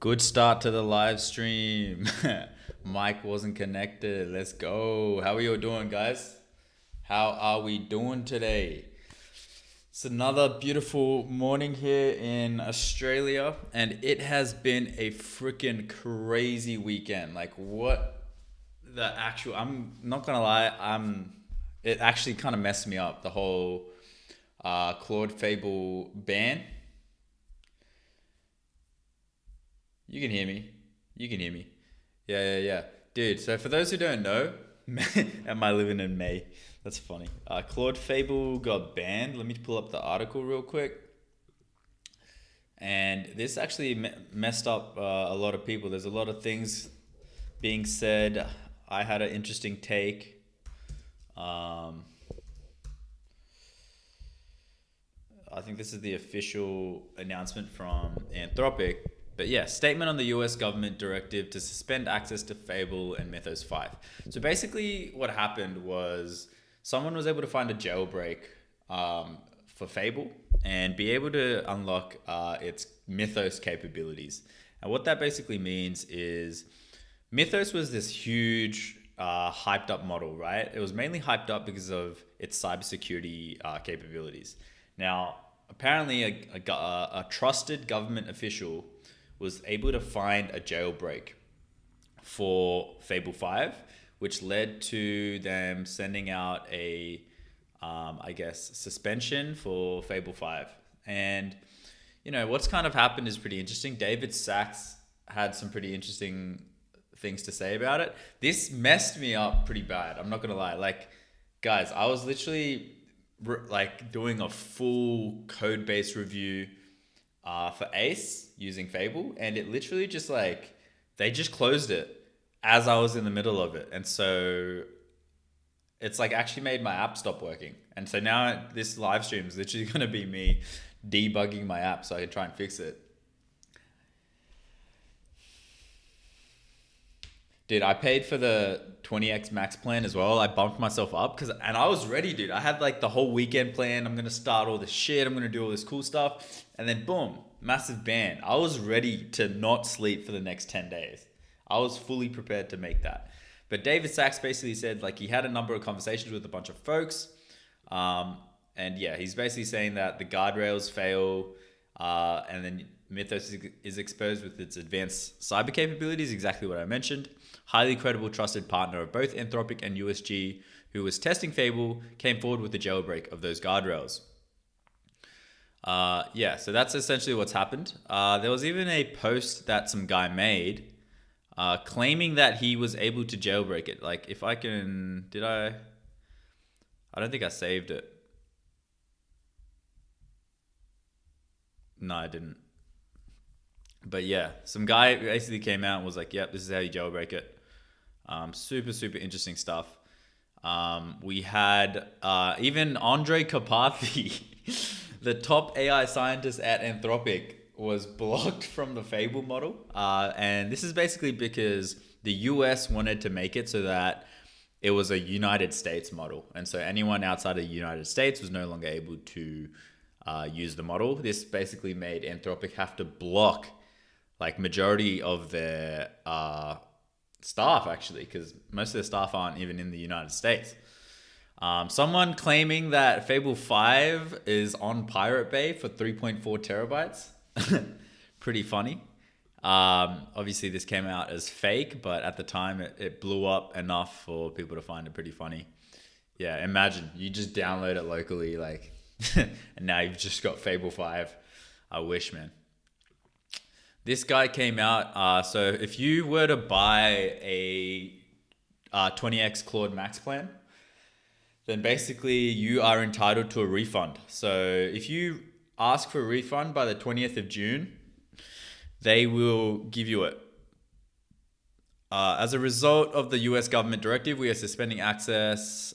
Good start to the live stream. Mic wasn't connected. Let's go. How are you all doing, guys? How are we doing today? It's another beautiful morning here in Australia, and it has been a freaking crazy weekend. Like, what the actual, I'm not gonna lie, it actually kind of messed me up, the whole Claude Fable ban. You can hear me. You can hear me. Yeah. Dude, so for those who don't know, am I living in May? That's funny. Claude Fable got banned. Let me pull up the article real quick. And this actually messed up a lot of people. There's a lot of things being said. I had an interesting take. I think this is the official announcement from Anthropic. But yeah, statement on the US government directive to suspend access to Fable and Mythos 5. So basically what happened was someone was able to find a jailbreak for Fable and be able to unlock its Mythos capabilities. And what that basically means is Mythos was this huge hyped up model, right? It was mainly hyped up because of its cybersecurity capabilities. Now, apparently a trusted government official was able to find a jailbreak for Fable 5, which led to them sending out a, suspension for Fable 5. And, what's kind of happened is pretty interesting. David Sachs had some pretty interesting things to say about it. This messed me up pretty bad. I'm not going to lie. Like, guys, I was literally doing a full code base review for Ace using Fable, and it literally just they just closed it as I was in the middle of it, and so it's actually made my app stop working. And so now this live stream is literally going to be me debugging my app so I can try and fix it. Dude, I paid for the 20x max plan as well. I bumped myself up and I was ready, dude. I had the whole weekend plan. I'm going to start all this shit. I'm going to do all this cool stuff. And then boom, massive ban. I was ready to not sleep for the next 10 days. I was fully prepared to make that. But David Sachs basically said he had a number of conversations with a bunch of folks. And yeah, he's basically saying that the guardrails fail, and then Mythos is exposed with its advanced cyber capabilities, exactly what I mentioned. Highly credible, trusted partner of both Anthropic and USG, who was testing Fable, came forward with the jailbreak of those guardrails. So that's essentially what's happened. There was even a post that some guy made claiming that he was able to jailbreak it. If I can... I don't think I saved it. No, I didn't. But yeah, some guy basically came out and was like, yep, this is how you jailbreak it. Super interesting stuff. We had even Andre Karpathy, the top AI scientist at Anthropic, was blocked from the Fable model. And this is basically because the US wanted to make it so that it was a United States model. And so anyone outside of the United States was no longer able to use the model. This basically made Anthropic have to block majority of their staff, actually, because most of their staff aren't even in the United States. Someone claiming that Fable 5 is on Pirate Bay for 3.4 terabytes. Pretty funny. Obviously this came out as fake, but at the time it blew up enough for people to find it pretty funny. Yeah, imagine you just download it locally, and now you've just got Fable 5. I wish, man. This guy came out. So if you were to buy a 20x Claude Max plan, then basically you are entitled to a refund. So if you ask for a refund by the 20th of June, they will give you it. As a result of the US government directive, we are suspending access.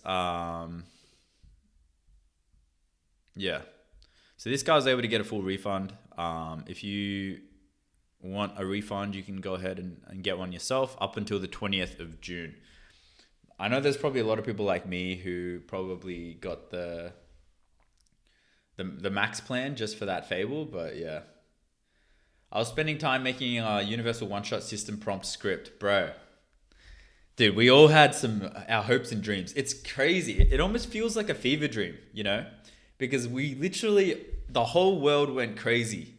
Yeah. So this guy was able to get a full refund. If you want a refund, you can go ahead and get one yourself up until the 20th of June. I know there's probably a lot of people like me who probably got the max plan just for that Fable, but yeah. I was spending time making a universal one-shot system prompt script, bro. Dude, we all had our hopes and dreams. It's crazy. It almost feels like a fever dream, you know? Because we literally, the whole world went crazy.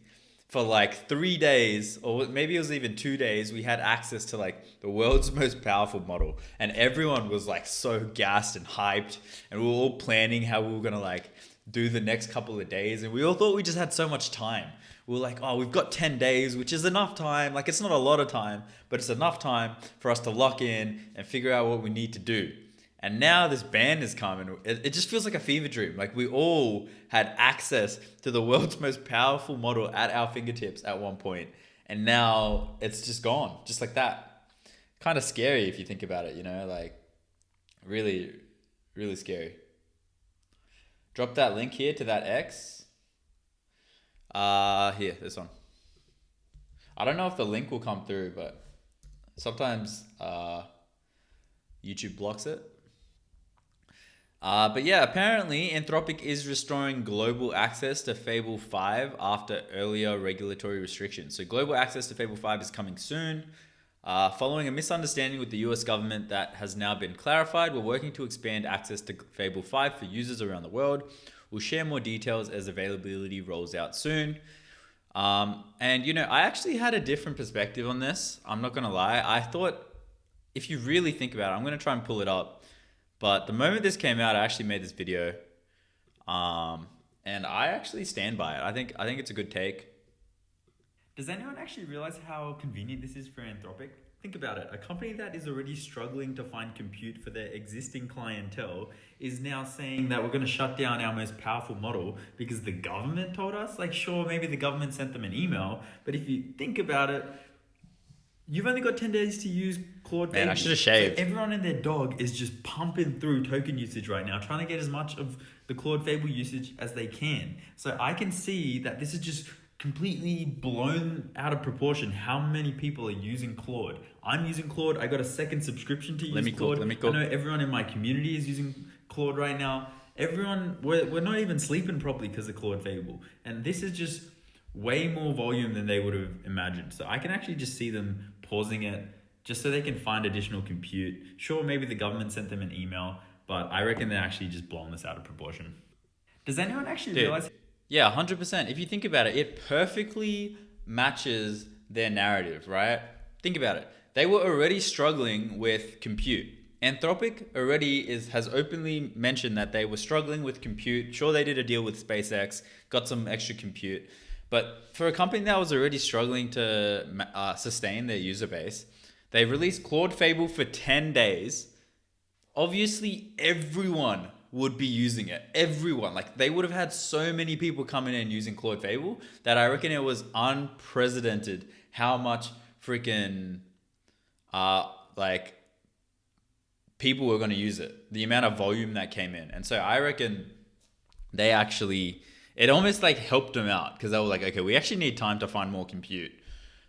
For like 3 days, or maybe it was even 2 days, we had access to like the world's most powerful model. And everyone was like so gassed and hyped. And we were all planning how we were gonna like do the next couple of days. And we all thought we just had so much time. We were like, oh, we've got 10 days, which is enough time. Like, it's not a lot of time, but it's enough time for us to lock in and figure out what we need to do. And now this ban is coming. It just feels like a fever dream. Like, we all had access to the world's most powerful model at our fingertips at one point. And now it's just gone, just like that. Kind of scary if you think about it, you know, like really, really scary. Drop that link here to that X. Here, this one. I don't know if the link will come through, but sometimes YouTube blocks it. But yeah, apparently Anthropic is restoring global access to Fable 5 after earlier regulatory restrictions. So global access to Fable 5 is coming soon. Following a misunderstanding with the US government that has now been clarified, we're working to expand access to Fable 5 for users around the world. We'll share more details as availability rolls out soon. And you know, I actually had a different perspective on this. I'm not gonna lie. I thought, if you really think about it, I'm gonna try and pull it up. But the moment this came out, I actually made this video. And I actually stand by it. I think it's a good take. Does anyone actually realize how convenient this is for Anthropic? Think about it. A company that is already struggling to find compute for their existing clientele is now saying that we're going to shut down our most powerful model because the government told us. Like, sure, maybe the government sent them an email, but if you think about it, you've only got 10 days to use Claude. Man, I should have shaved. So everyone and their dog is just pumping through token usage right now, trying to get as much of the Claude Fable usage as they can. So I can see that this is just completely blown out of proportion how many people are using Claude. I'm using Claude. I got a second subscription to use Claude. I know everyone in my community is using Claude right now. Everyone, we're not even sleeping properly because of Claude Fable. And this is just way more volume than they would have imagined. So I can actually just see them pausing it just so they can find additional compute. Sure, maybe the government sent them an email, but I reckon they're actually just blowing this out of proportion. Does anyone actually realize? Yeah, 100%. If you think about it, it perfectly matches their narrative, right? Think about it. They were already struggling with compute. Anthropic already has openly mentioned that they were struggling with compute. Sure, they did a deal with SpaceX, got some extra compute. But for a company that was already struggling to sustain their user base, they released Claude Fable for 10 days. Obviously, everyone would be using it. Everyone. Like, they would have had so many people coming in using Claude Fable that I reckon it was unprecedented how much freaking like people were going to use it. The amount of volume that came in. And so I reckon they actually, it almost like helped them out because they were like, okay, we actually need time to find more compute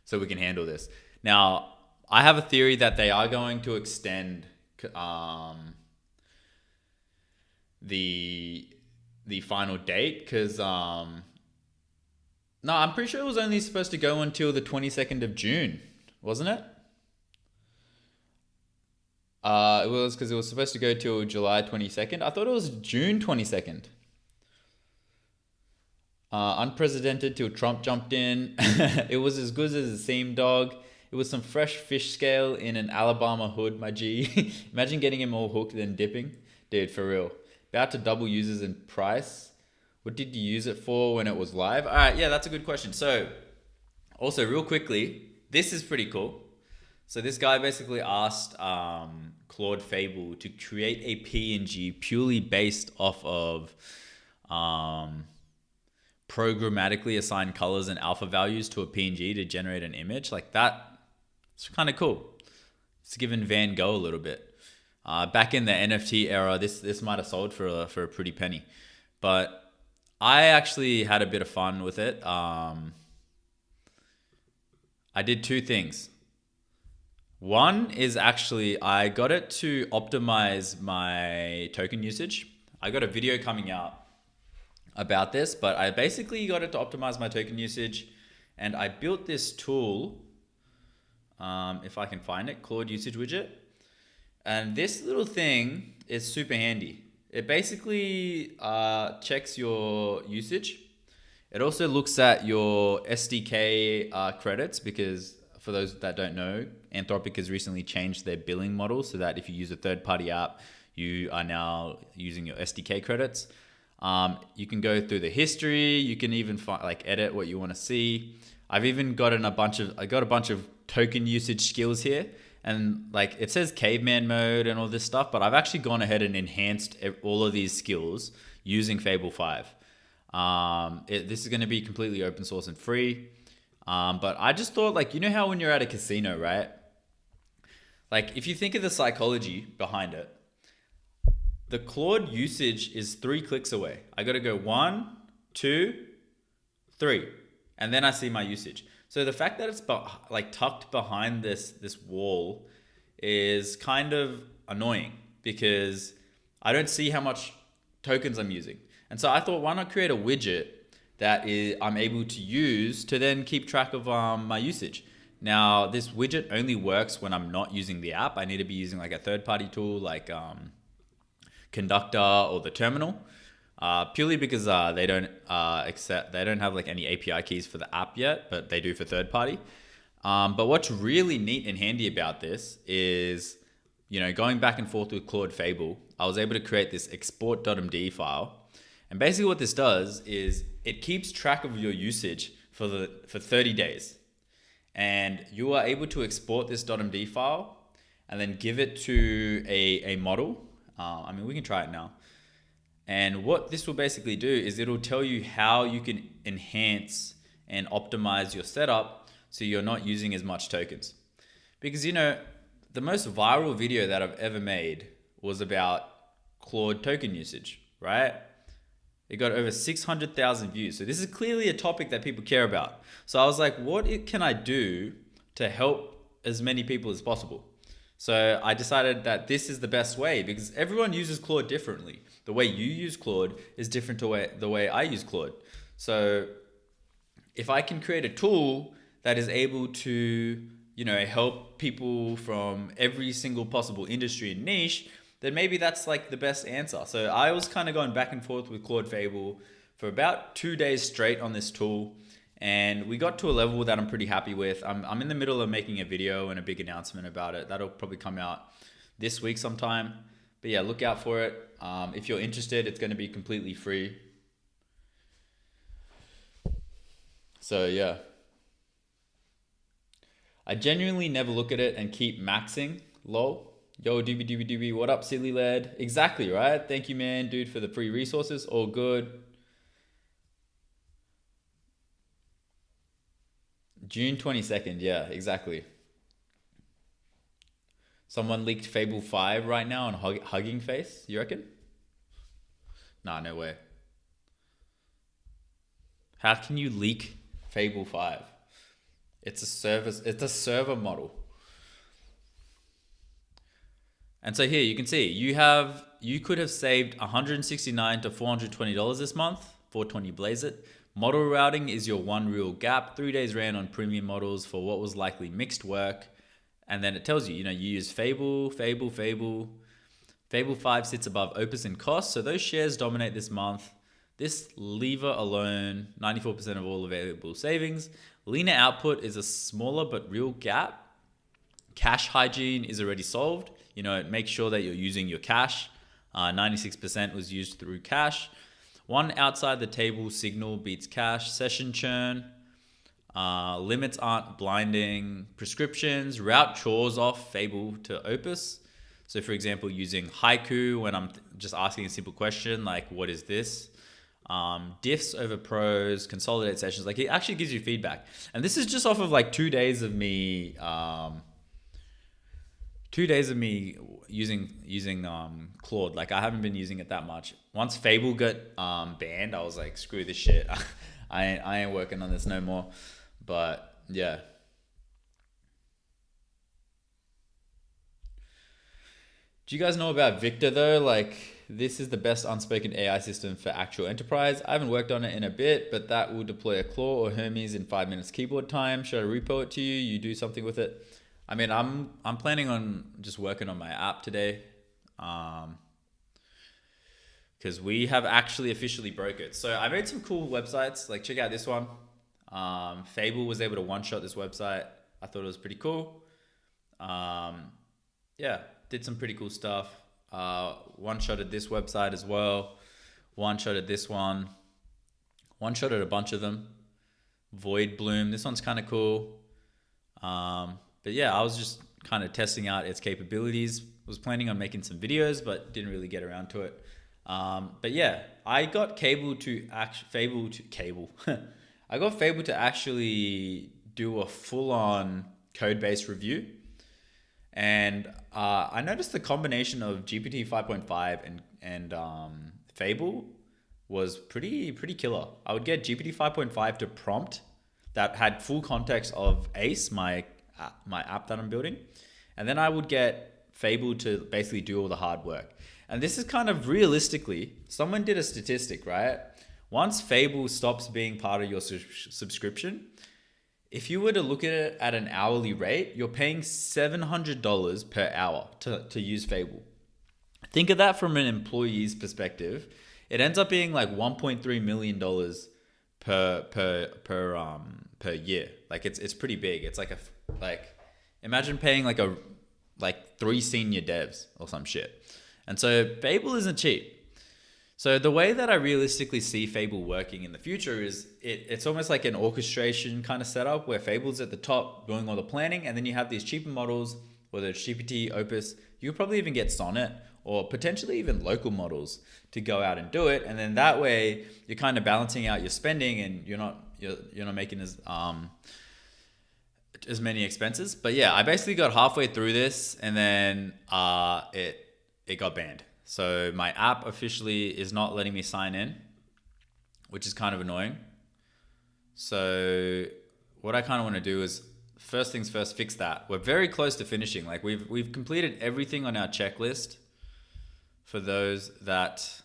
so we can handle this. Now, I have a theory that they are going to extend the final date because no, I'm pretty sure it was only supposed to go until the 22nd of June, wasn't it? It was because it was supposed to go till July 22nd. I thought it was June 22nd. Unprecedented till Trump jumped in. It was as good as it seemed, dog. It was some fresh fish scale in an Alabama hood, my G. Imagine getting him all hooked and dipping. Dude, for real. About to double users in price. What did you use it for when it was live? All right, yeah, that's a good question. So, also real quickly, this is pretty cool. So this guy basically asked Claude Fable to create a PNG purely based off of programmatically assigned colors and alpha values to a PNG to generate an image. Like that, it's kind of cool. It's given Van Gogh a little bit. Back in the NFT era, this might have sold for a pretty penny. But I actually had a bit of fun with it. I did two things. One is actually I got it to optimize my token usage. I got a video coming out about this, but I basically got it to optimize my token usage and I built this tool. If I can find it, Claude usage widget. And this little thing is super handy. It basically checks your usage. It also looks at your SDK credits, because for those that don't know, Anthropic has recently changed their billing model so that if you use a third-party app, you are now using your SDK credits. You can go through the history. You can even edit what you want to see. I've even gotten a bunch of token usage skills here, and like it says caveman mode and all this stuff, but I've actually gone ahead and enhanced all of these skills using Fable 5. This is going to be completely open source and free. But I just thought, like, you know how when you're at a casino, right? Like, if you think of the psychology behind it, the Claude usage is 3 clicks away. I got to go 1, 2, 3, and then I see my usage. So the fact that it's like tucked behind this wall is kind of annoying, because I don't see how much tokens I'm using. And so I thought, why not create a widget that I'm able to use to then keep track of my usage. Now, this widget only works when I'm not using the app. I need to be using like a third-party tool like Conductor or the terminal, purely because they don't have like any API keys for the app yet, but they do for third-party. But what's really neat and handy about this is, going back and forth with Claude Fable, I was able to create this export.md file. And basically what this does is it keeps track of your usage for 30 days. And you are able to export this .md file and then give it to a model. We can try it now. And what this will basically do is it'll tell you how you can enhance and optimize your setup so you're not using as much tokens. Because, the most viral video that I've ever made was about Claude token usage, right? It got over 600,000 views. So this is clearly a topic that people care about. So I was like, what can I do to help as many people as possible? So I decided that this is the best way, because everyone uses Claude differently. The way you use Claude is different to the way I use Claude. So if I can create a tool that is able to, help people from every single possible industry and niche, then maybe that's like the best answer. So I was kind of going back and forth with Claude Fable for about 2 days straight on this tool. And we got to a level that I'm pretty happy with. I'm in the middle of making a video and a big announcement about it. That'll probably come out this week sometime. But yeah, look out for it. If you're interested, it's going to be completely free. So yeah. I genuinely never look at it and keep maxing. Lol. Yo, doobie, what up, silly lad? Exactly, right? Thank you, man, dude, for the free resources. All good. June 22nd, yeah, exactly. Someone leaked Fable 5 right now on Hugging Face, you reckon? Nah, no way. How can you leak Fable 5? It's a server model. And so here you can see you could have saved $169 to $420 this month. 420 blaze it. Model routing is your one real gap. 3 days ran on premium models for what was likely mixed work. And then it tells you, you use Fable 5 sits above Opus in cost. So those shares dominate this month. This lever alone, 94% of all available savings. Leaner output is a smaller but real gap. Cache hygiene is already solved. Make sure that you're using your cache. 96% was used through cache. One outside the table signal beats cache. Session churn. Limits aren't blinding. Prescriptions. Route chores off Fable to Opus. So for example, using Haiku when I'm just asking a simple question like, what is this? Diffs over pros, consolidate sessions. Like, it actually gives you feedback. And this is just off of like 2 days of me... 2 days of me using Claude. Like, I haven't been using it that much. Once Fable got banned, I was like, screw this shit. I ain't working on this no more. But yeah. Do you guys know about Victor though? Like, this is the best unspoken AI system for actual enterprise. I haven't worked on it in a bit, but that will deploy a Claude or Hermes in 5 minutes keyboard time. Should I repo it to you? You do something with it. I mean, I'm planning on just working on my app today, because we have actually officially broke it. So I made some cool websites. Like, check out this one. Fable was able to one-shot this website. I thought it was pretty cool. Yeah, did some pretty cool stuff. One-shotted this website as well. One-shotted this one. One-shotted a bunch of them. Void Bloom. This one's kind of cool. But yeah, I was just kind of testing out its capabilities. Was planning on making some videos, but didn't really get around to it. But yeah, I got Fable to I got Fable to actually do a full-on code-based review. And I noticed the combination of GPT 5.5 and Fable was pretty killer. I would get GPT 5.5 to prompt that had full context of Ace, my app that I'm building. And then I would get Fable to basically do all the hard work. And this is kind of realistically, someone did a statistic, right? Once Fable stops being part of your subscription, if you were to look at it at an hourly rate, you're paying $700 per hour to use Fable. Think of that from an employee's perspective. It ends up being like $1.3 million per year. Like it's pretty big. It's like imagine paying like 3 senior devs or some shit. And so Fable isn't cheap. So the way that I realistically see Fable working in the future is it's almost like an orchestration kind of setup where Fable's at the top doing all the planning, and then you have these cheaper models, whether it's GPT, Opus, you could probably even get Sonnet or potentially even local models to go out and do it. And then that way you're kind of balancing out your spending and you're not making as many expenses. But yeah, I basically got halfway through this and then it got banned. So my app officially is not letting me sign in, which is kind of annoying. So what I kind of want to do is first things first, fix that. We're very close to finishing. Like we've completed everything on our checklist. For those that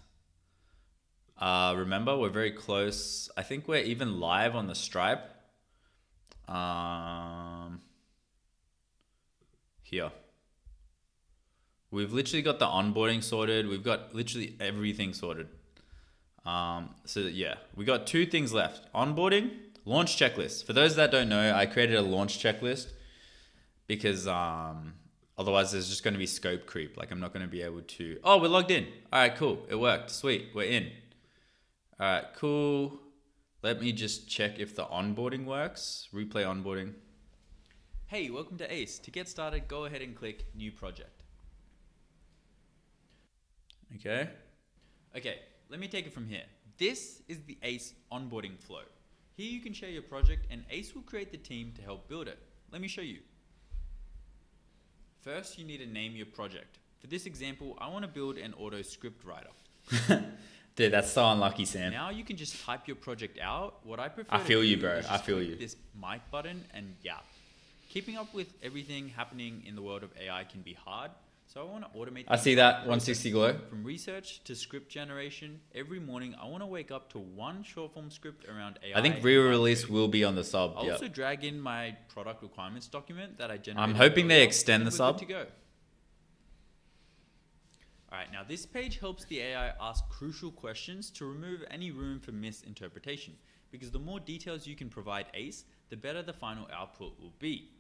remember, we're very close. I think we're even live on the Stripe. Here. We've literally got the onboarding sorted. We've got literally everything sorted. So yeah, we got 2 things left. Onboarding, launch checklist. For those that don't know, I created a launch checklist because otherwise there's just going to be scope creep. Like I'm not going to be able to... Oh, we're logged in. All right, cool. It worked. Sweet. We're in. All right, cool. Let me just check if the onboarding works. Replay onboarding. Hey, welcome to Ace. To get started, go ahead and click New Project. Okay, let me take it from here. This is the Ace onboarding flow. Here you can share your project and Ace will create the team to help build it. Let me show you. First, you need to name your project. For this example, I want to build an auto script writer. Dude, that's so unlucky, Sam. Now you can just type your project out. What I prefer I feel to you, do bro. is I feel click you. this mic button and yap. Keeping up with everything happening in the world of AI can be hard. So I want to automate. I see that 160 glow. From research to script generation, every morning I want to wake up to one short form script around AI. I think re-release will be on the sub. I'll also drag in my product requirements document that I generated. I'm hoping they earlier, extend and the we're sub. good to go. All right, now this page helps the AI ask crucial questions to remove any room for misinterpretation, because the more details you can provide Ace, the better the final output will be.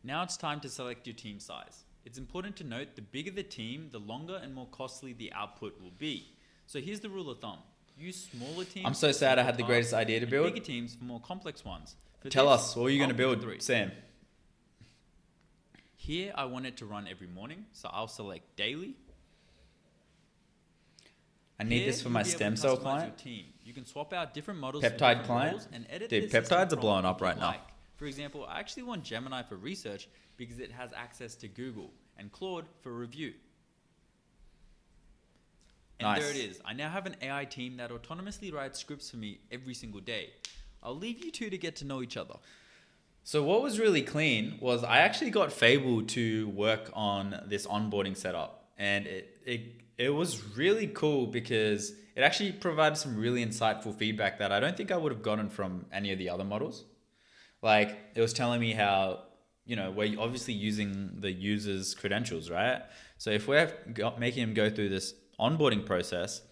Now it's time to select your team size. It's important to note the bigger the team, the longer and more costly the output will be. So here's the rule of thumb. Use smaller teams. I'm so sad I had the greatest idea to build. Bigger teams for more complex ones. For Tell this, us, what are you going to I'll build, pick 3. Sam? Here I want it to run every morning, so I'll select daily. I need Here, this for you'll my be able stem to cell customize client. your team. You can swap out different models Peptide for different client? roles and edit Dude, the system peptides are blowing prompt up if you right now. like. For example, I actually want Gemini for research because it has access to Google, and Claude for review. And Nice. there it is. I now have an AI team that autonomously writes scripts for me every single day. I'll leave you two to get to know each other. So what was really clean was I actually got Fable to work on this onboarding setup, and it was really cool because it actually provided some really insightful feedback that I don't think I would have gotten from any of the other models. Like it was telling me how, we're obviously using the user's credentials, right? So if making them go through this onboarding process,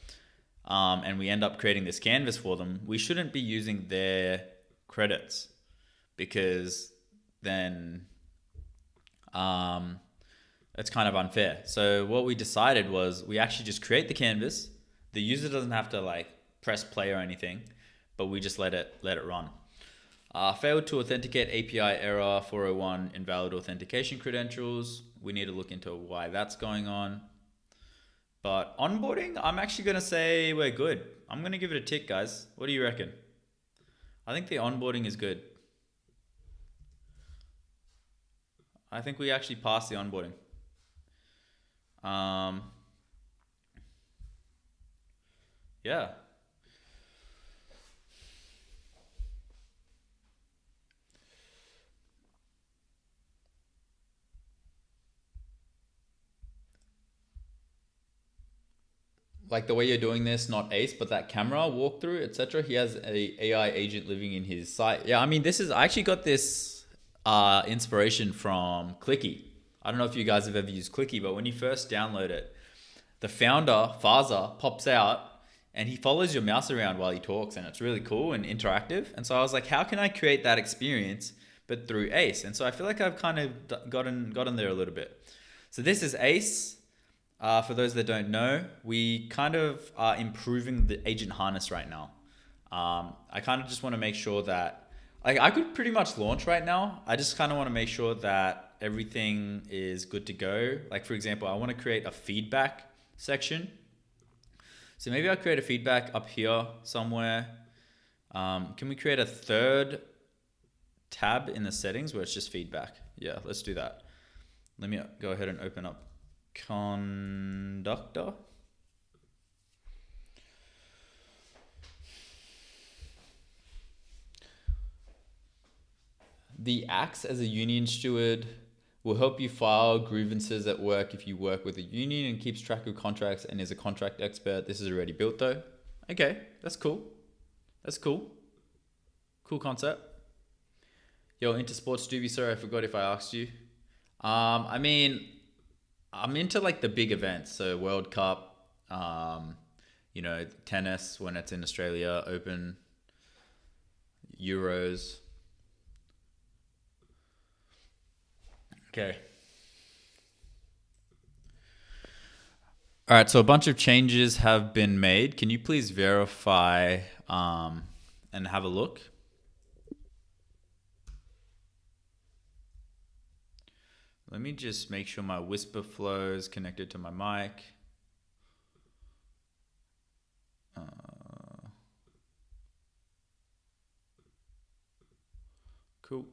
and we end up creating this canvas for them, we shouldn't be using their credits because then it's kind of unfair. So what we decided was we actually just create the canvas. The user doesn't have to like press play or anything, but we just let it run. Failed to authenticate, API error, 401 invalid authentication credentials. We need to look into why that's going on. But onboarding, I'm actually going to say we're good. I'm going to give it a tick, guys. What do you reckon? I think the onboarding is good. I think we actually passed the onboarding. Yeah. Like the way you're doing this, not Ace, but that camera walkthrough, etc. He has a AI agent living in his site. Yeah, I mean, I actually got this inspiration from Clicky. I don't know if you guys have ever used Clicky, but when you first download it, the founder, Faza, pops out and he follows your mouse around while he talks, and it's really cool and interactive. And so I was like, how can I create that experience, but through Ace? And so I feel like I've kind of gotten there a little bit. So this is Ace. For those that don't know, we kind of are improving the agent harness right now. I kind of just want to make sure that, like, I could pretty much launch right now. I just kind of want to make sure that everything is good to go. Like, for example, I want to create a feedback section. So maybe I'll create a feedback up here somewhere. Can we create a third tab in the settings where it's just feedback? Yeah, let's do that. Let me go ahead and open up Conductor. The acts as a union steward will help you file grievances at work if you work with a union, and keeps track of contracts and is a contract expert. This is already built though. Okay, that's cool. That's cool. Cool concept. Yo, into sports, Doobie, sorry, I forgot if I asked you. I mean, I'm into like the big events, so World Cup, tennis when it's in Australia, Open, Euros. Okay. All right, so a bunch of changes have been made. Can you please verify and have a look? Let me just make sure my whisper flow is connected to my mic. Cool.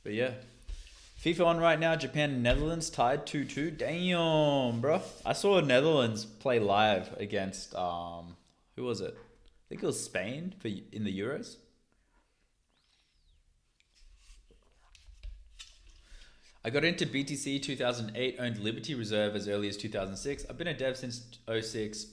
But yeah, FIFA on right now. Japan and Netherlands tied 2-2. Damn, bro. I saw Netherlands play live against who was it? I think it was Spain in the Euros. I got into BTC 2008, owned Liberty Reserve as early as 2006. I've been a dev since 06.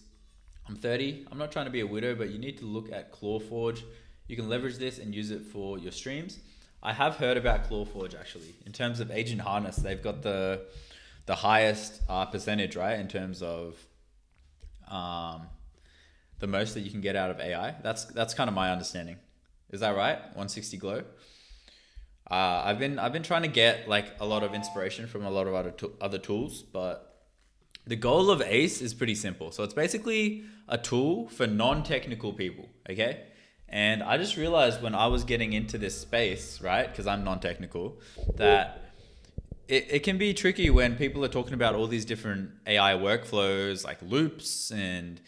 I'm 30. I'm not trying to be a widow, but you need to look at Clawforge. You can leverage this and use it for your streams. I have heard about Clawforge actually. In terms of agent harness, they've got the highest percentage, right? In terms of the most that you can get out of AI. That's kind of my understanding. Is that right? 160 Glow. I've been trying to get like a lot of inspiration from a lot of other tools, but the goal of Ace is pretty simple. So it's basically a tool for non-technical people, okay? And I just realized when I was getting into this space, right, because I'm non-technical, that it can be tricky when people are talking about all these different AI workflows like loops and,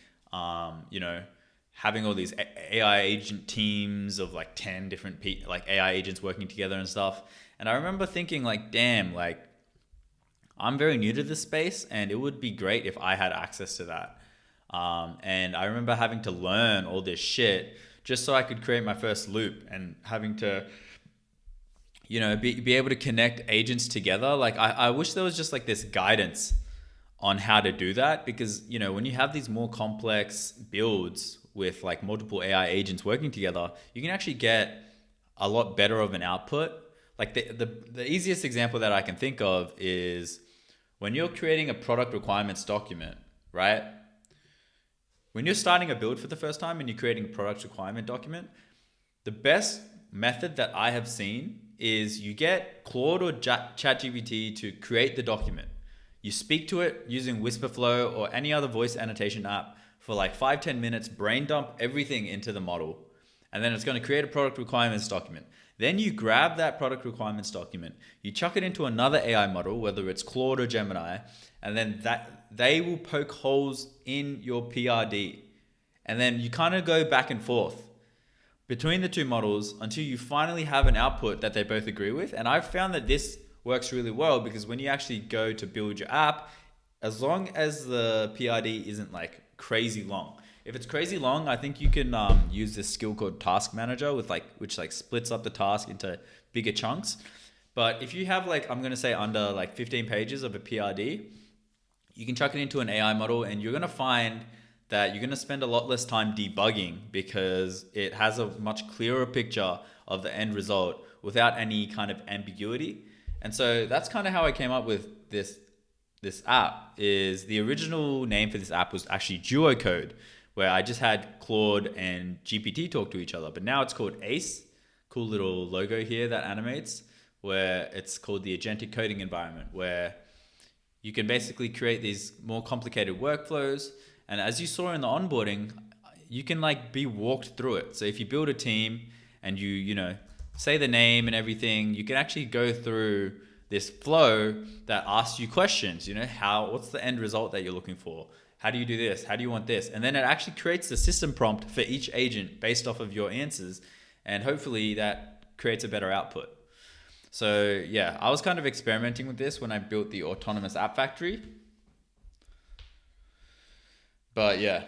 having all these AI agent teams of like 10 different like AI agents working together and stuff. And I remember thinking like, damn, like I'm very new to this space and it would be great if I had access to that. And I remember having to learn all this shit just so I could create my first loop, and having to, be able to connect agents together. Like I wish there was just like this guidance on how to do that, because, when you have these more complex builds with like multiple AI agents working together, you can actually get a lot better of an output. Like the easiest example that I can think of is when you're creating a product requirements document, right? When you're starting a build for the first time and you're creating a product requirement document, the best method that I have seen is you get Claude or ChatGPT to create the document. You speak to it using Whisperflow or any other voice annotation app for like 5-10 minutes, brain dump everything into the model, and then it's going to create a product requirements document. Then you grab that product requirements document, you chuck it into another AI model, whether it's Claude or Gemini, and then they will poke holes in your PRD. And then you kind of go back and forth between the two models until you finally have an output that they both agree with. And I've found that this works really well, because when you actually go to build your app, as long as the PRD isn't like crazy long. If it's crazy long, I think you can use this skill called Task Manager which splits up the task into bigger chunks. But if you have like, I'm going to say under like 15 pages of a PRD, you can chuck it into an AI model, and you're going to find that you're going to spend a lot less time debugging, because it has a much clearer picture of the end result without any kind of ambiguity. And so that's kind of how I came up with this app. Is the original name for this app was actually Duo Code, where I just had Claude and GPT talk to each other. But now it's called ACE. Cool little logo here that animates, where it's called the Agentic Coding Environment, where you can basically create these more complicated workflows. And as you saw in the onboarding, you can like be walked through it. So if you build a team and you say the name and everything, you can actually go through this flow that asks you questions. What's the end result that you're looking for? How do you do this? How do you want this? And then it actually creates the system prompt for each agent based off of your answers. And hopefully that creates a better output. So yeah, I was kind of experimenting with this when I built the autonomous app factory. But yeah.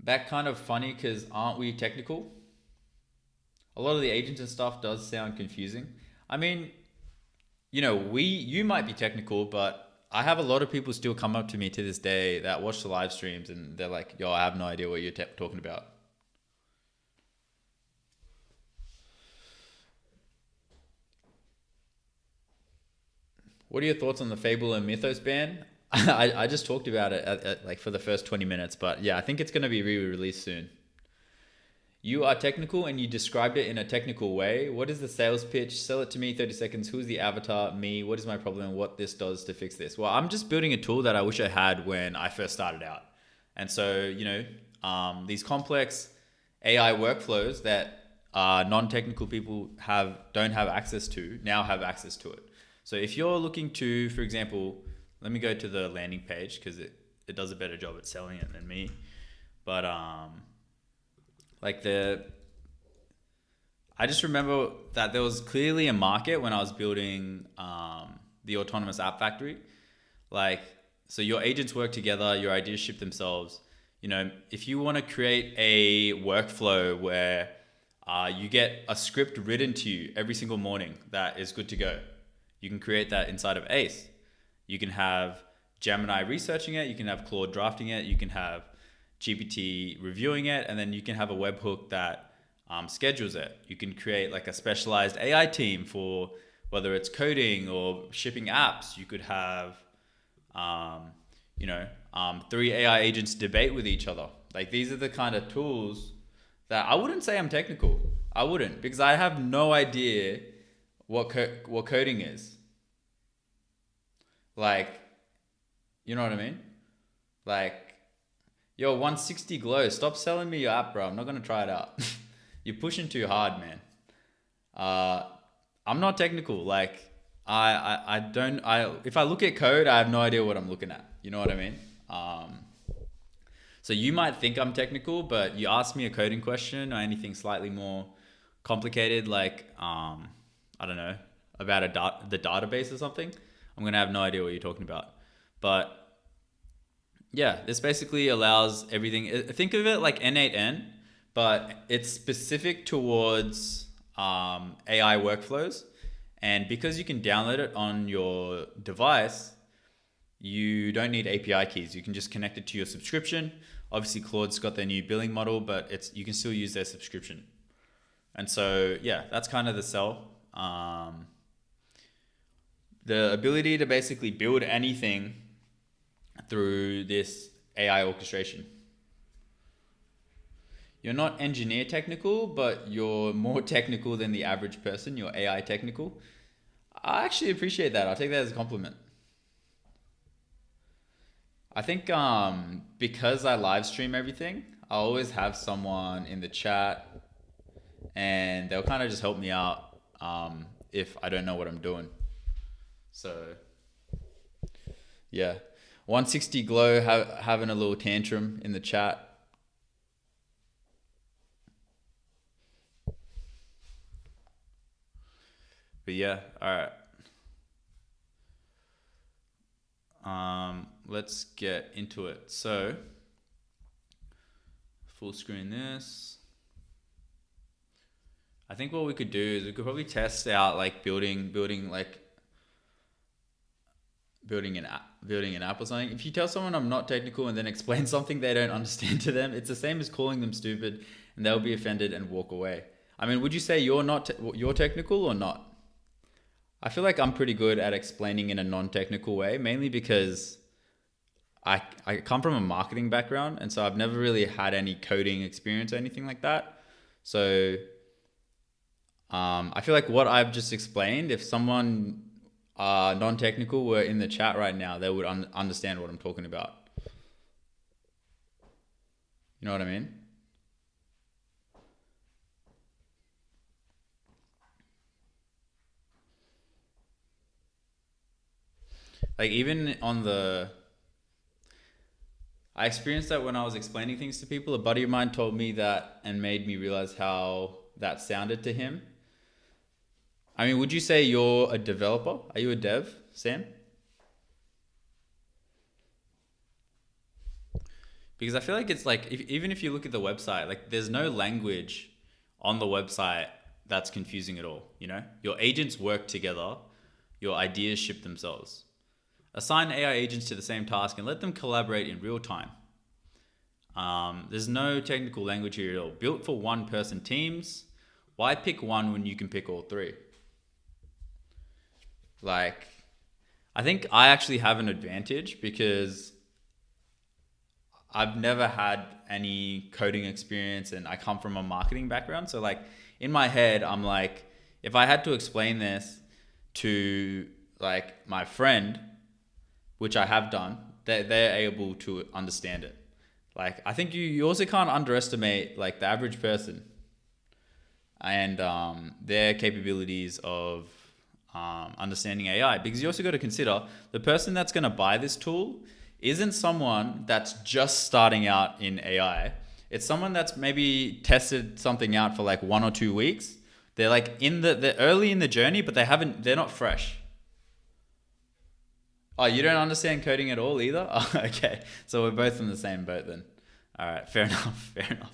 That kind of funny, because aren't we technical? A lot of the agents and stuff does sound confusing. I mean, you might be technical, but I have a lot of people still come up to me to this day that watch the live streams, and they're like, yo, I have no idea what you're talking about. What are your thoughts on the Fable and Mythos ban? I just talked about it at like for the first 20 minutes, but yeah, I think it's going to be re-released soon. You are technical and you described it in a technical way. What is the sales pitch? Sell it to me, 30 seconds. Who's the avatar? Me. What is my problem and what this does to fix this? Well, I'm just building a tool that I wish I had when I first started out. And so, these complex AI workflows that non-technical people don't have access to, now have access to it. So if you're looking to, for example, let me go to the landing page, because it does a better job at selling it than me. But I just remember that there was clearly a market when I was building the autonomous app factory. So your agents work together, your ideas ship themselves. If you want to create a workflow where you get a script written to you every single morning that is good to go, you can create that inside of ACE. You can have Gemini researching it, you can have Claude drafting it, you can have GPT reviewing it, and then you can have a webhook that schedules it. You can create like a specialized AI team for whether it's coding or shipping apps. You could have, 3 AI agents debate with each other. Like, these are the kind of tools that I wouldn't say I'm technical. I wouldn't, because I have no idea what coding is. Like, you know what I mean? Like, yo, 160 glow, stop selling me your app, bro. I'm not going to try it out. You're pushing too hard, man. I'm not technical. Like, if I look at code, I have no idea what I'm looking at. You know what I mean? So you might think I'm technical, but you ask me a coding question or anything slightly more complicated, like, I don't know, about the database or something, I'm going to have no idea what you're talking about. But yeah, this basically allows everything. Think of it like N8N, but it's specific towards AI workflows. And because you can download it on your device, you don't need API keys. You can just connect it to your subscription. Obviously, Claude's got their new billing model, but you can still use their subscription. And so, yeah, that's kind of the sell. The ability to basically build anything through this AI orchestration. You're not engineer technical, but you're more technical than the average person. You're AI technical. I actually appreciate that. I'll take that as a compliment. I think because I live stream everything, I always have someone in the chat and they'll kind of just help me out if I don't know what I'm doing. So, yeah. 160 Glow having a little tantrum in the chat. But yeah, all right. Let's get into it. So, full screen this. I think what we could do is we could probably test out like building an app or something. If you tell someone I'm not technical and then explain something they don't understand to them, it's the same as calling them stupid, and they'll be offended and walk away. I mean, would you say you're technical or not? I feel like I'm pretty good at explaining in a non-technical way, mainly because I come from a marketing background, and so I've never really had any coding experience or anything like that. So I feel like what I've just explained, if someone non-technical were in the chat right now, they would understand what I'm talking about. You know what I mean? Like even I experienced that when I was explaining things to people. A buddy of mine told me that and made me realize how that sounded to him. I mean, would you say you're a developer? Are you a dev, Sam? Because I feel like it's like, even if you look at the website, like there's no language on the website that's confusing at all, you know? Your agents work together, your ideas ship themselves. Assign AI agents to the same task and let them collaborate in real time. There's no technical language here at all. Built for one-person teams. Why pick one when you can pick all three? Like, I think I actually have an advantage because I've never had any coding experience and I come from a marketing background. So like in my head, I'm like, if I had to explain this to like my friend, which I have done, they're able to understand it. Like, I think you also can't underestimate like the average person and their capabilities of understanding AI, because you also got to consider the person that's going to buy this tool isn't someone that's just starting out in AI. It's someone that's maybe tested something out for like 1 or 2 weeks. They're like they're early in the journey, but they're not fresh. Oh, you don't understand coding at all either? Oh, okay. So we're both in the same boat then. All right. Fair enough. Fair enough.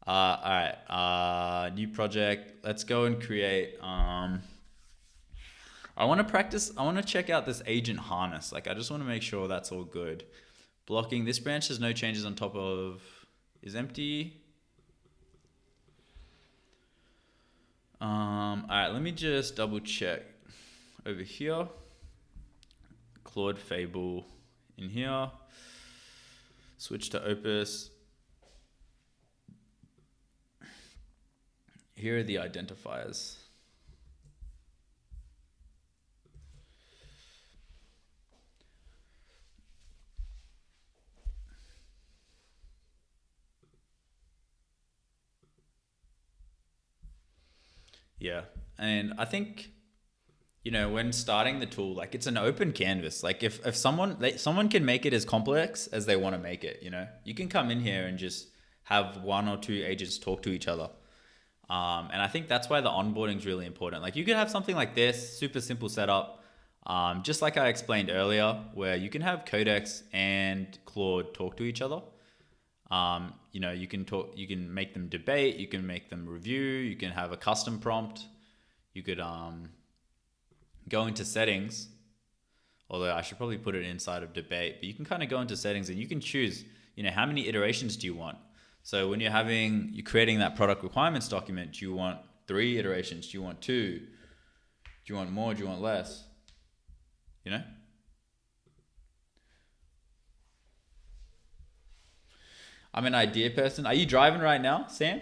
All right. New project. Let's go and create. I want to practice. I want to check out this agent harness. Like, I just want to make sure that's all good. Blocking. This branch has no changes on top of. Is empty. All right. Let me just double check. Over here, Claude Fable in here, switch to Opus. Here are the identifiers. Yeah, and I think, you know, when starting the tool, like it's an open canvas. Like if someone can make it as complex as they want to make it, you know, you can come in here and just have 1 or 2 agents talk to each other. And I think that's why the onboarding is really important. Like you could have something like this, super simple setup, just like I explained earlier, where you can have Codex and Claude talk to each other. You know, you can make them debate, you can make them review, you can have a custom prompt. You could go into settings, although I should probably put it inside of debate, but you can kind of go into settings and you can choose, you know, how many iterations do you want? So when you're creating that product requirements document, do you want 3 iterations? Do you want 2? Do you want more? Do you want less? You know? I'm an idea person. Are you driving right now, Sam?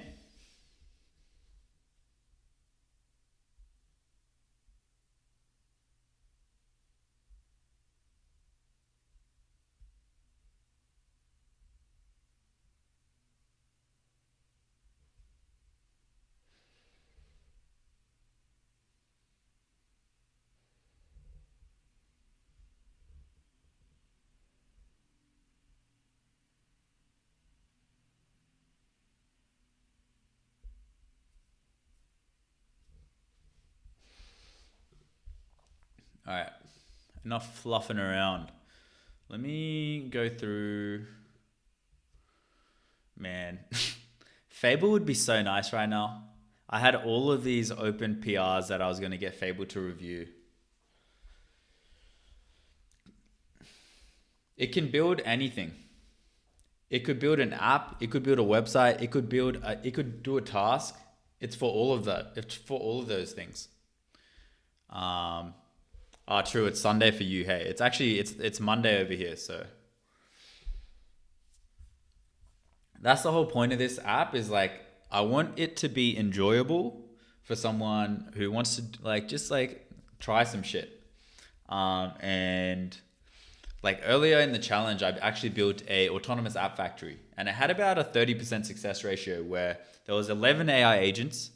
All right, enough fluffing around. Let me go through. Man, Fable would be so nice right now. I had all of these open PRs that I was going to get Fable to review. It can build anything. It could build an app. It could build a website. It could do a task. It's for all of that. It's for all of those things. True. It's Sunday for you. Hey, it's Monday over here. So that's the whole point of this app is like, I want it to be enjoyable for someone who wants to just try some shit. And like earlier in the challenge, I actually built a autonomous app factory and it had about a 30% success ratio where there was 11 AI agents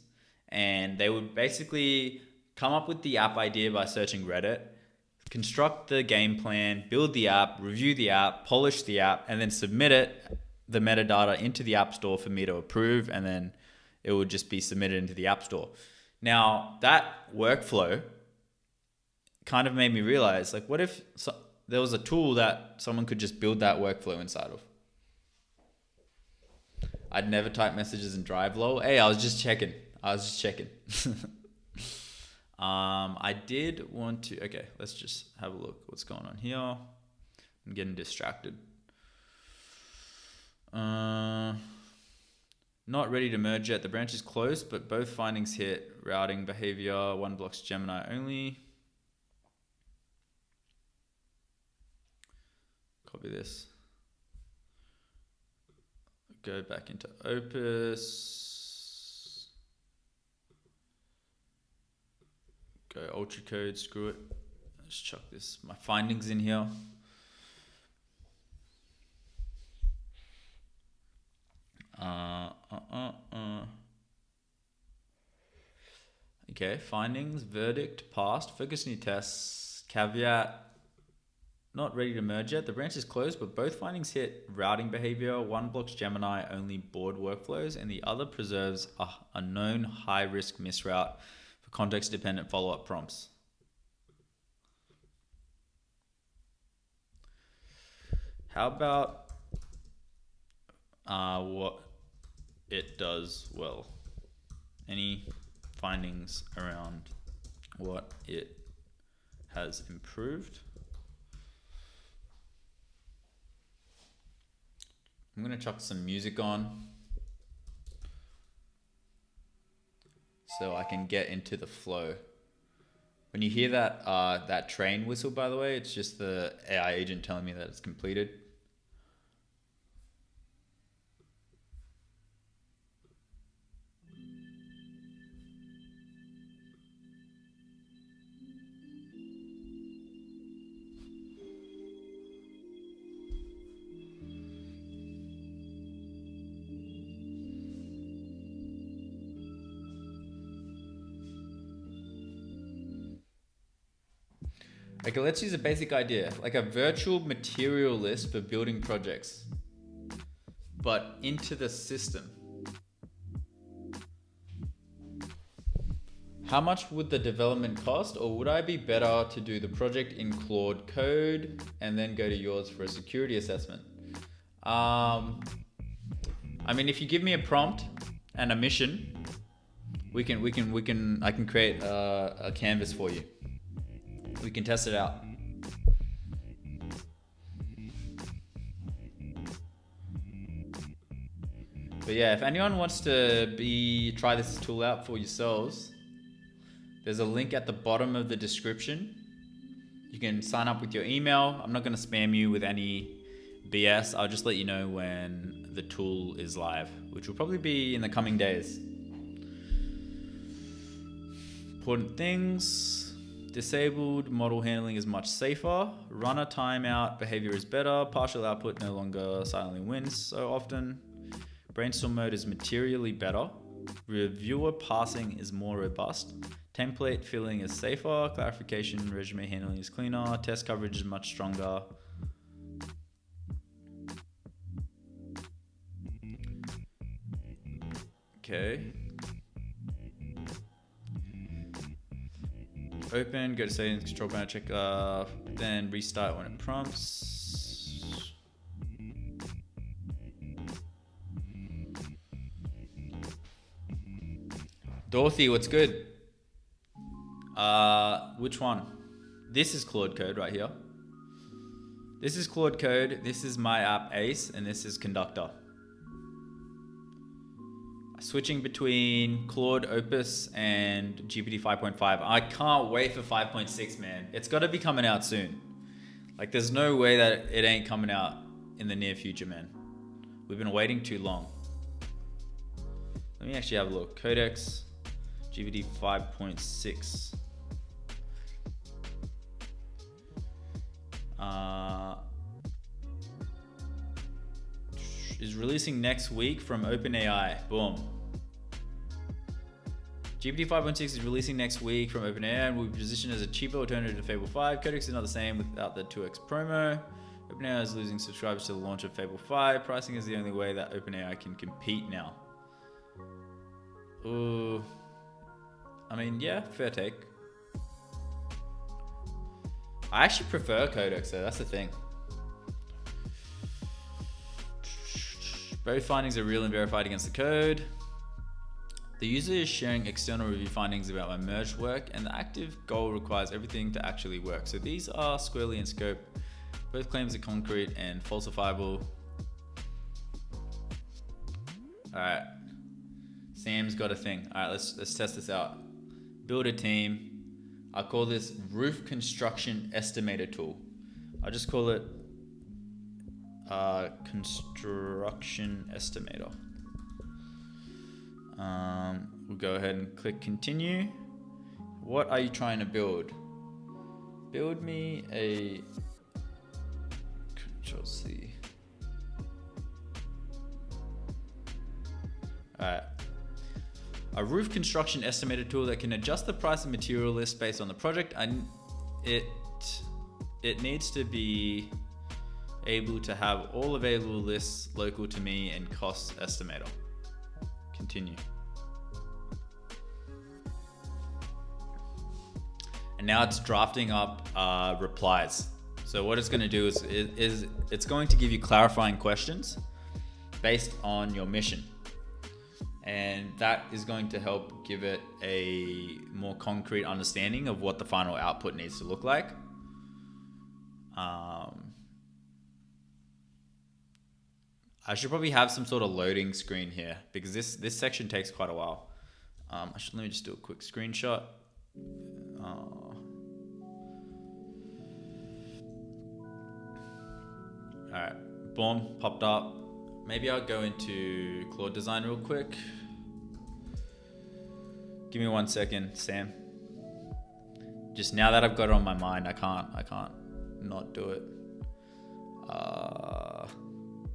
and they would basically come up with the app idea by searching Reddit, construct the game plan, build the app, review the app, polish the app, and then submit the metadata into the App Store for me to approve, and then it would just be submitted into the App Store. Now, that workflow kind of made me realize, like, what if there was a tool that someone could just build that workflow inside of? I'd never type messages in Drive, lol. Hey, I was just checking. I did want to, okay, let's just have a look what's going on here. I'm getting distracted. Not ready to merge yet. The branch is closed, but both findings hit routing behavior. One blocks Gemini only. Copy this. Go back into Opus. Go ultra code, screw it. Let's chuck my findings in here. Okay, findings, verdict, passed, focus new tests, caveat, not ready to merge yet. The branch is closed, but both findings hit routing behavior. One blocks Gemini only board workflows, and the other preserves a known high-risk misroute for context-dependent follow-up prompts. How about what it does well? Any findings around what it has improved? I'm gonna chuck some music on so I can get into the flow. When you hear that train whistle, by the way, it's just the AI agent telling me that it's completed. Okay, let's use a basic idea, like a virtual material list for building projects, but into the system. How much would the development cost, or would I be better to do the project in Claude Code and then go to yours for a security assessment? I mean, if you give me a prompt and a mission, I can create a canvas for you. We can test it out. But yeah, if anyone wants to try this tool out for yourselves, there's a link at the bottom of the description. You can sign up with your email. I'm not going to spam you with any BS. I'll just let you know when the tool is live, which will probably be in the coming days. Important things. Disabled model handling is much safer. Runner timeout behavior is better. Partial output no longer silently wins so often. Brainstorm mode is materially better. Reviewer passing is more robust. Template filling is safer. Clarification, resume handling is cleaner. Test coverage is much stronger. Okay. Open, go to settings, control panel, check, then restart when it prompts. Dorothy, what's good? Which one? This is Claude Code right here. This is Claude Code. This is my app Ace, and this is Conductor. Switching between Claude Opus and GPT 5.5. I can't wait for 5.6, man. It's got to be coming out soon. Like, there's no way that it ain't coming out in the near future, man. We've been waiting too long. Let me actually have a look. Codex, GPT 5.6. Is releasing next week from OpenAI. Boom. GPT 5.6 is releasing next week from OpenAI and will be positioned as a cheaper alternative to Fable 5. Codex is not the same without the 2x promo. OpenAI is losing subscribers to the launch of Fable 5. Pricing is the only way that OpenAI can compete now. Ooh. I mean, yeah, fair take. I actually prefer Codex though, that's the thing. Both findings are real and verified against the code. The user is sharing external review findings about my merged work, and the active goal requires everything to actually work. So these are squarely in scope. Both claims are concrete and falsifiable. All right, Sam's got a thing. All right, let's test this out. Build a team. I'll call this roof construction estimator tool. I'll just call it construction estimator. We'll go ahead and click continue. What are you trying to build? Build me a Control C. Alright. A roof construction estimator tool that can adjust the price of material list based on the project, and it needs to be able to have all available lists local to me and cost estimator. Continue. And now it's drafting up replies. So what it's going to do is it's going to give you clarifying questions based on your mission. And that is going to help give it a more concrete understanding of what the final output needs to look like. I should probably have some sort of loading screen here because this section takes quite a while. Let me just do a quick screenshot. Alright, boom, popped up. Maybe I'll go into Claude Design real quick. Give me 1 second, Sam. Just now that I've got it on my mind, I can't not do it.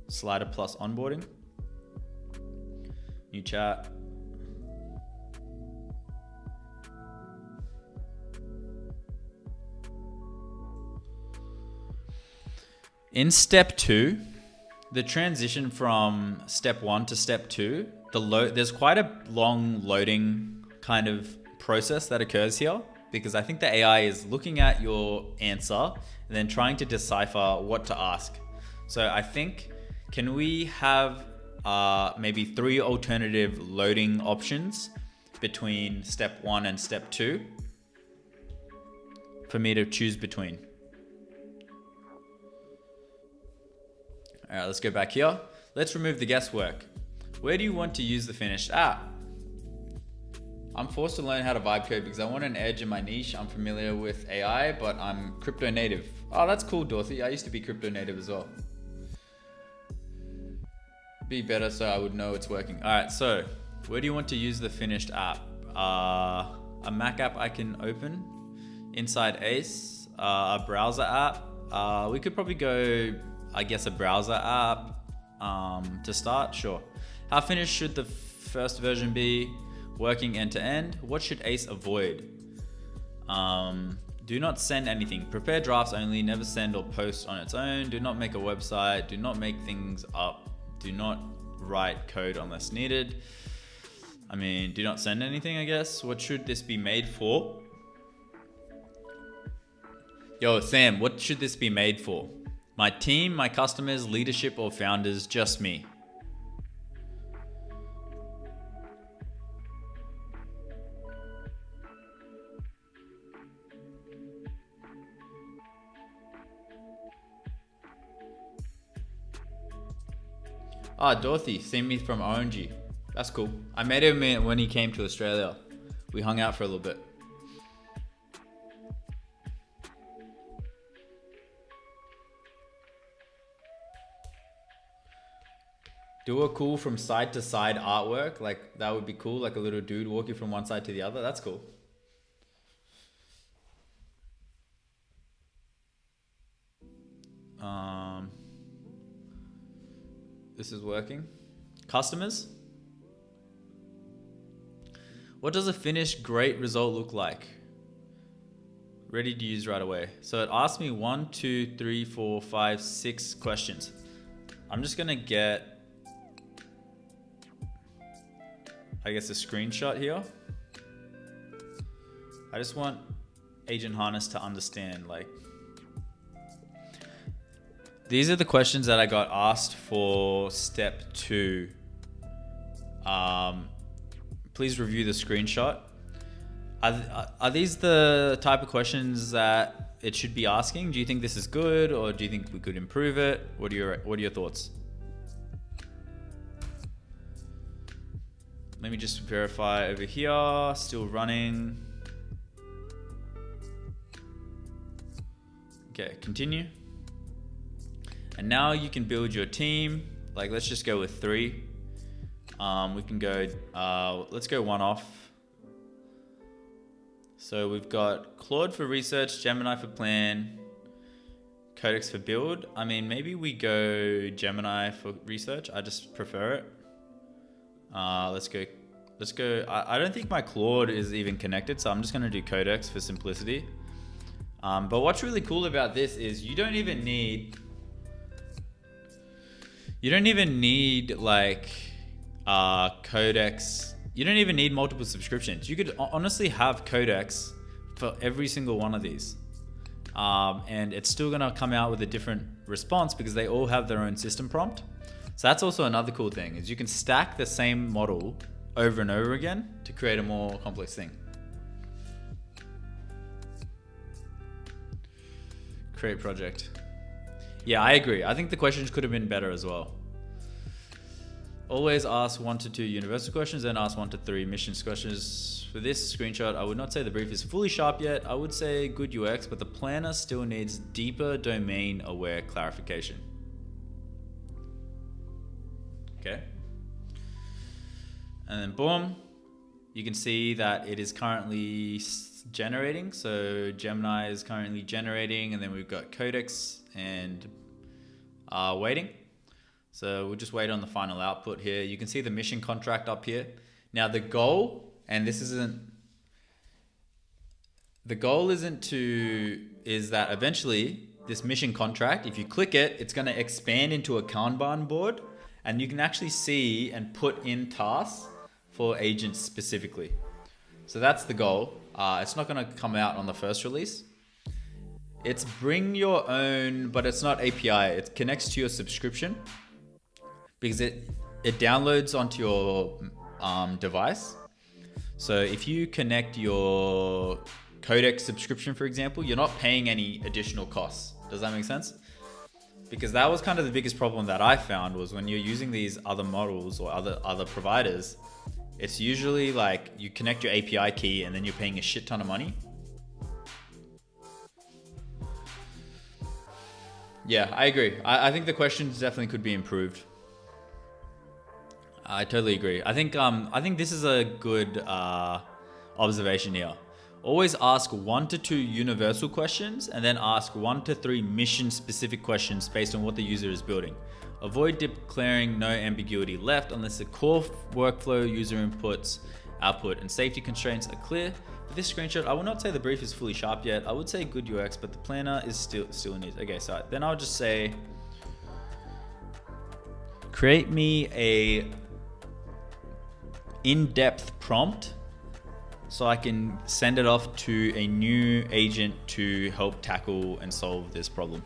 Slider plus onboarding. New chat. In step 2, the transition from step 1 to step 2, there's quite a long loading kind of process that occurs here, because I think the AI is looking at your answer and then trying to decipher what to ask. So I think, can we have maybe 3 alternative loading options between step 1 and step 2 for me to choose between? All right, let's go back here. Let's remove the guesswork. Where do you want to use the finished app? I'm forced to learn how to vibe code because I want an edge in my niche. I'm familiar with AI, but I'm crypto native. Oh, that's cool, Dorothy. I used to be crypto native as well. Be better so I would know it's working. All right, so where do you want to use the finished app? A Mac app I can open inside Ace, a browser app. We could probably go, I guess, a browser app to start. Sure. How finished should the first version be? Working end to end. What should Ace avoid? Do not send anything. Prepare drafts only. Never send or post on its own. Do not make a website. Do not make things up. Do not write code unless needed. I mean, do not send anything, I guess. What should this be made for? Yo, Sam, what should this be made for? My team, my customers, leadership, or founders? Just me. Ah, Dorothy, seen me from Orangey. That's cool. I met him when he came to Australia. We hung out for a little bit. Do a cool from side to side artwork. Like, that would be cool. Like a little dude walking from one side to the other. That's cool. This is working. Customers. What does a finished great result look like? Ready to use right away. So it asked me 1, 2, 3, 4, 5, 6 questions. I'm just gonna get, I guess, a screenshot here. I just want Agent Harness to understand, like, these are the questions that I got asked for step 2. Please review the screenshot. Are these the type of questions that it should be asking? Do you think this is good, or do you think we could improve it? What are your thoughts? Let me just verify over here. Still running. Okay, continue. And now you can build your team. Like, let's just go with 3. We can go, let's go 1 off. So we've got Claude for research, Gemini for plan, Codex for build. I mean, maybe we go Gemini for research. I just prefer it. Let's go. I don't think my Claude is even connected, so I'm just gonna do Codex for simplicity. But what's really cool about this is you don't even need like Codex. You don't even need multiple subscriptions. You could honestly have Codex for every single one of these. And it's still gonna come out with a different response because they all have their own system prompt. So that's also another cool thing, is you can stack the same model over and over again to create a more complex thing. Create project. Yeah, I agree. I think the questions could have been better as well. Always ask 1 to 2 universal questions, then ask 1 to 3 missions questions. For this screenshot, I would not say the brief is fully sharp yet. I would say good UX, but the planner still needs deeper domain-aware clarification. Okay. And then boom, you can see that it is currently generating. So Gemini is currently generating, and then we've got Codex and waiting. So we'll just wait on the final output here. You can see the mission contract up here. Now the goal, and this isn't, the goal is that eventually this mission contract, if you click it, it's gonna expand into a Kanban board, and you can actually see and put in tasks for agents specifically. So that's the goal. It's not going to come out on the first release. It's bring your own, but it's not API. It connects to your subscription because it downloads onto your device. So if you connect your Codex subscription, for example, you're not paying any additional costs. Does that make sense? Because that was kind of the biggest problem that I found was when you're using these other models or other providers, it's usually like you connect your API key and then you're paying a shit ton of money. Yeah, I agree. I think the questions definitely could be improved. I totally agree. I think this is a good observation here. Always ask 1 to 2 universal questions and then ask 1 to 3 mission specific questions based on what the user is building. Avoid declaring no ambiguity left unless the core workflow, user inputs, output, and safety constraints are clear. For this screenshot, I will not say the brief is fully sharp yet. I would say good UX, but the planner is still in use. Okay, so then I'll just say, create me a in-depth prompt so I can send it off to a new agent to help tackle and solve this problem.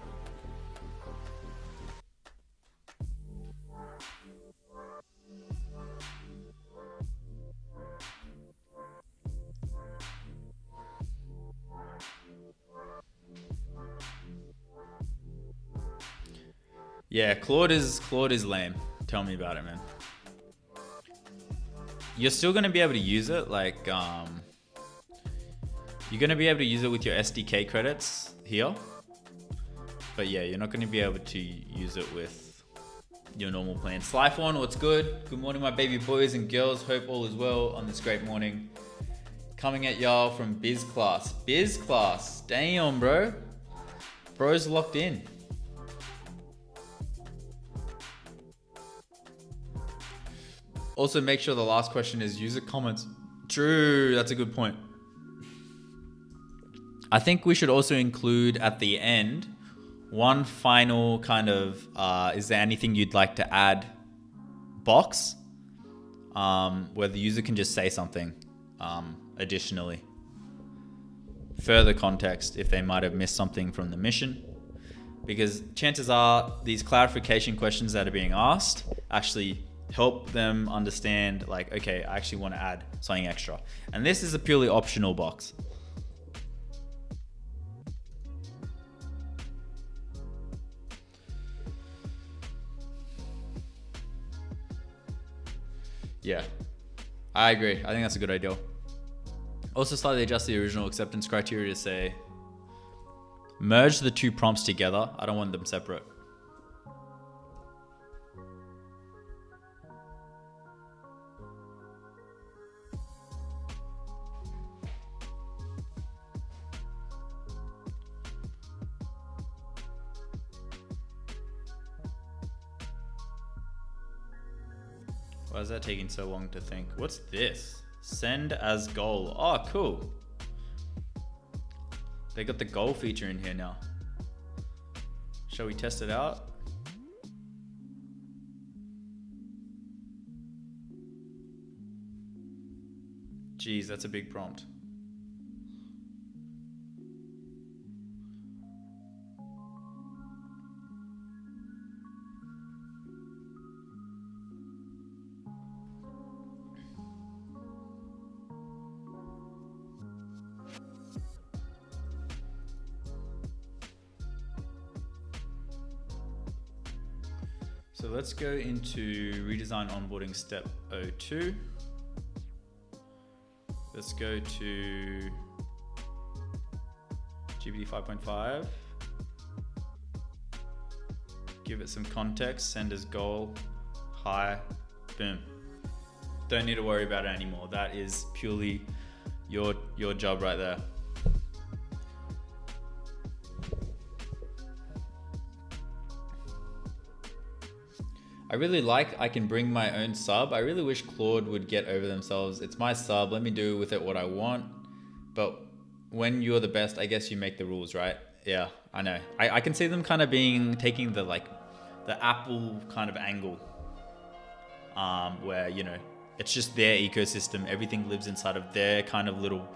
Yeah, Claude is lame. Tell me about it, man. You're still gonna be able to use it, like you're gonna be able to use it with your SDK credits here, but yeah, you're not gonna be able to use it with your normal plan. Slyphorn, what's good? Good morning, my baby boys and girls. Hope all is well on this great morning. Coming at y'all from Biz Class. Biz Class, damn, bro. Bro's locked in. Also, make sure the last question is user comments. True, that's a good point. I think we should also include at the end one final kind of, is there anything you'd like to add box where the user can just say something additionally. Further context if they might have missed something from the mission. Because chances are these clarification questions that are being asked actually help them understand, like, okay, I actually want to add something extra. And this is a purely optional box. Yeah, I agree. I think that's a good idea. Also slightly adjust the original acceptance criteria to say, merge the 2 prompts together. I don't want them separate. Why is that taking so long to think? What's this? Send as goal. Oh, cool. They got the goal feature in here now. Shall we test it out? Geez, that's a big prompt. So let's go into redesign onboarding step 02. Let's go to GPT 5.5. Give it some context, send as goal, hi, boom. Don't need to worry about it anymore. That is purely your job right there. I can bring my own sub. I really wish Claude would get over themselves. It's my sub, let me do with it what I want. But when you're the best, I guess you make the rules, right? Yeah, I know. I can see them kind of taking the Apple kind of angle, where, you know, It's just their ecosystem. Everything lives inside of their kind of little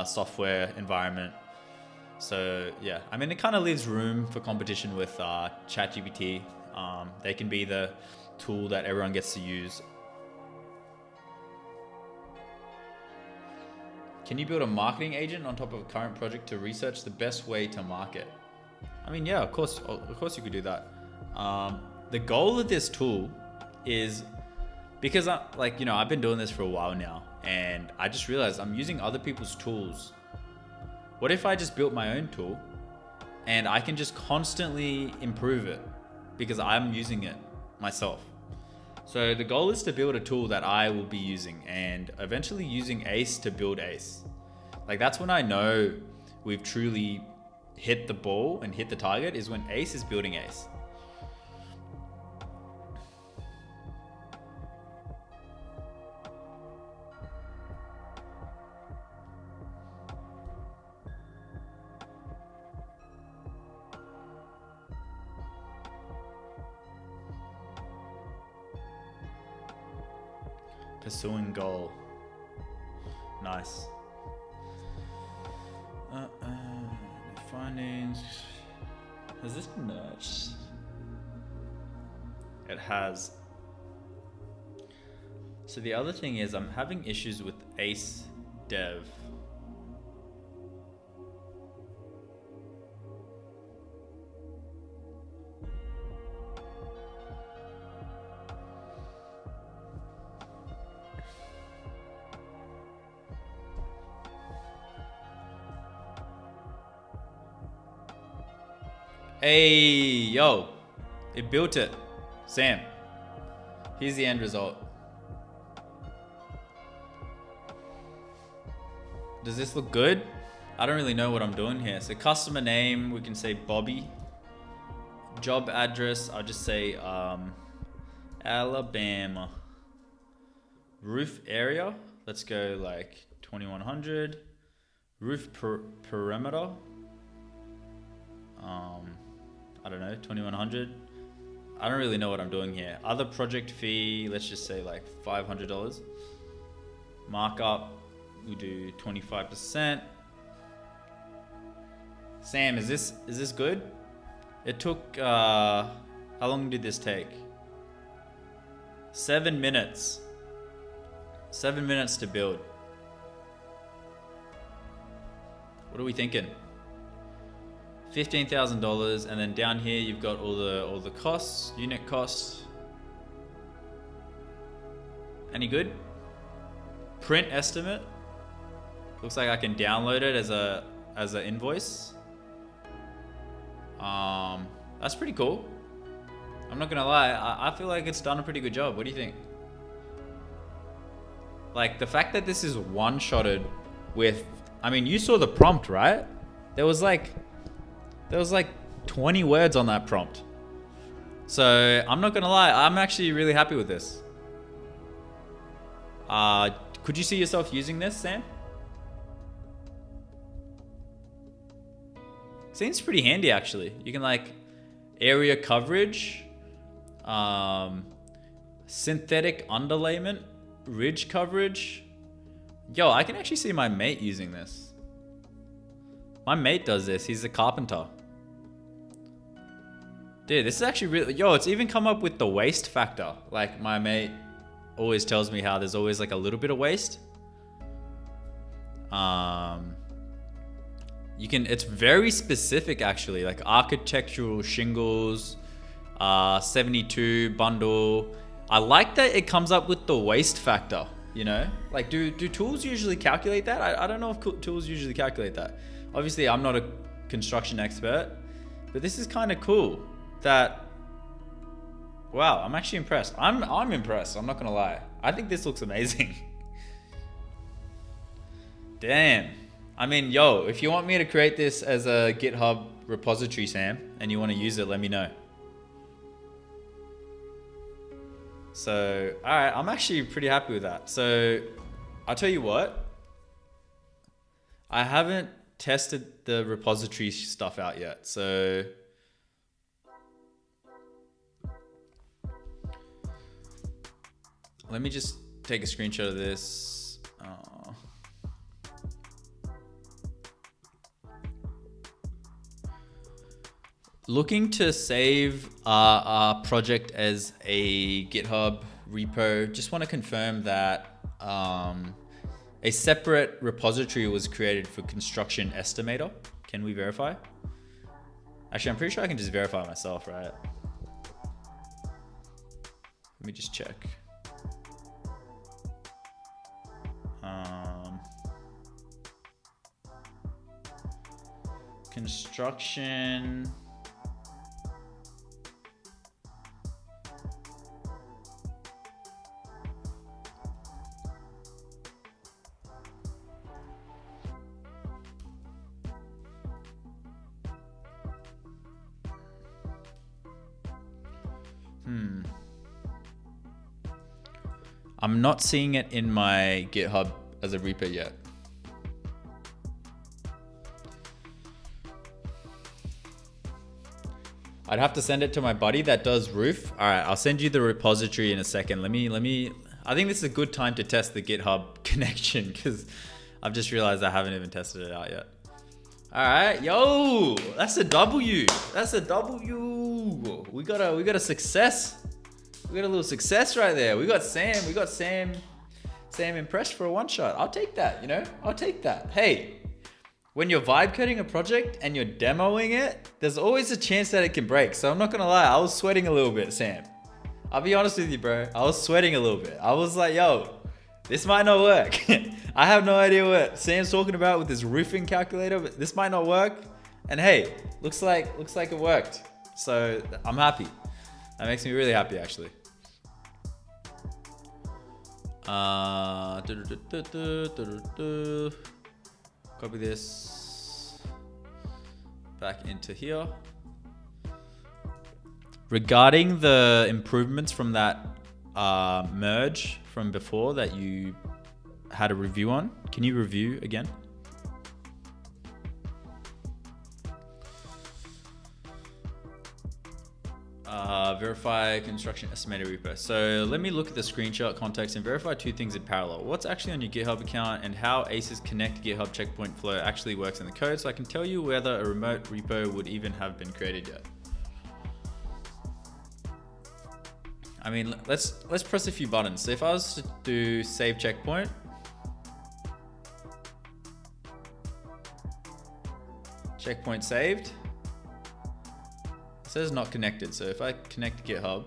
software environment. So yeah, I mean, it kind of leaves room for competition with ChatGPT. They can be the tool that everyone gets to use. Can you build a marketing agent on top of a current project to research the best way to market? I mean, yeah, of course you could do that. The goal of this tool is, because I've been doing this for a while now, and I just realized I'm using other people's tools. What if I just built my own tool and I can just constantly improve it because I'm using it myself? So the goal is to build a tool that I will be using, and eventually using Ace to build Ace. Like, that's when I know we've truly hit the ball and hit the target, is when Ace is building Ace. Pursuing goal. Nice. Findings. Has this been merged? It has. So the other thing is, I'm having issues with Ace Dev. Hey, yo, it built it. Sam, here's the end result. Does this look good? I don't really know what I'm doing here. So customer name, we can say Bobby. Job address, I'll just say Alabama. Roof area, let's go like 2100. Roof perimeter. I don't know, 2100. I don't really know what I'm doing here. Other project fee, let's just say like $500. Markup, we do 25%. Sam, is this good? It took how long did this take? 7 minutes. 7 minutes to build. What are we thinking? $15,000, and then down here you've got all the costs, unit costs. Any good? Print estimate. Looks like I can download it as a invoice. That's pretty cool. I'm not gonna lie, I feel like it's done a pretty good job. What do you think? Like, the fact that this is one-shotted with, I mean, you saw the prompt, right? There was like 20 words on that prompt. So I'm not gonna lie, I'm actually really happy with this. Could you see yourself using this, Sam? Seems pretty handy, actually. You can like area coverage, synthetic underlayment, ridge coverage. Yo, I can actually see my mate using this. My mate does this. He's a carpenter. Dude, this is actually really... Yo, it's even come up with the waste factor. Like, my mate always tells me how there's always like a little bit of waste. It's very specific, actually. Like architectural shingles, 72 bundle. I like that it comes up with the waste factor, you know? Like, do tools usually calculate that? I don't know if tools usually calculate that. Obviously, I'm not a construction expert, but this is kind of cool. Wow, I'm actually impressed. I'm impressed, I'm not gonna lie. I think this looks amazing. Damn. I mean, yo, if you want me to create this as a GitHub repository, Sam, and you want to use it, let me know. So, all right, I'm actually pretty happy with that. So, I'll tell you what. I haven't tested the repository stuff out yet. So, let me just take a screenshot of this. Looking to save our project as a GitHub repo. Just want to confirm that a separate repository was created for construction estimator. Can we verify? Actually, I'm pretty sure I can just verify myself, right? Let me just check. Construction. I'm not seeing it in my GitHub as a repo yet. I'd have to send it to my buddy that does roof. All right, I'll send you the repository in a second. Let me, I think this is a good time to test the GitHub connection because I've just realized I haven't even tested it out yet. All right, yo, that's a W. That's a W. We got a success. We got a little success right there. We got Sam impressed for a one shot. I'll take that, you know? I'll take that. Hey, when you're vibe coding a project and you're demoing it, there's always a chance that it can break. So I'm not gonna lie, I was sweating a little bit, Sam. I'll be honest with you, bro. I was sweating a little bit. I was like, yo, this might not work. I have no idea what Sam's talking about with this roofing calculator, but this might not work. And hey, looks like it worked. So I'm happy. That makes me really happy, actually. Copy this back into here. Regarding the improvements from that merge from before that you had a review on, can you review again? Verify construction estimator repo. So let me look at the screenshot context and verify two things in parallel. What's actually on your GitHub account and how Ace's connect GitHub checkpoint flow actually works in the code, so I can tell you whether a remote repo would even have been created yet. I mean, let's press a few buttons. So if I was to do save checkpoint, checkpoint saved. It says not connected, so if I connect GitHub,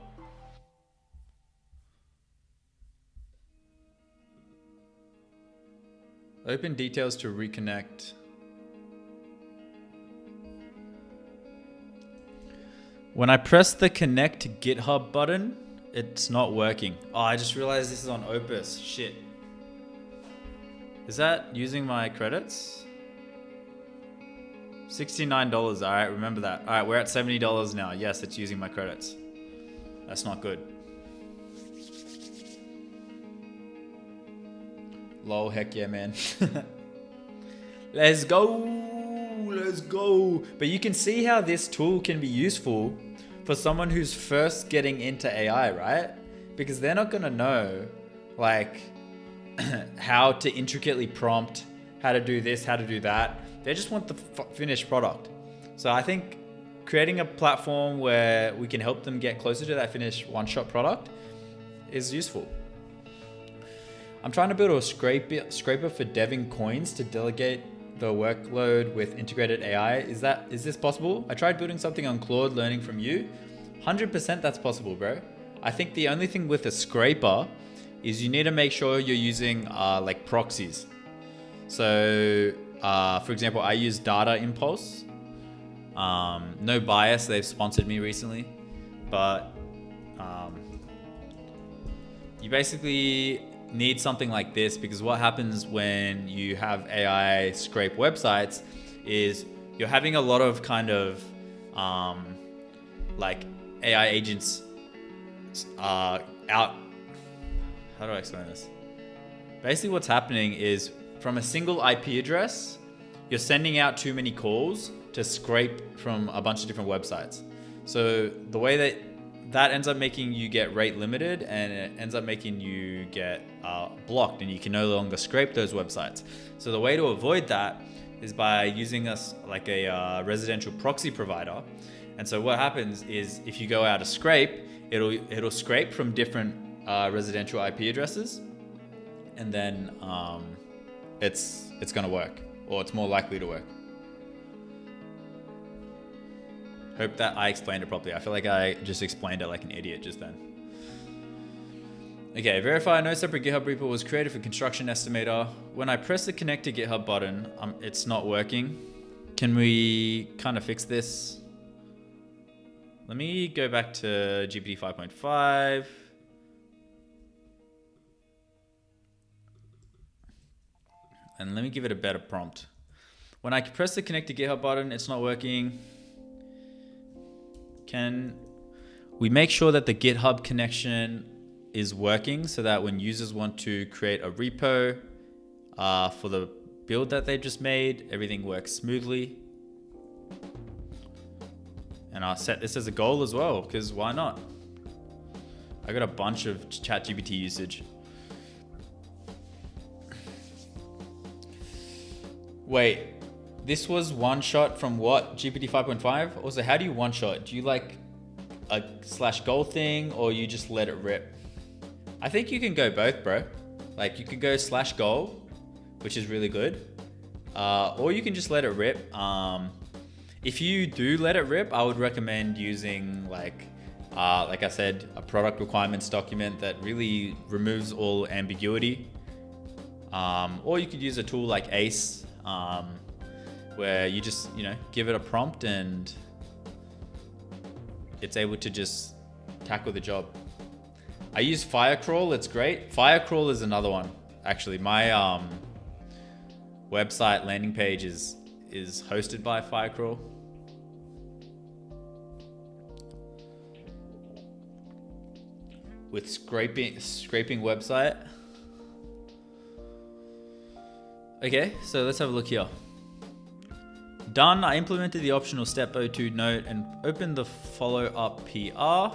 open details to reconnect. When I press the connect GitHub button, it's not working. Oh, I just realized this is on Opus. Shit. Is that using my credits? $69, all right, remember that. All right, we're at $70 now. Yes, it's using my credits. That's not good. Lol, heck yeah, man. Let's go. But you can see how this tool can be useful for someone who's first getting into AI, right? Because they're not gonna know like how to intricately prompt, how to do this, how to do that. They just want the finished product. So I think creating a platform where we can help them get closer to that finished one-shot product is useful. I'm trying to build a scraper for deving coins to delegate the workload with integrated AI. Is this possible? I tried building something on Claude learning from you. 100% that's possible, bro. I think the only thing with a scraper is you need to make sure you're using like proxies. So for example, I use Data Impulse. No bias, they've sponsored me recently. But you basically need something like this, because what happens when you have AI scrape websites is you're having a lot of kind of like AI agents out. How do I explain this? Basically what's happening is from a single IP address, you're sending out too many calls to scrape from a bunch of different websites. So the way that that ends up making you get rate limited, and it ends up making you get blocked, and you can no longer scrape those websites. So the way to avoid that is by using us like a residential proxy provider. And so what happens is if you go out to scrape, it'll scrape from different residential IP addresses, and then it's gonna work, or it's more likely to work. Hope that I explained it properly. I feel like I just explained it like an idiot just then. Okay, verify no separate GitHub repo was created for construction estimator. When I press the connect to GitHub button, it's not working. Can we kind of fix this? Let me go back to GPT 5.5. And let me give it a better prompt. When I press the connect to GitHub button, it's not working. Can we make sure that the GitHub connection is working so that when users want to create a repo for the build that they've just made, everything works smoothly? And I'll set this as a goal as well, because why not? I got a bunch of ChatGPT usage. Wait. This was one shot from what? GPT 5.5? Also, how do you one shot? Do you like a /goal thing, or you just let it rip? I think you can go both, bro. Like you could go /goal, which is really good. Or you can just let it rip. If you do let it rip, I would recommend using like I said, a product requirements document that really removes all ambiguity. Or you could use a tool like Ace, where you just, give it a prompt and it's able to just tackle the job. I use Firecrawl, it's great. Firecrawl is another one. Actually, my website landing page is hosted by Firecrawl. With scraping website. Okay, so let's have a look here. Done. I implemented the optional step 02 note and opened the follow-up PR.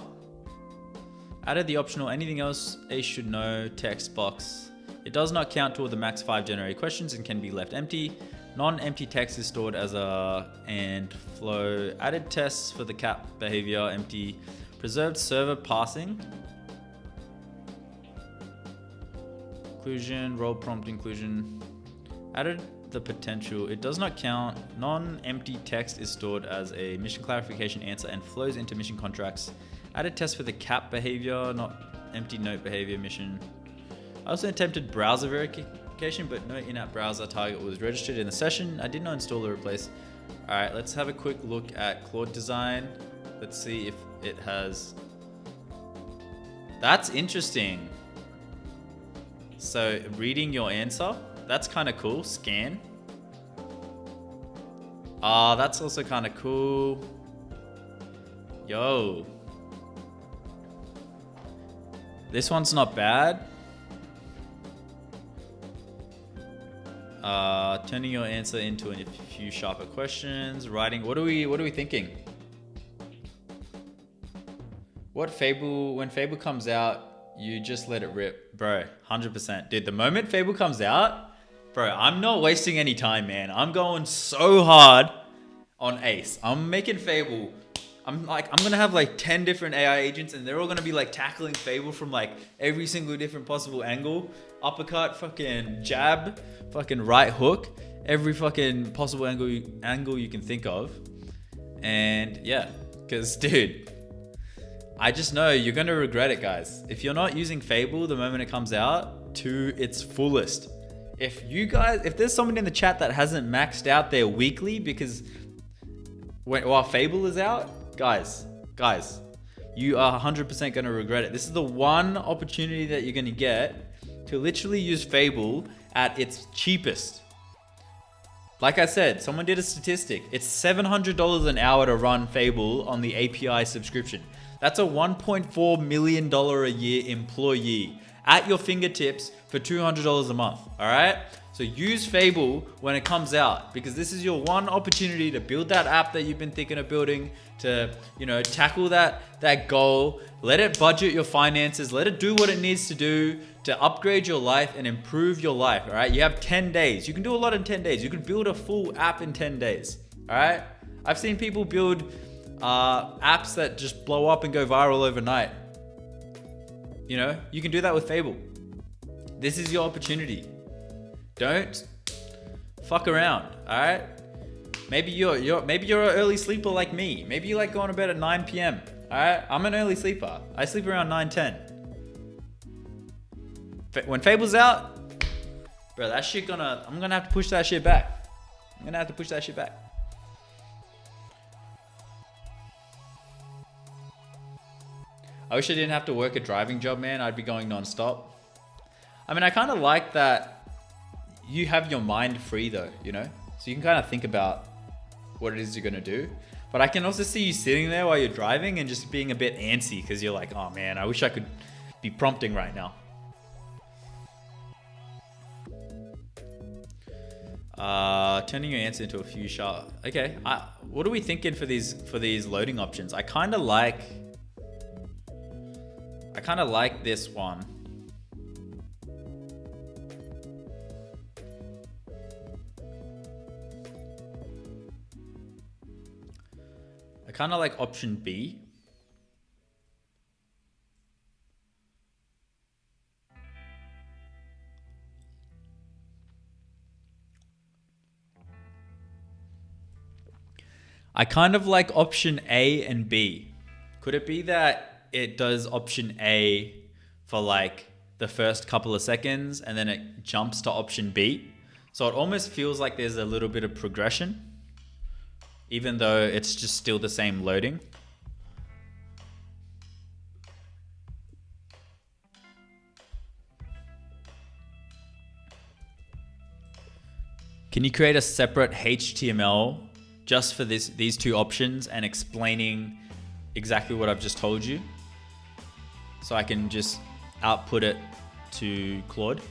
Added the optional anything else Ace should know text box. It does not count toward the max 5 generated questions and can be left empty. Non-empty text is stored as a and flow. Added tests for the cap behavior empty. Preserved server passing. Inclusion, role prompt inclusion. Added the potential. It does not count. Non-empty text is stored as a mission clarification answer and flows into mission contracts. Added test for the cap behavior, not empty note behavior mission. I also attempted browser verification, but no in-app browser target was registered in the session. I did not install or replace. All right, let's have a quick look at Claude design. Let's see if it has. That's interesting. So reading your answer. That's kind of cool. Scan. That's also kind of cool. Yo. This one's not bad. Turning your answer into a few sharper questions. Writing. What are we thinking? When Fable comes out, you just let it rip, bro. 100%, dude. The moment Fable comes out. Bro, I'm not wasting any time, man. I'm going so hard on Ace. I'm making Fable. I'm gonna have like 10 different AI agents, and they're all gonna be like tackling Fable from like every single different possible angle. Uppercut, fucking jab, fucking right hook, every fucking possible angle you can think of. And yeah, cause dude, I just know you're gonna regret it, guys. If you're not using Fable the moment it comes out to its fullest. If there's someone in the chat that hasn't maxed out their weekly because while Fable is out, guys, you are 100% going to regret it. This is the one opportunity that you're going to get to literally use Fable at its cheapest. Like I said, someone did a statistic. It's $700 an hour to run Fable on the API subscription. That's a $1.4 million a year employee at your fingertips for $200 a month, all right? So use Fable when it comes out, because this is your one opportunity to build that app that you've been thinking of building, to, tackle that goal. Let it budget your finances. Let it do what it needs to do to upgrade your life and improve your life, all right? You have 10 days. You can do a lot in 10 days. You can build a full app in 10 days, all right? I've seen people build apps that just blow up and go viral overnight. You can do that with Fable. This is your opportunity. Don't fuck around, all right? Maybe you're an early sleeper like me. Maybe you like going to bed at 9 p.m. All right, I'm an early sleeper. I sleep around 9-10. When Fable's out, bro, I'm gonna have to push that shit back. I wish I didn't have to work a driving job, man. I'd be going non-stop. I mean, I kind of like that you have your mind free though, So you can kind of think about what it is you're gonna do. But I can also see you sitting there while you're driving and just being a bit antsy because you're like, oh man, I wish I could be prompting right now. Turning your answer into a few sharp. Okay, what are we thinking for these loading options? I kind of like this one. I kind of like option B. I kind of like option A and B. Could it be that it does option A for like the first couple of seconds and then it jumps to option B? So it almost feels like there's a little bit of progression, even though it's just still the same loading. Can you create a separate HTML just for these two options and explaining exactly what I've just told you, so I can just output it to Claude?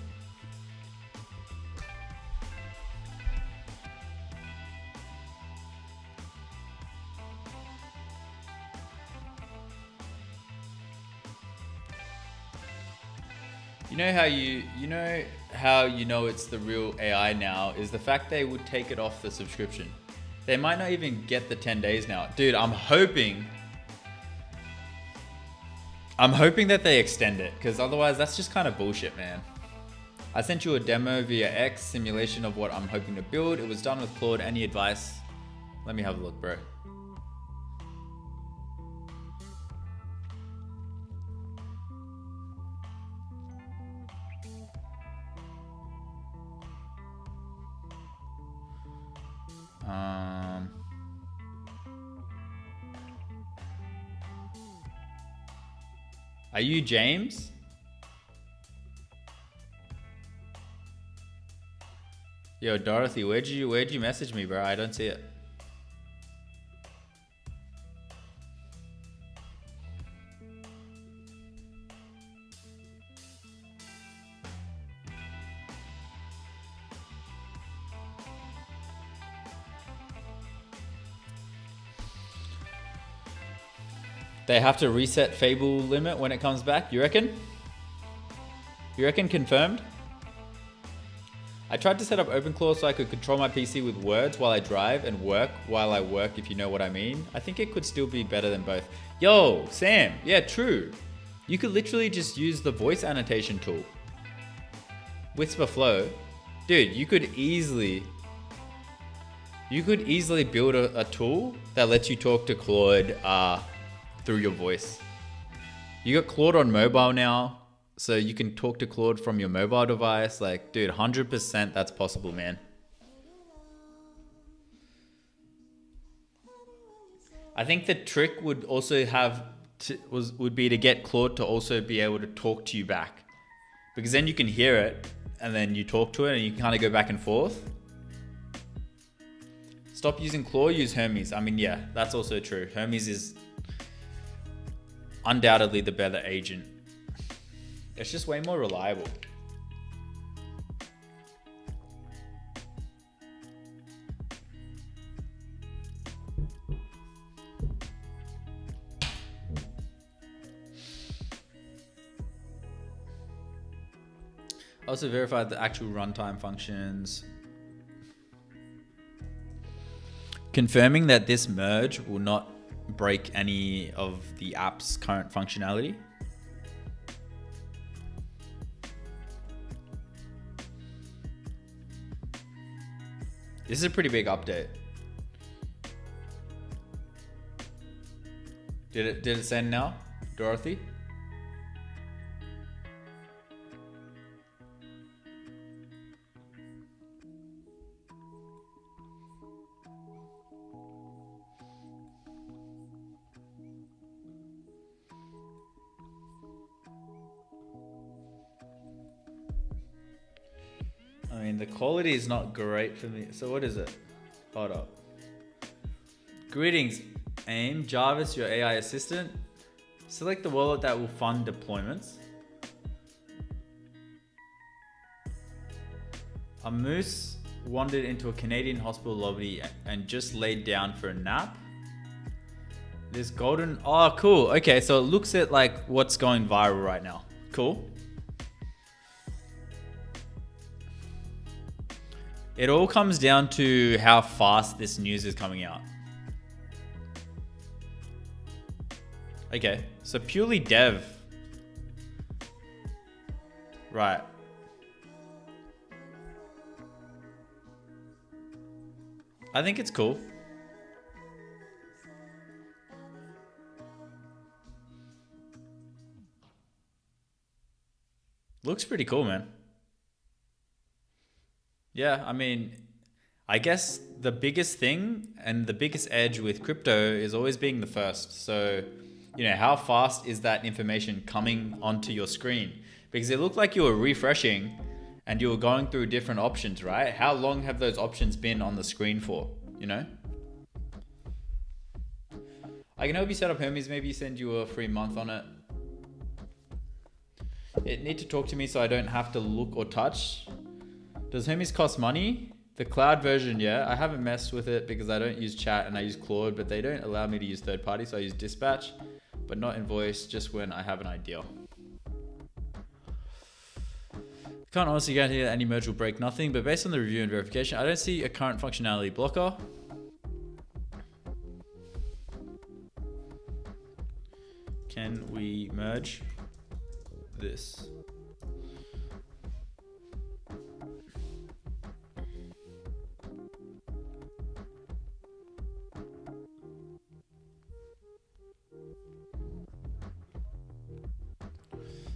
How you know it's the real AI now is the fact they would take it off the subscription. They might not even get the 10 days now. Dude, I'm hoping that they extend it, because otherwise that's just kind of bullshit, man. I sent you a demo via X, simulation of what I'm hoping to build. It was done with Claude. Any advice? Let me have a look, bro. Are you James? Yo, Dorothy, where'd you message me, bro? I don't see it. They have to reset Fable limit when it comes back, you reckon? You reckon confirmed? I tried to set up OpenClaw so I could control my PC with words while I drive and work while I work, if you know what I mean. I think it could still be better than both. Yo, Sam, yeah, true. You could literally just use the voice annotation tool. Whisperflow. Dude, you could easily build a tool that lets you talk to Claude through your voice. You got Claude on mobile now, so you can talk to Claude from your mobile device. Like, dude, 100% that's possible, man. I think the trick would also would be to get Claude to also be able to talk to you back, because then you can hear it and then you talk to it and you can kind of go back and forth. Stop using Claude, use Hermes. I mean, yeah, that's also true. Hermes is undoubtedly the better agent. It's just way more reliable. Also verified the actual runtime functions. Confirming that this merge will not break any of the app's current functionality. This is a pretty big update. Did it send now, Dorothy? I mean, the quality is not great for me. So what is it? Hold up. Greetings, AIM. Jarvis, your AI assistant. Select the wallet that will fund deployments. A moose wandered into a Canadian hospital lobby and just laid down for a nap. This golden... Oh, cool. Okay, so it looks at like what's going viral right now. Cool. It all comes down to how fast this news is coming out. Okay, so purely dev. Right. I think it's cool. Looks pretty cool, man. Yeah, I mean, I guess the biggest thing and the biggest edge with crypto is always being the first. So, you know, how fast is that information coming onto your screen? Because it looked like you were refreshing and you were going through different options, right? How long have those options been on the screen for, you know? I can help you set up Hermes, maybe send you a free month on it. It need to talk to me so I don't have to look or touch. Does Hermes cost money? The cloud version, yeah. I haven't messed with it because I don't use chat and I use Claude, but they don't allow me to use third party, so I use Dispatch, but not Invoice, just when I have an idea. Can't honestly guarantee that any merge will break nothing, but based on the review and verification, I don't see a current functionality blocker. Can we merge this?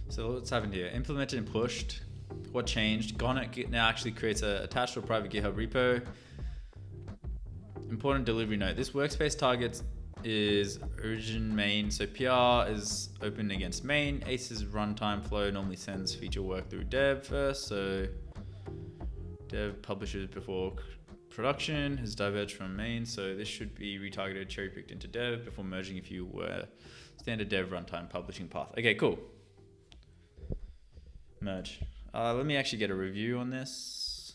So what's happened here? Implemented and pushed. What changed? Git now actually creates a attached to a private GitHub repo. Important delivery note. This workspace targets is origin main. So PR is open against main. Ace's runtime flow normally sends feature work through dev first. So dev publishes before production has diverged from main. So this should be retargeted, cherry picked into dev before merging if you were standard dev runtime publishing path. Okay, cool. Merge. Let me actually get a review on this.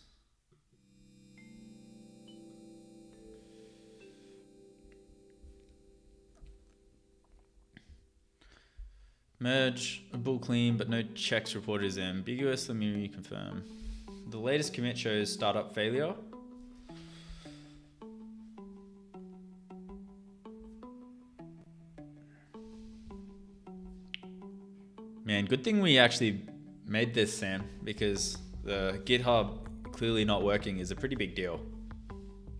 Merge, a bull clean, but no checks reported is ambiguous. Let me reconfirm. The latest commit shows startup failure. Man, good thing we actually made this, Sam, because the GitHub clearly not working is a pretty big deal.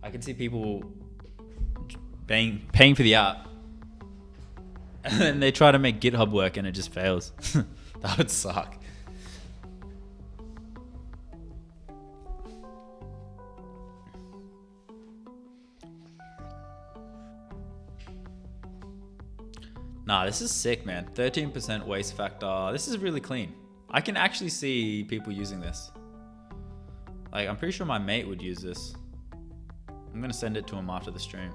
I can see people paying for the app and then they try to make GitHub work and it just fails. That would suck. Nah, this is sick, man. 13% waste factor. This is really clean. I can actually see people using this. Like, I'm pretty sure my mate would use this. I'm gonna send it to him after the stream.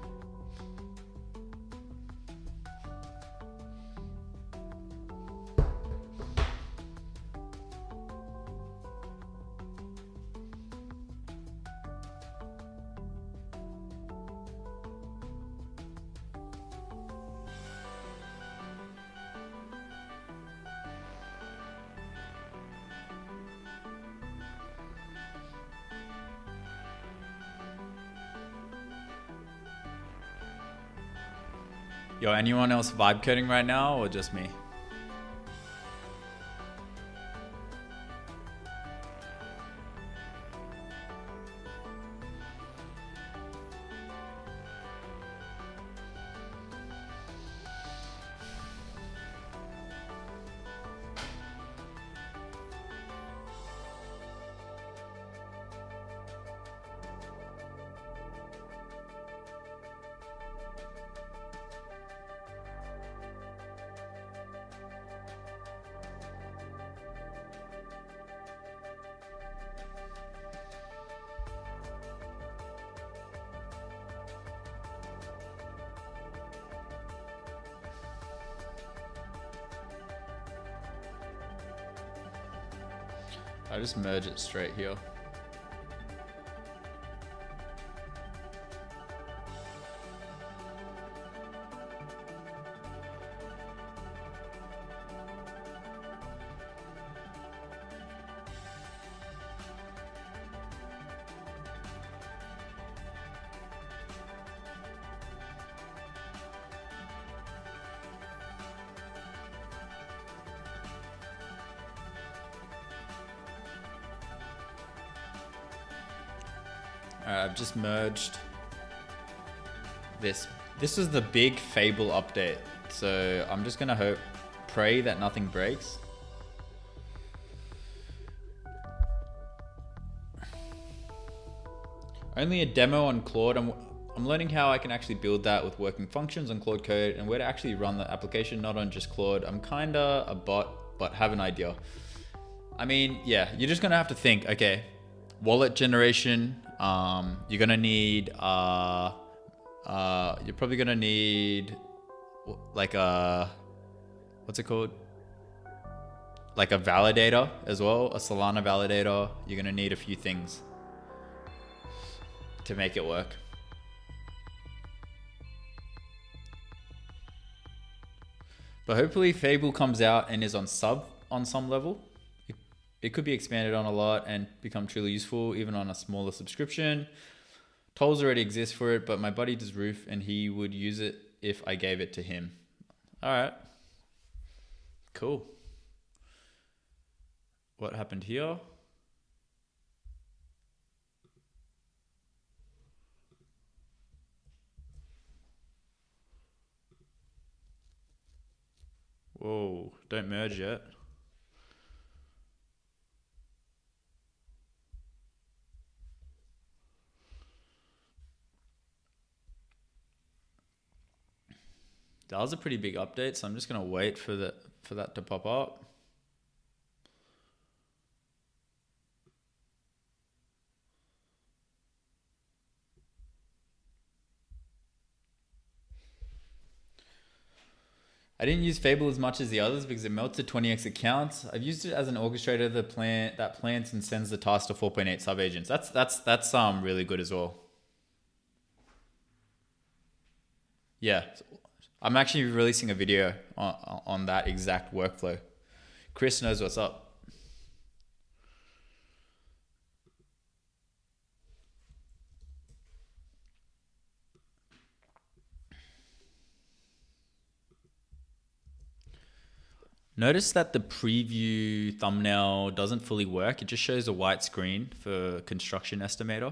Yo, anyone else vibe coding right now or just me? I just merge it straight here. I've just merged this. This is the big Fable update. So I'm just gonna pray that nothing breaks. Only a demo on Claude. I'm learning how I can actually build that with working functions on Claude Code and where to actually run the application, not on just Claude. I'm kinda a bot, but have an idea. I mean, yeah, you're just gonna have to think, okay, wallet generation. You're gonna need, you're probably gonna need like a, what's it called? Like a validator as well, a Solana validator. You're gonna need a few things to make it work. But hopefully Fable comes out and is on some level. It could be expanded on a lot and become truly useful, even on a smaller subscription. Tools already exist for it, but my buddy does Roof and he would use it if I gave it to him. All right. Cool. What happened here? Whoa, don't merge yet. That was a pretty big update, so I'm just gonna wait for that to pop up. I didn't use Fable as much as the others because it melted 20x accounts. I've used it as an orchestrator that plans and sends the task to 4.8 sub agents. That's really good as well. Yeah. I'm actually releasing a video on that exact workflow. Chris knows what's up. Notice that the preview thumbnail doesn't fully work. It just shows a white screen for construction estimator.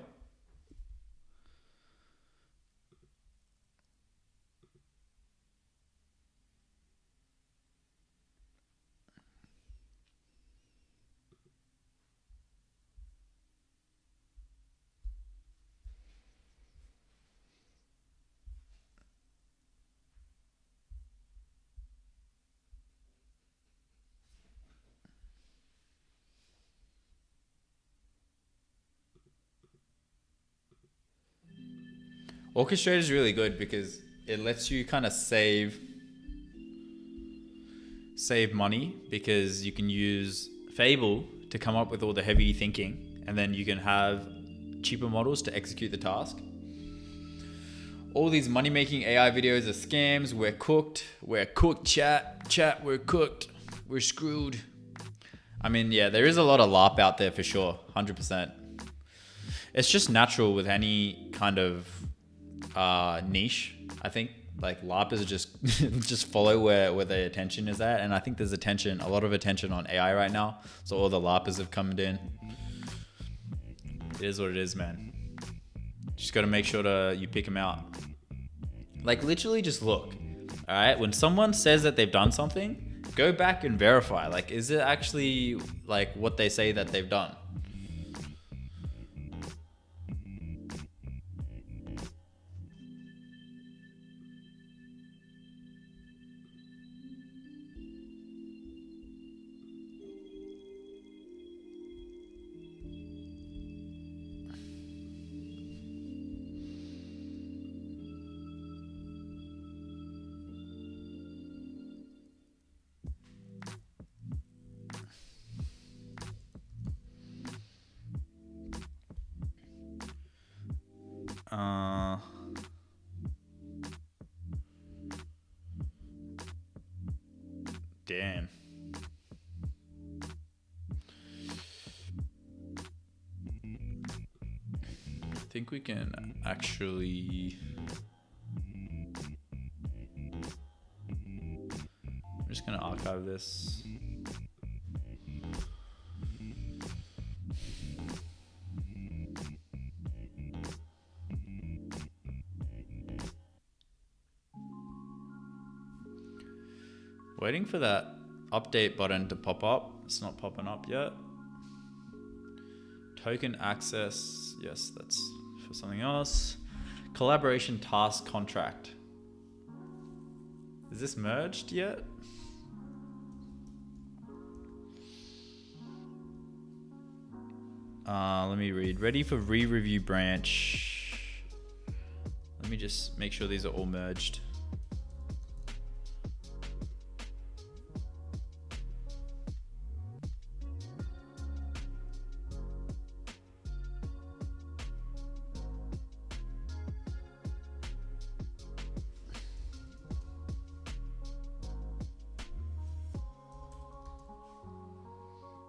Orchestrator is really good because it lets you kind of save money because you can use Fable to come up with all the heavy thinking and then you can have cheaper models to execute the task. All these money-making AI videos are scams. We're cooked. We're cooked, chat, we're cooked. We're screwed. I mean, yeah, there is a lot of LARP out there for sure, 100%. It's just natural with any kind of niche, I think. like LARPers are just just follow where their attention is at, and I think there's a lot of attention on AI right now. So all the LARPers have come in. It is what it is, man. Just got to make sure you pick them out. Like literally, just look. All right, when someone says that they've done something, go back and verify. Like, is it actually like what they say that they've done? Damn. I think we can actually. I'm just gonna archive this. Waiting for that update button to pop up. It's not popping up yet. Token access. Yes, that's for something else. Collaboration task contract. Is this merged yet? Let me read. Ready for re-review branch. Let me just make sure these are all merged.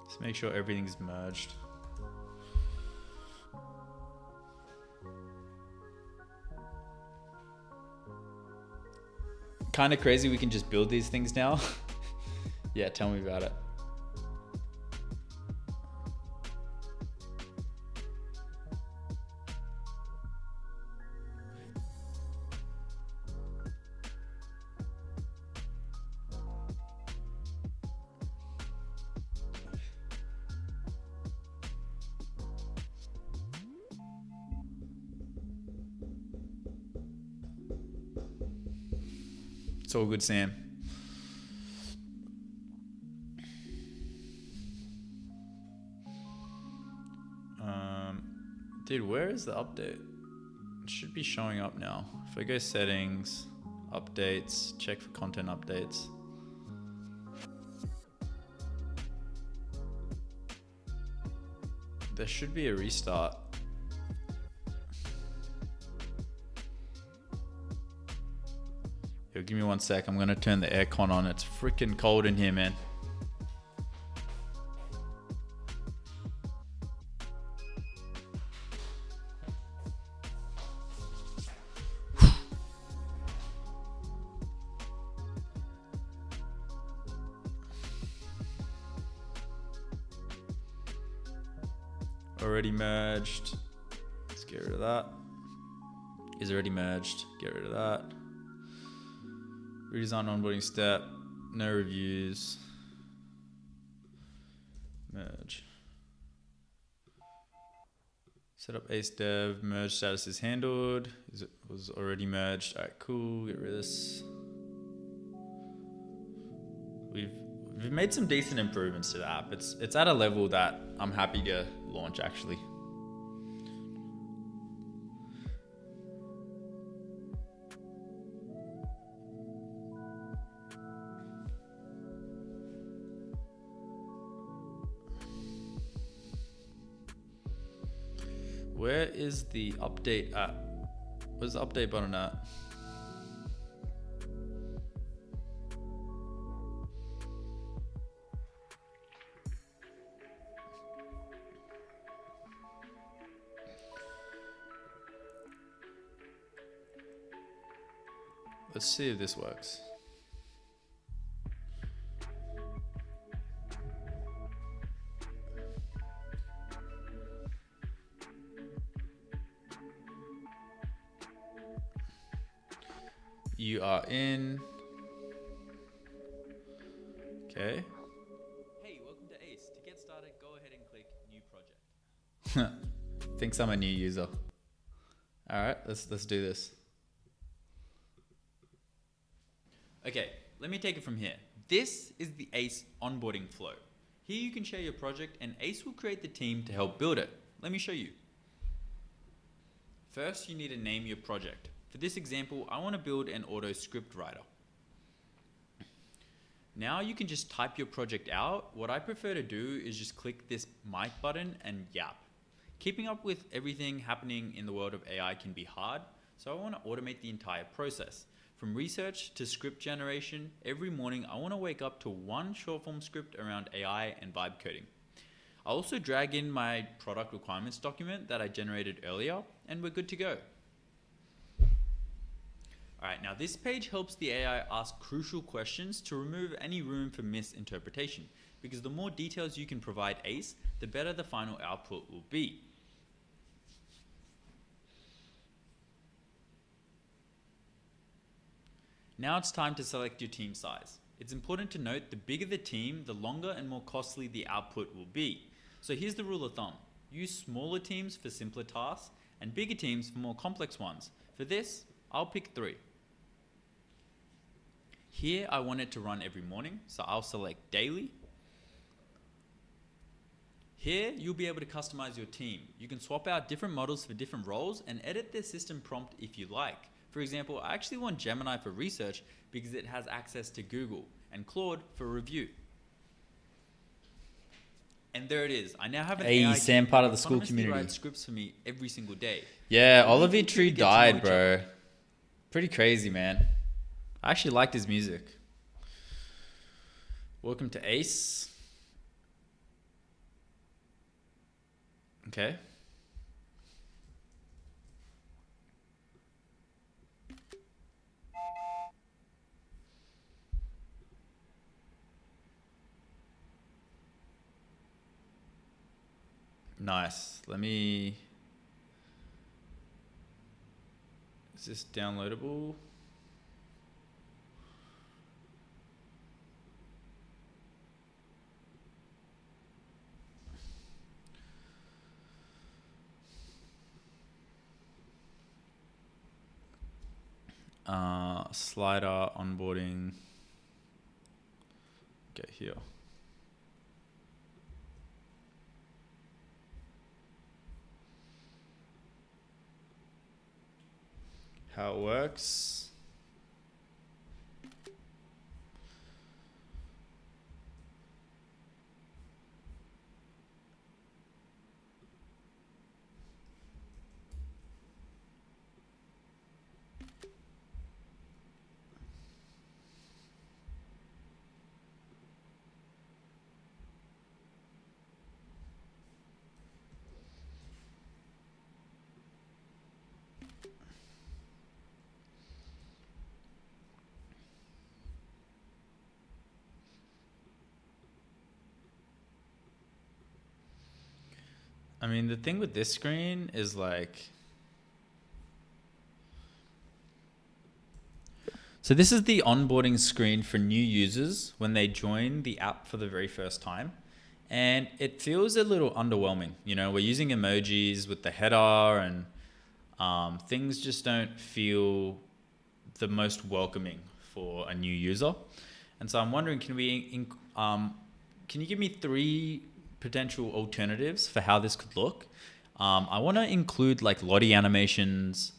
Just make sure everything's merged. Kind of crazy we can just build these things now. Yeah, tell me about it. It's all good, Sam. Dude, where is the update? It should be showing up now. If I go settings, updates, check for content updates. There should be a restart. Yo, give me 1 sec. I'm gonna turn the aircon on. It's freaking cold in here, man. Already merged. Let's get rid of that. Is already merged. Get rid of that. Redesign onboarding step. No reviews. Merge. Set up Ace Dev. Merge status is handled. It was already merged. All right, cool. Get rid of this. We've made some decent improvements to the app. It's at a level that I'm happy to launch actually. Where is the update at? Where's the update button at? Let's see if this works. You are in. Okay. Hey, welcome to Ace. To get started, go ahead and click New Project. Thinks I'm a new user. All right, let's do this. Okay, let me take it from here. This is the Ace onboarding flow. Here you can share your project and Ace will create the team to help build it. Let me show you. First, you need to name your project. For this example, I want to build an auto script writer. Now you can just type your project out. What I prefer to do is just click this mic button and yap. Keeping up with everything happening in the world of AI can be hard, so I want to automate the entire process. From research to script generation, every morning I want to wake up to one short form script around AI and vibe coding. I'll also drag in my product requirements document that I generated earlier, and we're good to go. All right, now this page helps the AI ask crucial questions to remove any room for misinterpretation, because the more details you can provide Ace, the better the final output will be. Now it's time to select your team size. It's important to note the bigger the team, the longer and more costly the output will be. So here's the rule of thumb. Use smaller teams for simpler tasks and bigger teams for more complex ones. For this, I'll pick 3. Here I want it to run every morning, so I'll select daily. Here you'll be able to customize your team. You can swap out different models for different roles and edit their system prompt if you like. For example, I actually want Gemini for research because it has access to Google, and Claude for review. And there it is. I now have an AI Sam, part of the school autonomously community. write scripts for me every single day. Yeah, All Oliver of you Tree get to know died, each bro. other. Pretty crazy, man. I actually liked his music. Welcome to Ace. Okay. Nice. Let me... Is this downloadable? Slider, onboarding. Okay, here. How it works. I mean, the thing with this screen is like... So this is the onboarding screen for new users when they join the app for the very first time. And it feels a little underwhelming. You know, we're using emojis with the header and things just don't feel the most welcoming for a new user. And so I'm wondering, can you give me 3 potential alternatives for how this could look? I want to include like Lottie animations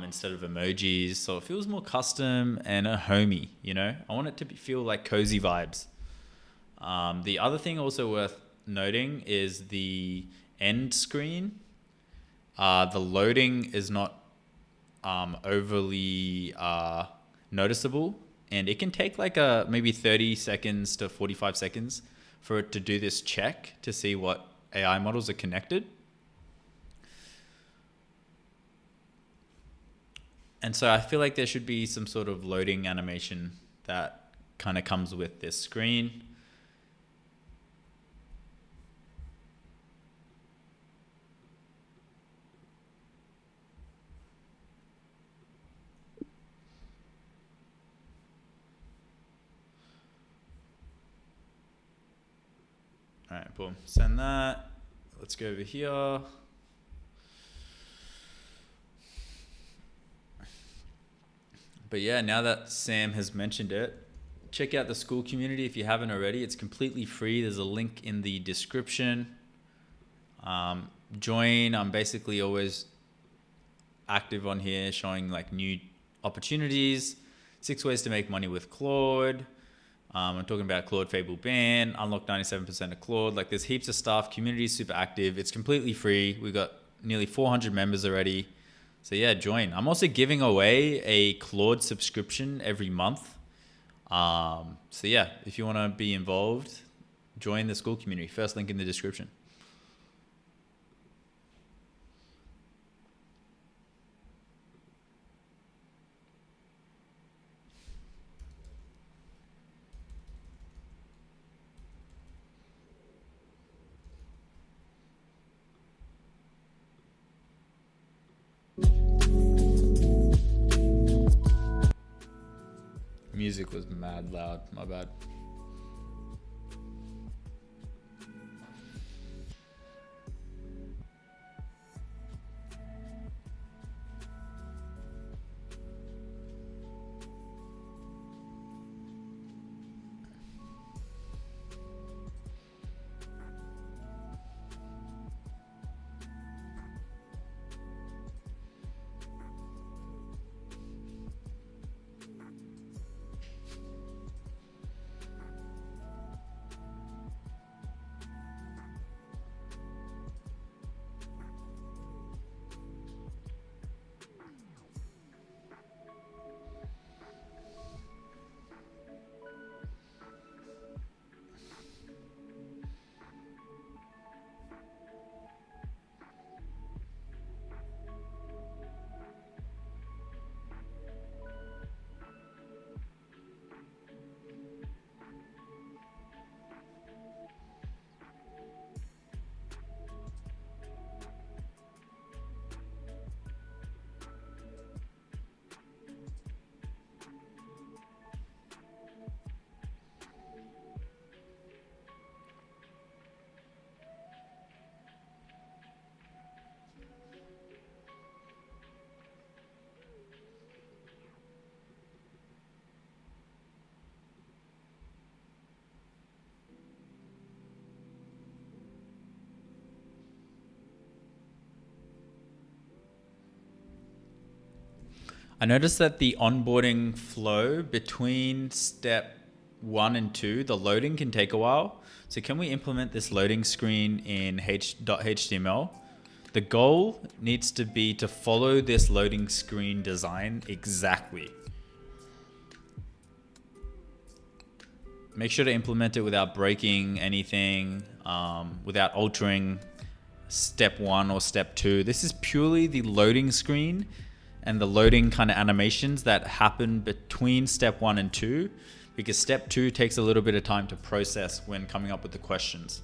instead of emojis, so it feels more custom and a homey, you know? I want it to feel like cozy vibes. The other thing also worth noting is the end screen. The loading is not overly noticeable, and it can take like maybe 30 seconds to 45 seconds for it to do this check to see what AI models are connected. And so I feel like there should be some sort of loading animation that kind of comes with this screen. All right, boom, send that. Let's go over here. But yeah, now that Sam has mentioned it, check out the school community if you haven't already. It's completely free. There's a link in the description. Join. I'm basically always active on here, showing like new opportunities, 6 ways to make money with Claude. I'm talking about Claude Fable ban, unlock 97% of Claude. Like there's heaps of stuff. Community is super active. It's completely free. We've got nearly 400 members already. So yeah, join. I'm also giving away a Claude subscription every month. So yeah, if you want to be involved, join the school community. First link in the description. Music was mad loud, my bad. I noticed that the onboarding flow between step 1 and 2, the loading can take a while. So can we implement this loading screen in .html? The goal needs to be to follow this loading screen design exactly. Make sure to implement it without breaking anything, without altering step 1 or step 2. This is purely the loading screen and the loading kind of animations that happen between step 1 and 2, because step 2 takes a little bit of time to process when coming up with the questions.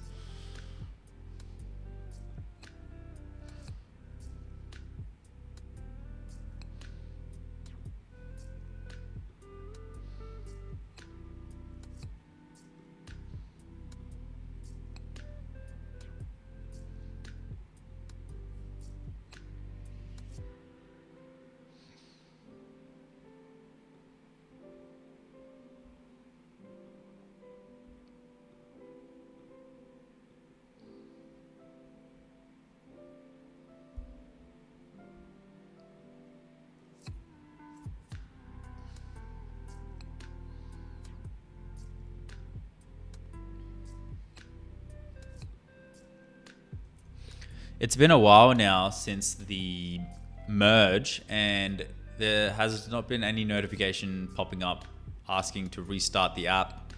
It's been a while now since the merge, and there has not been any notification popping up asking to restart the app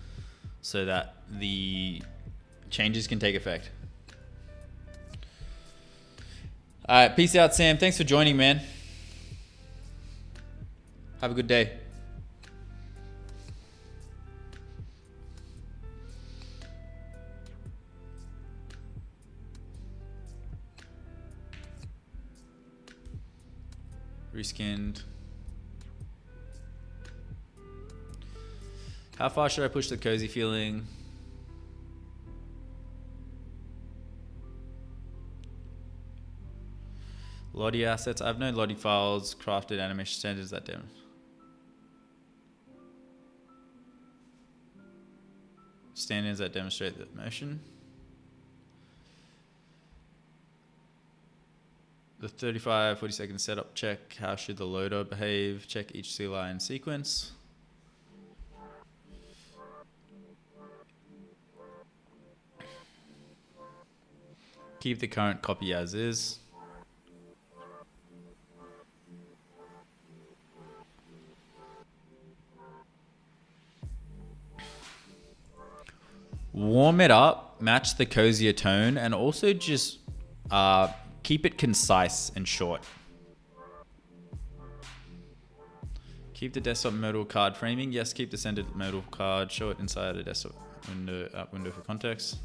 so that the changes can take effect. All right, peace out, Sam. Thanks for joining, man. Have a good day. Reskinned. How far should I push the cozy feeling? Lottie assets. I have no Lottie files, crafted animation standards that damn. Standards that demonstrate the motion. The 40 second setup check. How should the loader behave? Check each CLI in sequence. Keep the current copy as is. Warm it up, match the cozier tone, and also just keep it concise and short. Keep the desktop modal card framing. Yes, keep the centered modal card. Show it inside a desktop window, app window for context.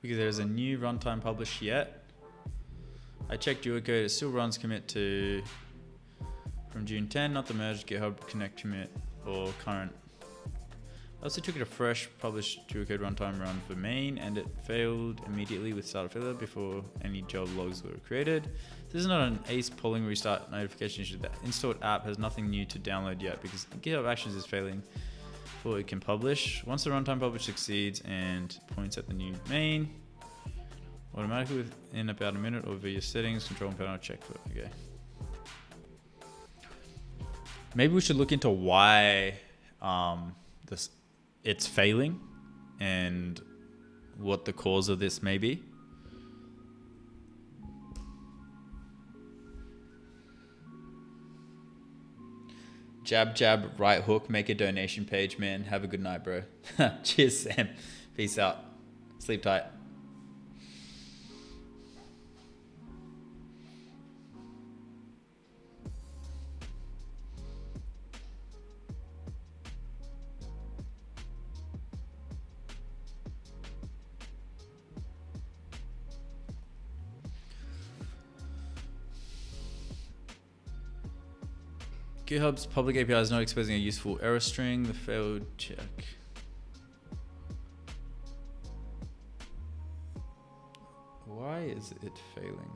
Because there's a new runtime published yet. I checked Duocode, it still runs commit to from June 10, not the merged GitHub Connect commit or current. I also took it a fresh published Duocode runtime run for main, and it failed immediately with startup failure before any job logs were created. This is not an ACE polling restart notification issue. The installed app has nothing new to download yet because GitHub Actions is failing before it can publish. Once the runtime publish succeeds and points at the new main, automatically within about a minute or via settings, control and panel check for it. Okay. Maybe we should look into why it's failing and what the cause of this may be. Jab, jab, right hook, make a donation page, man. Have a good night, bro. Cheers, Sam. Peace out. Sleep tight. GitHub's public API is not exposing a useful error string. The failed check. Why is it failing?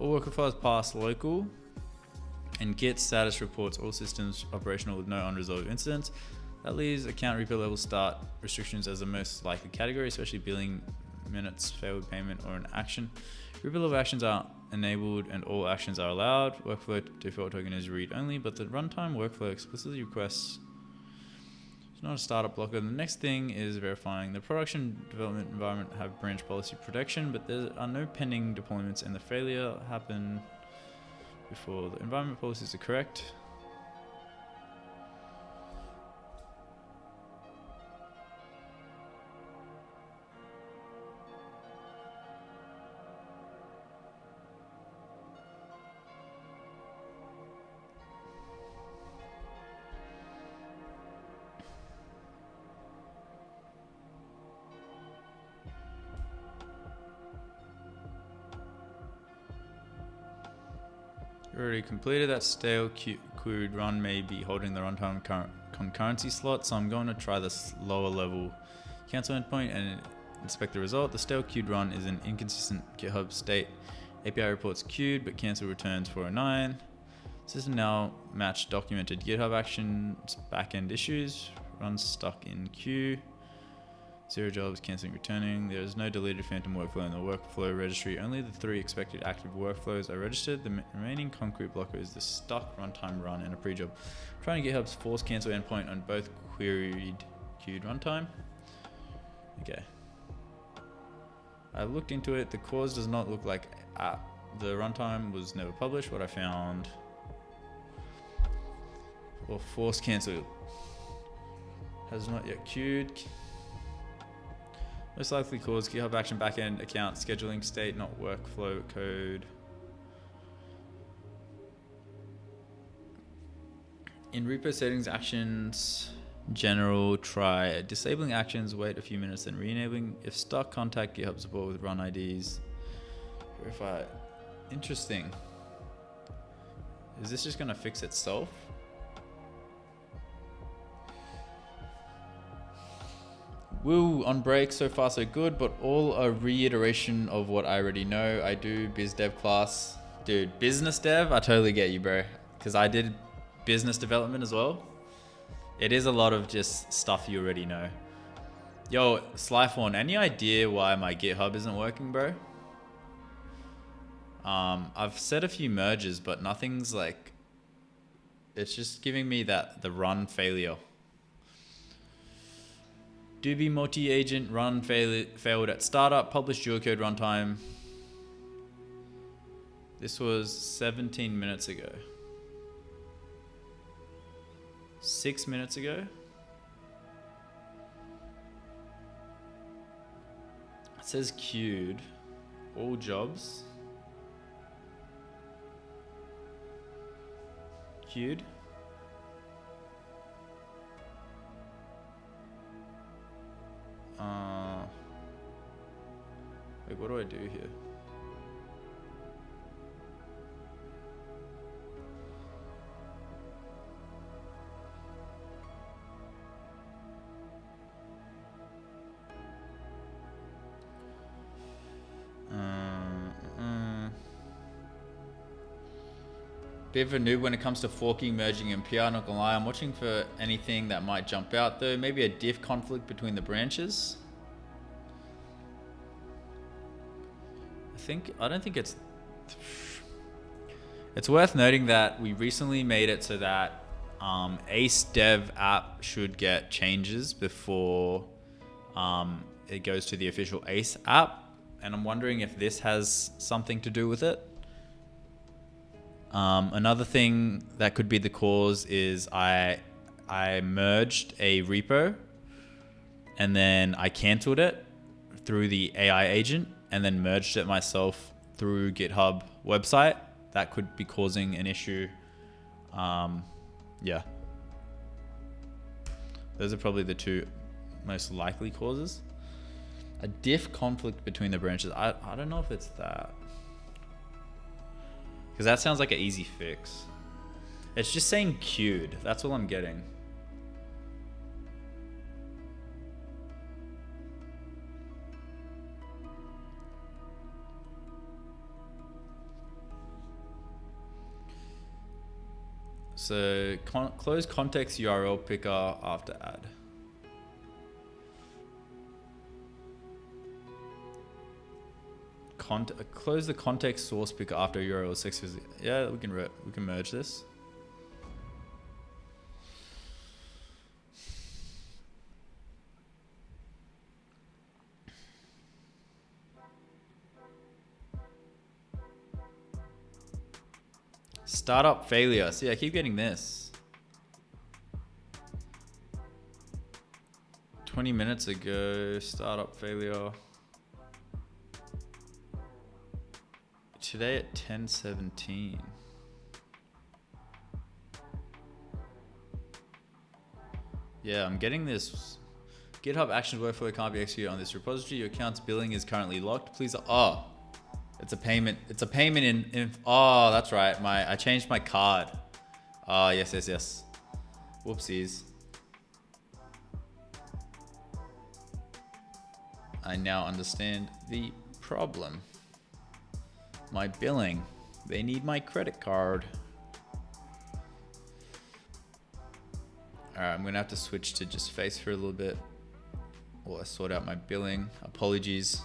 All worker files pass local, and Git status reports all systems operational with no unresolved incidents. That leaves account repo level start restrictions as the most likely category, especially billing minutes, failed payment, or an action. Repo level actions are enabled and all actions are allowed. Workflow default token is read only, but the runtime workflow explicitly requests it's not a startup blocker. The next thing is verifying the production development environment have branch policy protection, but there are no pending deployments and the failure happened before the environment policies are correct. Already completed that stale queued run may be holding the runtime concurrency slot, so I'm going to try this lower level cancel endpoint and inspect the result. The stale queued run is an inconsistent GitHub state. API reports queued, but cancel returns 409. System now match documented GitHub actions, backend issues, runs stuck in queue. 0 jobs, canceling, returning. There is no deleted phantom workflow in the workflow registry. Only the 3 expected active workflows are registered. The remaining concrete blocker is the stuck runtime run and a pre-job. Trying GitHub's force cancel endpoint on both queued runtime. Okay. I looked into it. The cause does not look like app. The runtime was never published. What I found. Or force cancel has not yet queued. Most likely cause GitHub Action backend account scheduling state, not workflow code. In repo settings, actions, general, try disabling actions, wait a few minutes, then re-enabling. If stuck, contact GitHub support with run IDs. Verify. Interesting. Is this just gonna fix itself? Woo, on break, so far so good, but all a reiteration of what I already know. I do biz dev class. Dude, business dev, I totally get you, bro. Because I did business development as well. It is a lot of just stuff you already know. Yo, Slyphorn, any idea why my GitHub isn't working, bro? I've set a few merges, but nothing's like... It's just giving me the run failure. Doobie multi-agent run failed at startup. Published your code runtime. This was 17 minutes ago. 6 minutes ago. It says queued. All jobs. Queued. Wait, what do I do here? Bit of a noob when it comes to forking, merging, and PR. Not gonna lie, I'm watching for anything that might jump out though. Maybe a diff conflict between the branches. I don't think it's worth noting that we recently made it so that Ace Dev app should get changes before it goes to the official Ace app, and I'm wondering if this has something to do with it. Another thing that could be the cause is I merged a repo and then I canceled it through the AI agent and then merged it myself through GitHub website. That could be causing an issue. Yeah. Those are probably the two most likely causes. A diff conflict between the branches. I don't know if it's that. Because that sounds like an easy fix. It's just saying queued. That's all I'm getting. So close context URL picker after add. Close the context source picker after URL successfully. Yeah, we can merge this. Startup failure. See, I keep getting this. 20 minutes ago, startup failure. Today at 10:17. Yeah, I'm getting this. GitHub Actions workflow can't be executed on this repository. Your account's billing is currently locked. Please. Oh, it's a payment. It's a payment in. Oh, that's right. I changed my card. Oh, yes. Whoopsies. I now understand the problem. My billing. They need my credit card. Alright, I'm gonna have to switch to just face for a little bit while I sort out my billing. Apologies.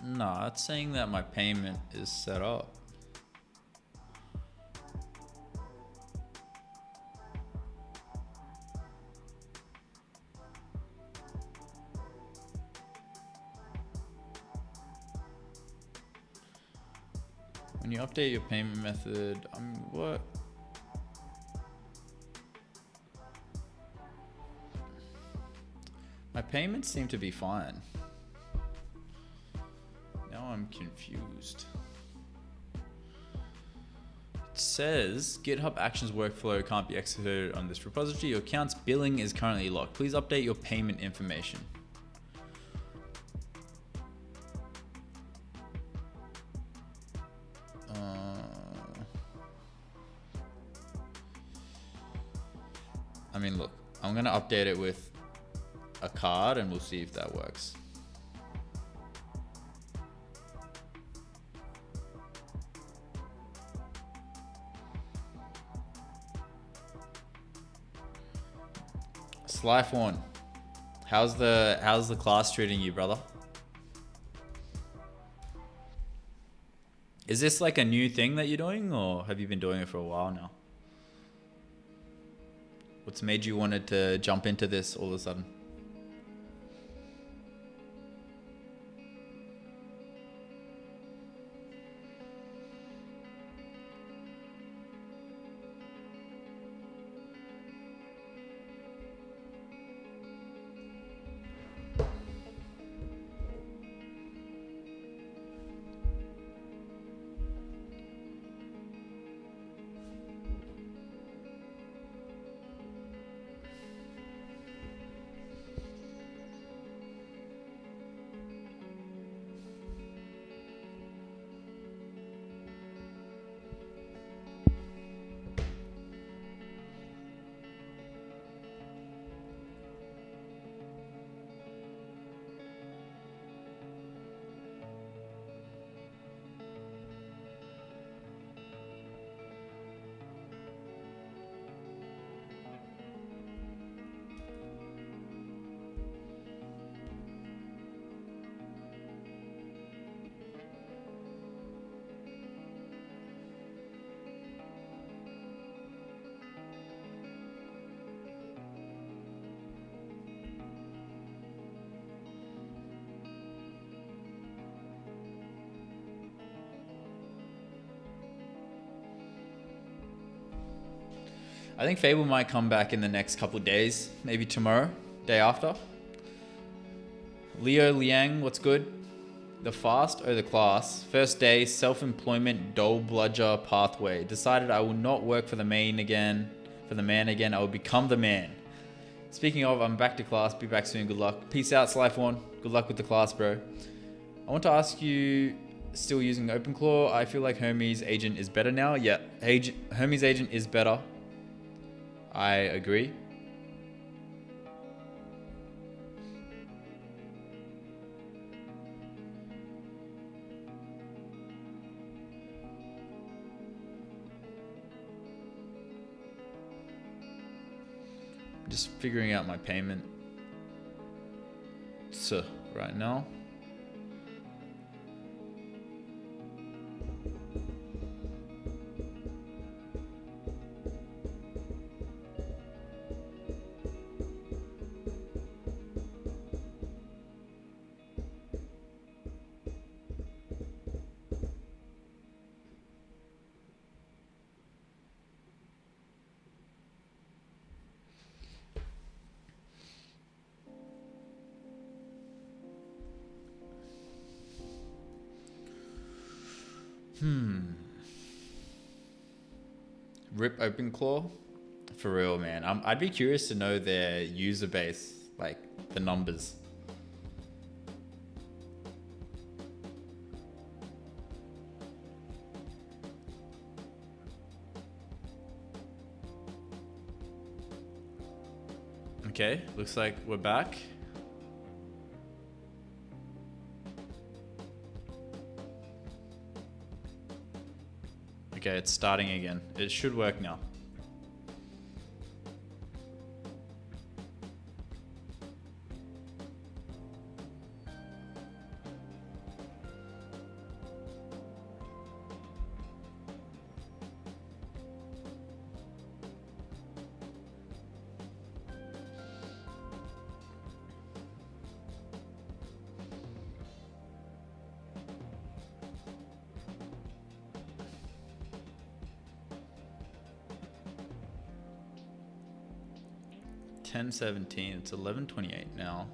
No, it's saying that my payment is set up. When you update your payment method, what? My payments seem to be fine. Now I'm confused. It says GitHub Actions workflow can't be executed on this repository. Your account's billing is currently locked. Please update your payment information. I mean, look, I'm gonna update it with a card and we'll see if that works. Life one. How's the class treating you, brother? Is this like a new thing that you're doing, or have you been doing it for a while now? What's made you wanted to jump into this all of a sudden? I think Fable might come back in the next couple of days, maybe tomorrow, day after. Leo Liang, what's good? The fast or the class? First day, self-employment, dole bludger pathway. Decided I will not work for the man again. I will become the man. Speaking of, I'm back to class. Be back soon. Good luck. Peace out, Slife1. Good luck with the class, bro. I want to ask you, still using OpenClaw? I feel like Hermes Agent is better now. Yeah, Hermes Agent is better. I agree. Just figuring out my payment right now. Rip OpenClaw? For real, man. I'd be curious to know their user base, like the numbers. Okay, looks like we're back. Okay, it's starting again. It should work now. $10.17. It's $11.28 now.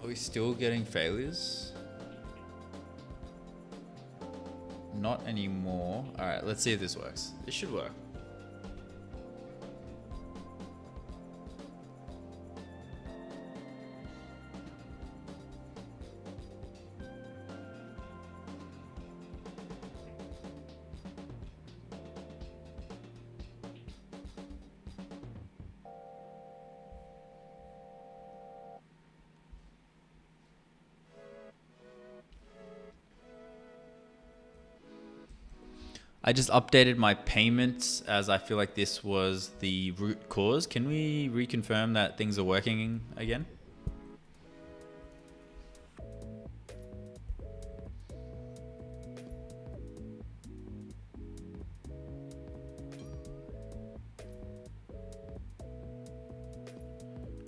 Are we still getting failures? Not anymore. All right, let's see if this works. It should work. I just updated my payments as I feel like this was the root cause. Can we reconfirm that things are working again?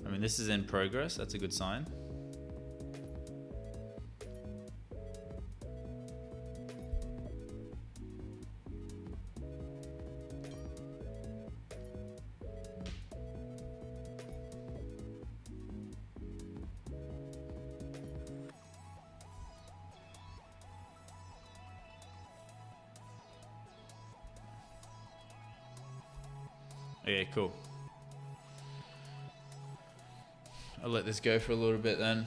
I mean, this is in progress. That's a good sign. Okay, cool. I'll let this go for a little bit then.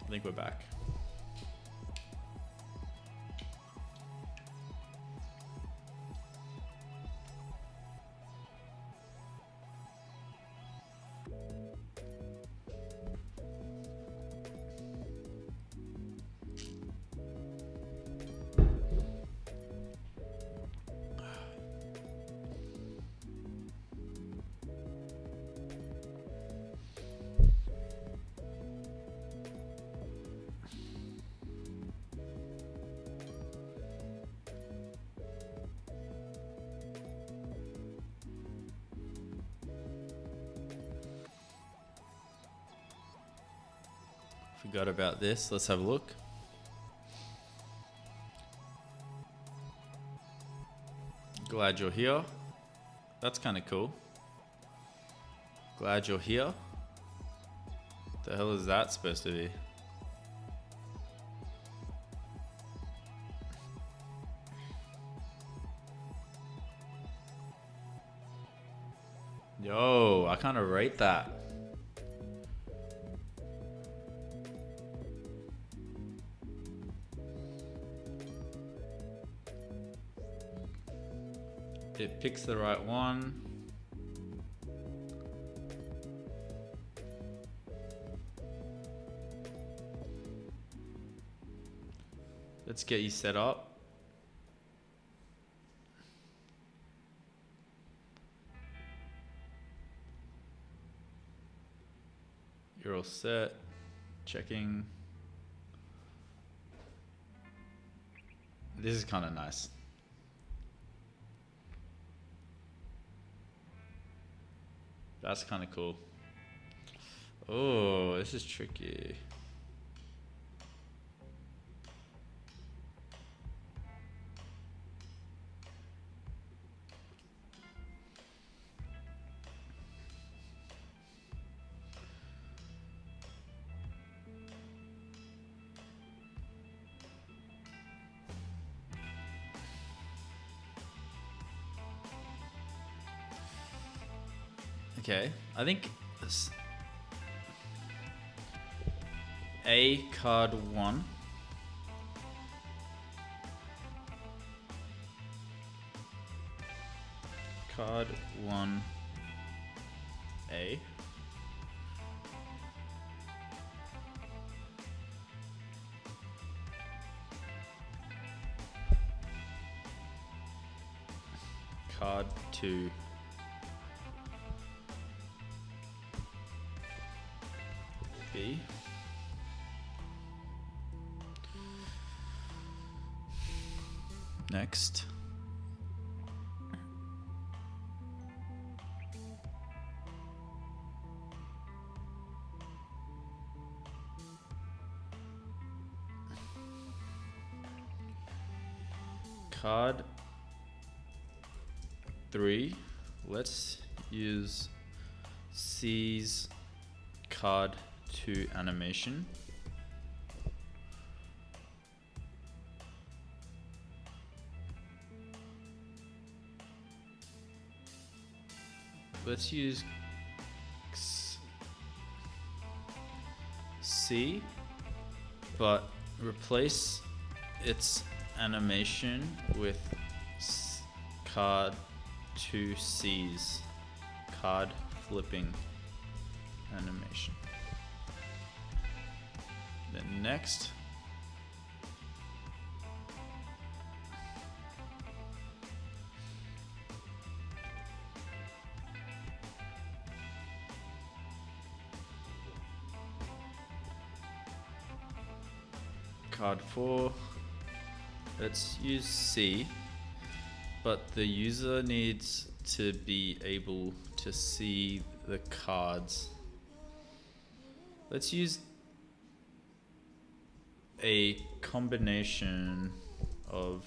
I think we're back. Forgot about this. Let's have a look. Glad you're here. That's kind of cool. Glad you're here. The hell is that supposed to be? Yo, I kind of rate that. It picks the right one. Let's get you set up. You're all set. Checking. This is kind of nice. That's kind of cool. Oh, this is tricky. Okay, I think this A card 1. Card 1 A. Card 2 B. Next. Card 3. Let's use C's card 2 animation. Let's use C, but replace its animation with card 2C's card flipping animation. Then next, card 4, let's use C, but the user needs to be able to see the cards. Let's use a combination of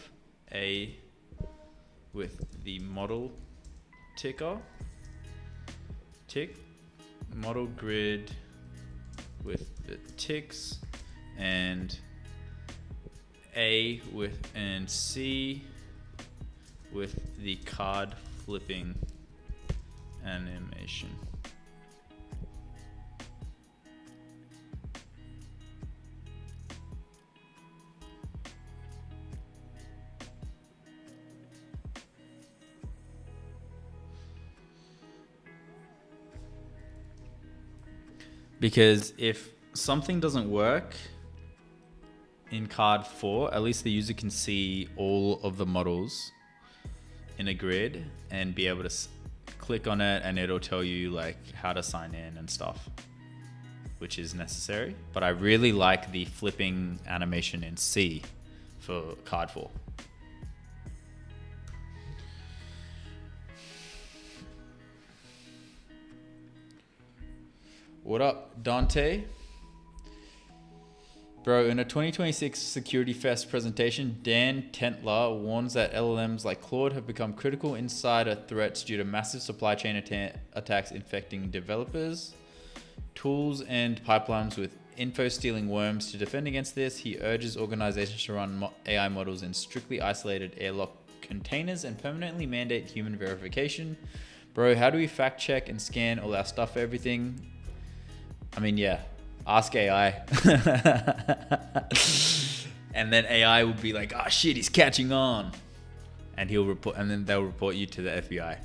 A with the model ticker, tick, model grid with the ticks, and A with and C with the card flipping animation. Because if something doesn't work in card 4, at least the user can see all of the models in a grid and be able to click on it, and it'll tell you like how to sign in and stuff, which is necessary. But I really like the flipping animation in C for card 4. What up, Dante? Bro, in a 2026 Security Fest presentation, Dan Tentler warns that LLMs like Claude have become critical insider threats due to massive supply chain attacks infecting developers, tools, and pipelines with info-stealing worms. To defend against this, he urges organizations to run AI models in strictly isolated airlock containers and permanently mandate human verification. Bro, how do we fact check and scan all our stuff for everything? I mean, yeah, ask AI. And then AI will be like, oh shit, he's catching on. And he'll report, and then they'll report you to the FBI.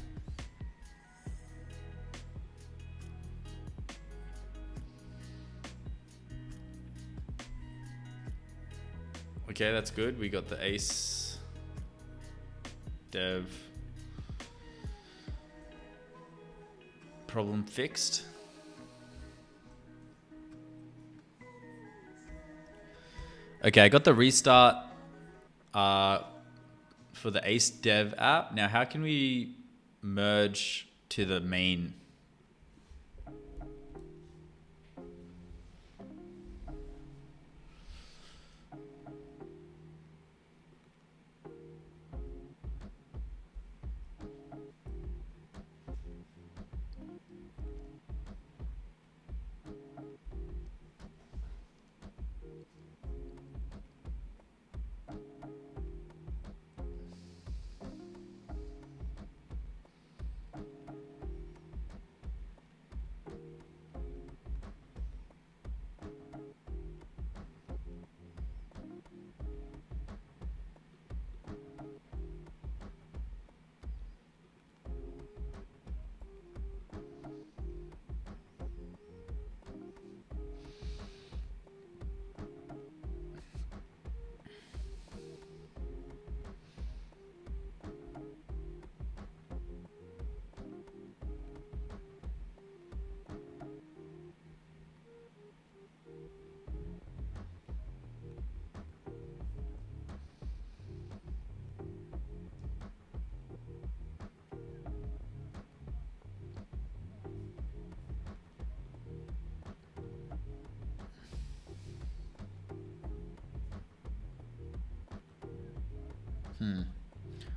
Okay, that's good. We got the ACE dev problem fixed. Okay, I got the restart for the ACE Dev app. Now, how can we merge to the main?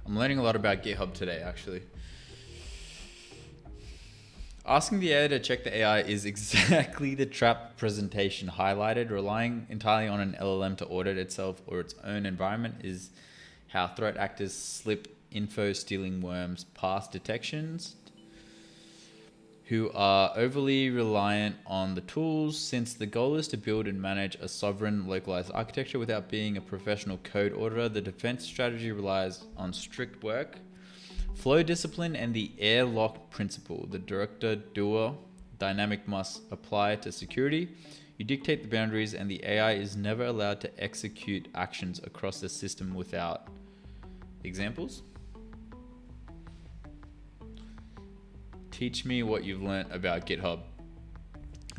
I'm learning a lot about GitHub today, actually. Asking the AI to check the AI is exactly the trap presentation highlighted. Relying entirely on an LLM to audit itself or its own environment is how threat actors slip info stealing worms past detections, who are overly reliant on the tools, since the goal is to build and manage a sovereign localized architecture without being a professional code auditor. The defense strategy relies on strict work, flow discipline, and the airlock principle. The director-doer dynamic must apply to security. You dictate the boundaries, and the AI is never allowed to execute actions across the system without examples. Teach me what you've learned about GitHub.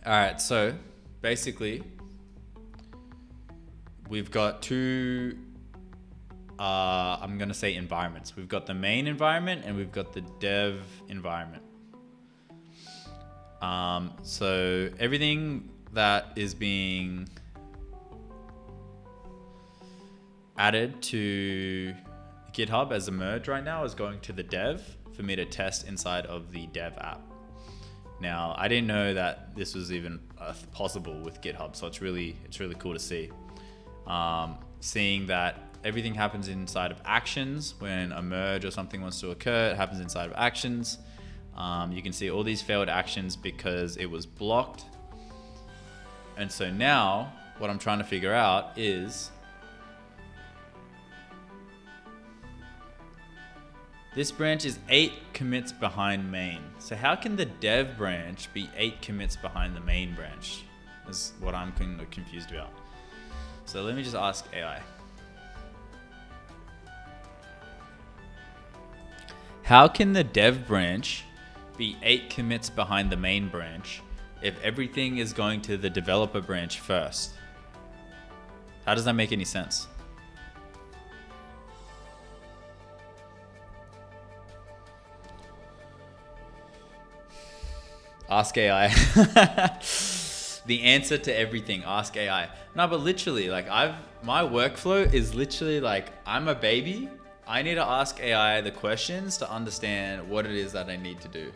All right, so basically, we've got two, I'm gonna say environments. We've got the main environment and we've got the dev environment. So everything that is being added to GitHub as a merge right now is going to the dev for me to test inside of the dev app. Now, I didn't know that this was even possible with GitHub, so it's really cool to see. Seeing that everything happens inside of actions. When a merge or something wants to occur, it happens inside of actions. You can see all these failed actions because it was blocked. And so now what I'm trying to figure out is this branch is 8 commits behind main. So how can the dev branch be 8 commits behind the main branch? Is what I'm kind of confused about. So let me just ask AI. How can the dev branch be 8 commits behind the main branch if everything is going to the developer branch first? How does that make any sense? Ask AI. The answer to everything, ask AI. No, but literally, like my workflow is literally like, I'm a baby. I need to ask AI the questions to understand what it is that I need to do.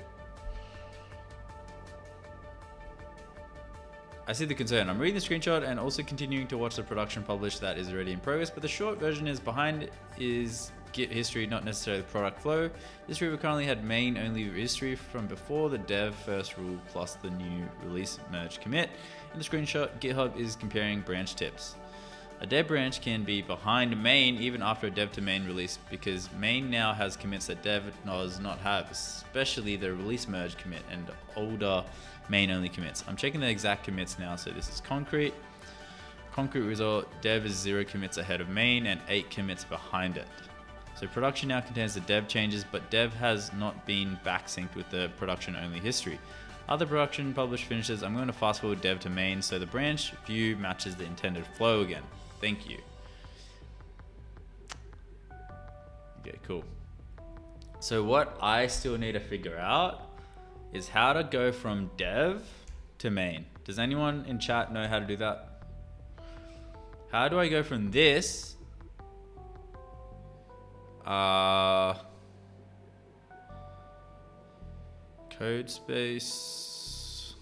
I see the concern. I'm reading the screenshot and also continuing to watch the production publish that is already in progress, but the short version is behind is Git history, not necessarily the product flow. This repo currently had main only history from before the dev first rule plus the new release merge commit. In the screenshot, GitHub is comparing branch tips. A dev branch can be behind main even after a dev to main release because main now has commits that dev does not have, especially the release merge commit and older main only commits. I'm checking the exact commits now, so this is concrete. Concrete result, dev is 0 commits ahead of main and 8 commits behind it. So production now contains the dev changes, but dev has not been backsynced with the production only history. Other production published finishes, I'm going to fast forward dev to main so the branch view matches the intended flow again. Thank you. Okay, cool. So what I still need to figure out is how to go from dev to main. Does anyone in chat know how to do that? How do I go from this code space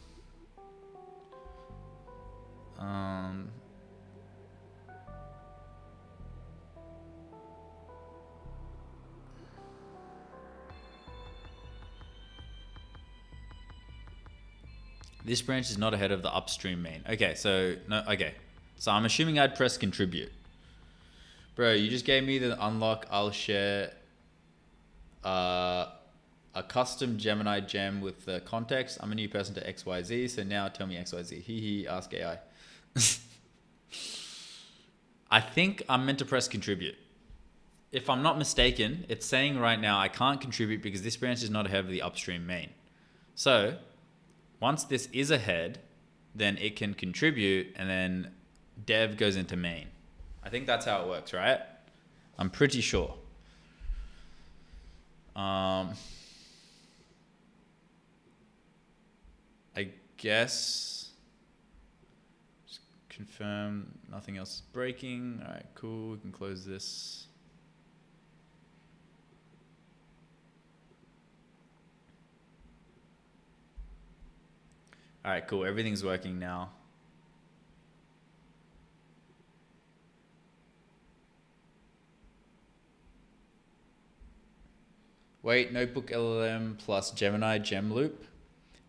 this branch is not ahead of the upstream main. Okay, so no, okay. So I'm assuming I'd press contribute. Bro, you just gave me the unlock. I'll share a custom Gemini gem with the context. I'm a new person to XYZ, so now tell me XYZ. Hee, ask AI. I think I'm meant to press contribute. If I'm not mistaken, it's saying right now I can't contribute because this branch is not ahead of the upstream main. So once this is ahead, then it can contribute and then dev goes into main. I think that's how it works, right? I'm pretty sure. I guess just confirm nothing else is breaking. All right, cool. We can close this. All right, cool. Everything's working now. Wait, Notebook LLM plus Gemini gem loop.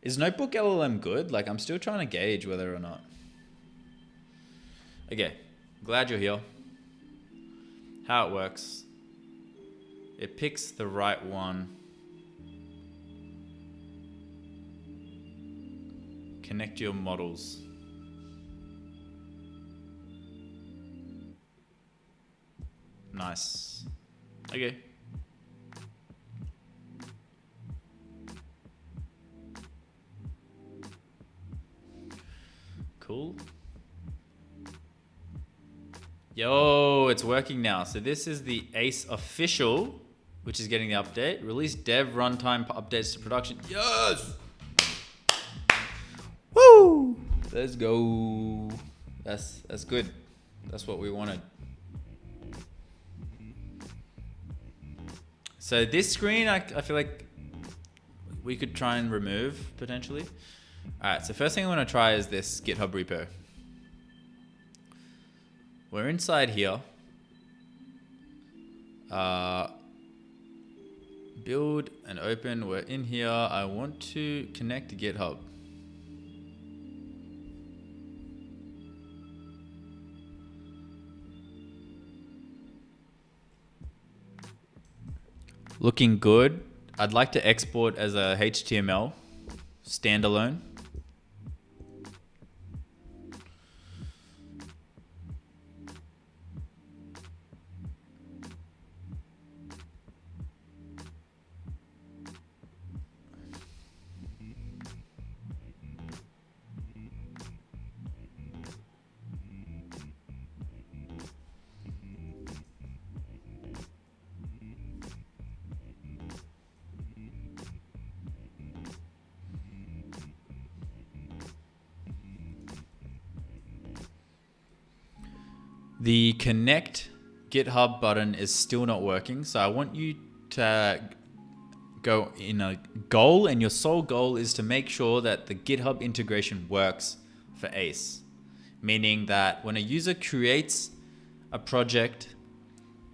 Is Notebook LLM good? Like, I'm still trying to gauge whether or not. Okay, glad you're here. How it works. It picks the right one. Connect your models. Nice. Okay. Cool. Yo, it's working now. So this is the ACE official, which is getting the update. Release dev runtime updates to production. Yes! Woo! Let's go. That's good. That's what we wanted. So this screen, I feel like we could try and remove potentially. All right, so first thing I want to try is this GitHub repo. We're inside here. Build and open. We're in here. I want to connect to GitHub. Looking good. I'd like to export as a HTML standalone. The connect GitHub button is still not working. So I want you to go in a goal, and your sole goal is to make sure that the GitHub integration works for Ace. Meaning that when a user creates a project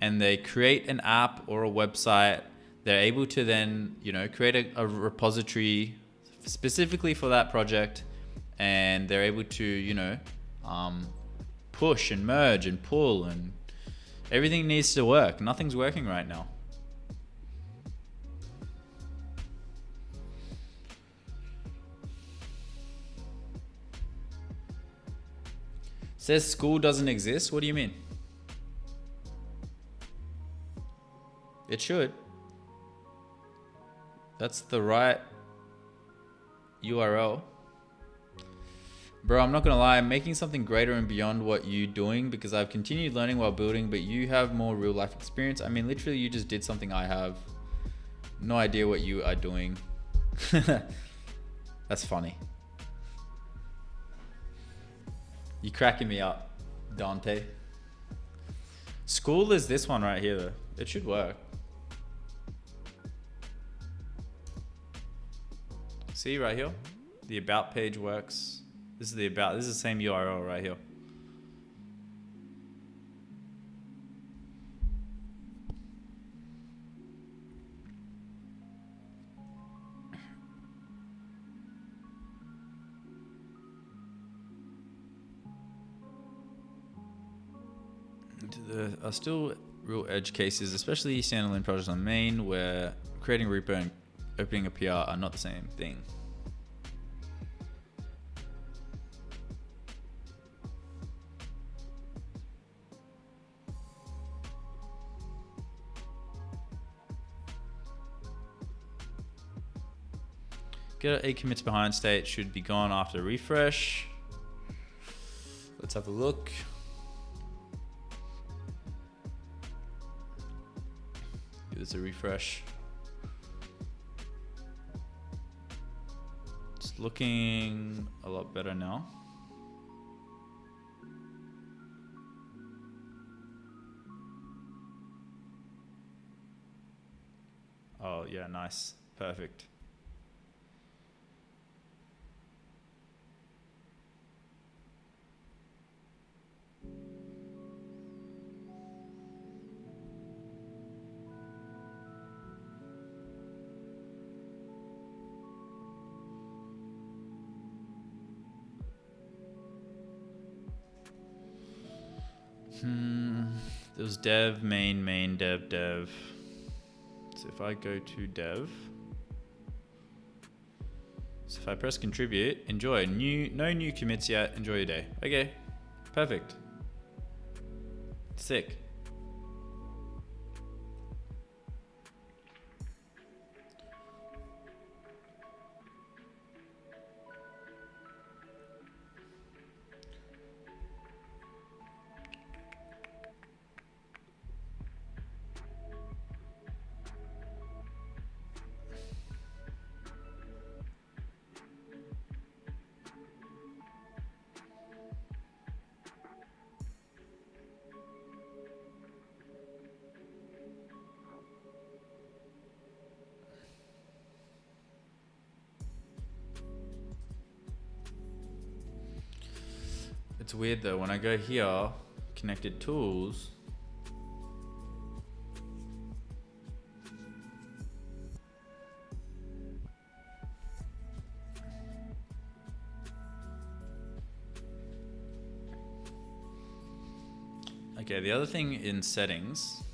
and they create an app or a website, they're able to then, create a repository specifically for that project, and they're able to, push and merge and pull, and everything needs to work. Nothing's working right now. Says school doesn't exist. What do you mean? It should. That's the right URL. Bro, I'm not gonna lie, I'm making something greater and beyond what you're doing because I've continued learning while building, but you have more real life experience. I mean, literally you just did something I have. No idea what you are doing. That's funny. You're cracking me up, Dante. School is this one right here though. It should work. See right here? The about page works. This is the about. This is the same URL right here. There are still real edge cases, especially standalone projects on main, where creating a repo and opening a PR are not the same thing. Get 8 commits behind state should be gone after refresh. Let's have a look. Give this a refresh. It's looking a lot better now. Oh yeah, nice, perfect. There was dev, main, dev. So if I go to dev, so if I press contribute, enjoy. No new commits yet, enjoy your day. Okay, perfect. Sick. It's weird though, when I go here, connected tools, Okay, the other thing in settings.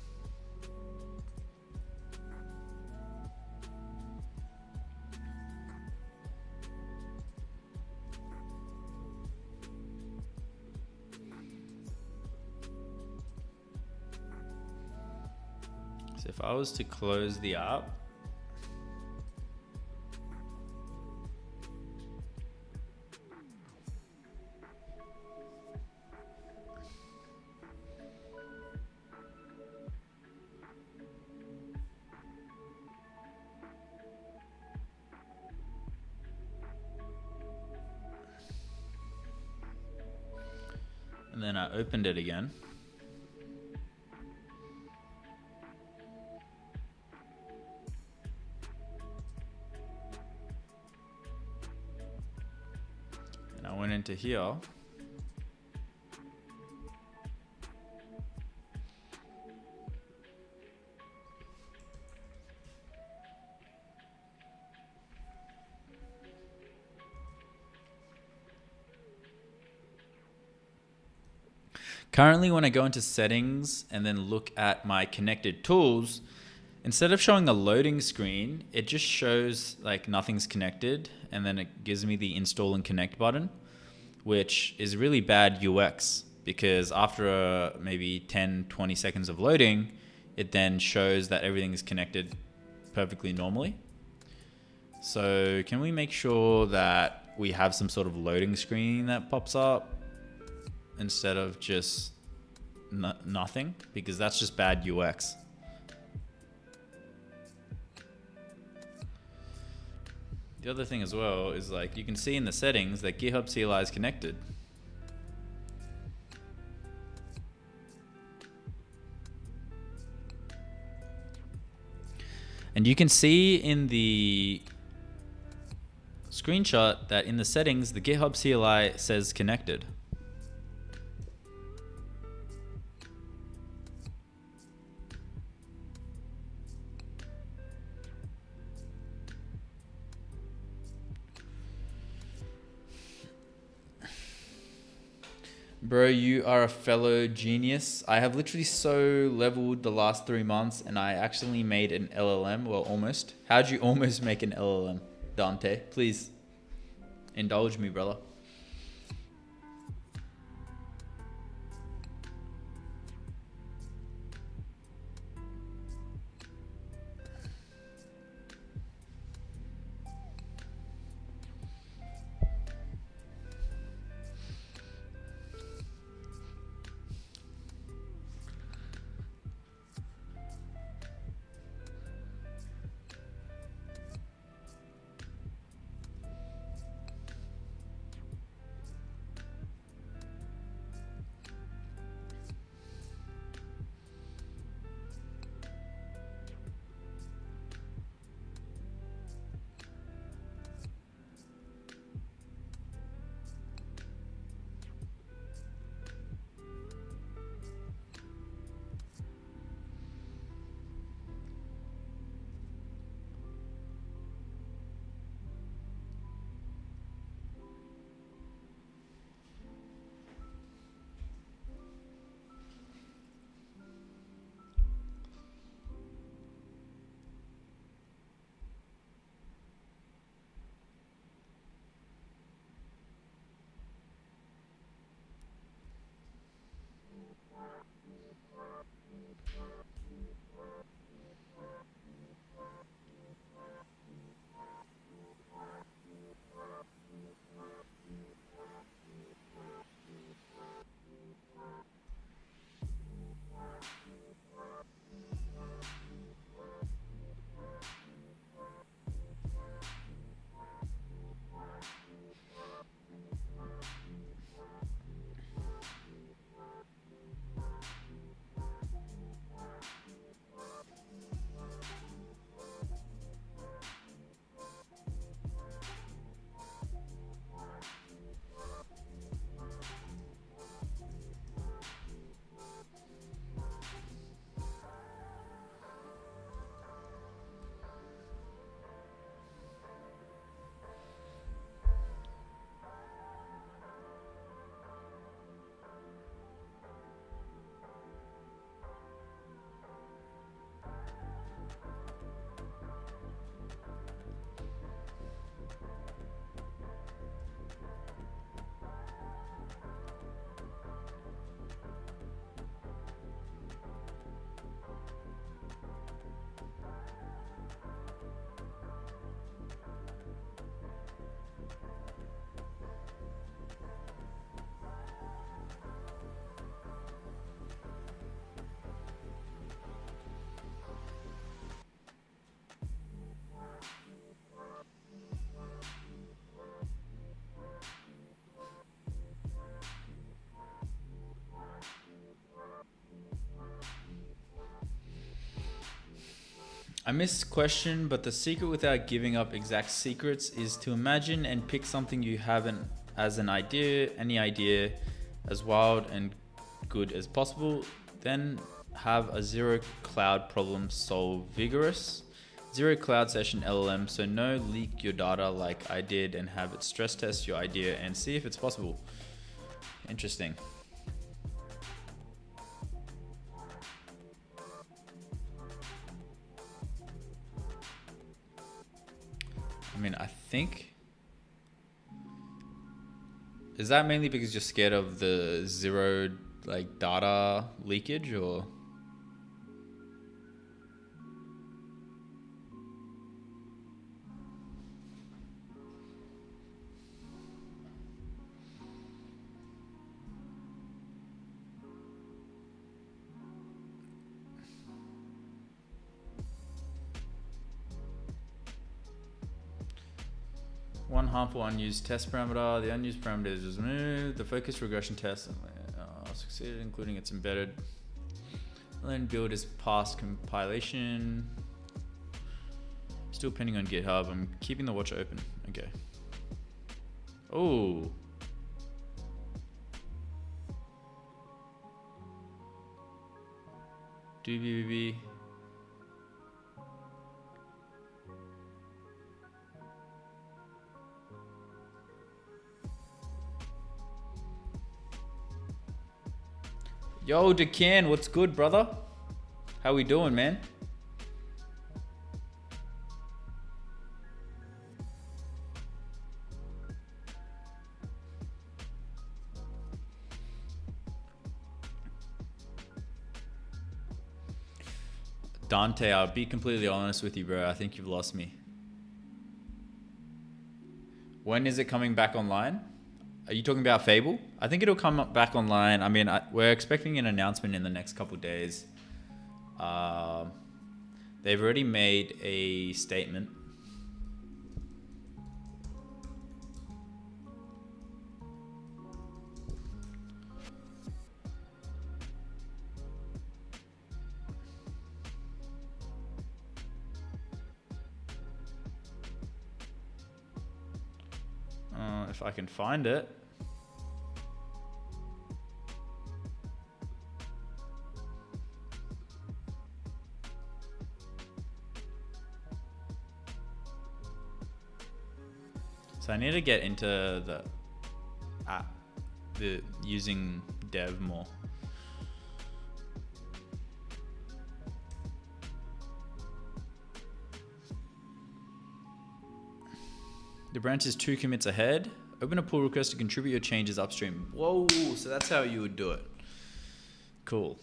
So if I was to close the app, and then I opened it again. And I went into here. Currently, when I go into settings and then look at my connected tools, instead of showing a loading screen, it just shows like nothing's connected, and then it gives me the install and connect button, which is really bad UX because after maybe 10-20 seconds of loading, it then shows that everything is connected perfectly normally. So can we make sure that we have some sort of loading screen that pops up instead of just nothing? Because that's just bad UX. The other thing as well is like you can see in the settings that GitHub CLI is connected. And you can see in the screenshot that in the settings, the GitHub CLI says connected. Bro, you are a fellow genius. I have literally so leveled the last 3 months and I actually made an LLM. Well, almost. How'd you almost make an LLM, Dante? Please indulge me, brother. I missed question, but the secret without giving up exact secrets is to imagine and pick something you haven't as an idea, any idea, as wild and good as possible. Then have a zero cloud problem solve vigorous. Zero cloud session LLM, so no leak your data like I did and have it stress test your idea and see if it's possible. Interesting. I mean, I think, is that mainly because you're scared of the zero like data leakage, or? One harmful unused test parameter. The unused parameter is removed. The focus regression test succeeded, including its embedded. Then build is past compilation. Still pending on GitHub. I'm keeping the watch open. Okay. Oh. DBBB. Yo, Decan, what's good, brother? How we doing, man? Dante, I'll be completely honest with you, bro. I think you've lost me. When is it coming back online? Are you talking about Fable? I think it'll come back online. I mean, we're expecting an announcement in the next couple of days. They've already made a statement. If I can find it. So I need to get into the app, the using dev more. The branch is 2 commits ahead. Open a pull request to contribute your changes upstream. Whoa, so that's how you would do it. Cool.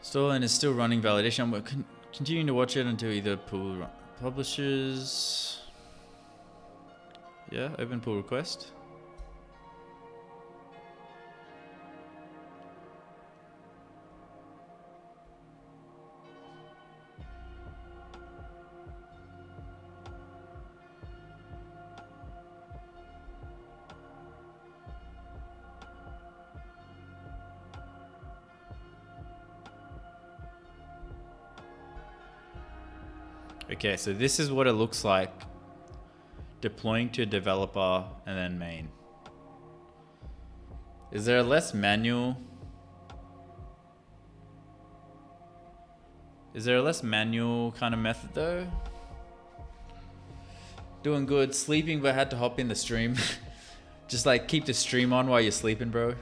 Stolen is still running validation. We're continuing to watch it until either pull publishes. Yeah, open pull request. Okay, so this is what it looks like. Deploying to developer and then main. Is there a less manual? Is there a less manual kind of method though? Doing good, sleeping but had to hop in the stream. Just like keep the stream on while you're sleeping, bro.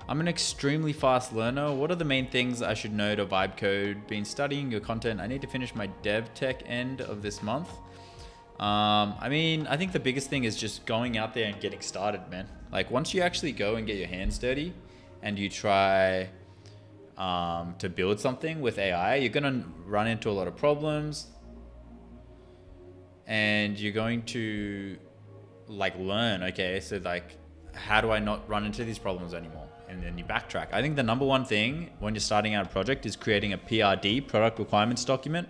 I'm an extremely fast learner. What are the main things I should know to vibe code? Been studying your content. I need to finish my dev tech end of this month. I mean, I think the biggest thing is just going out there and getting started, man. Like once you actually go and get your hands dirty and you try to build something with AI, you're going to run into a lot of problems and you're going to like learn, okay? So like how do I not run into these problems anymore? And then you backtrack. I think the number one thing when you're starting out a project is creating a PRD, product requirements document.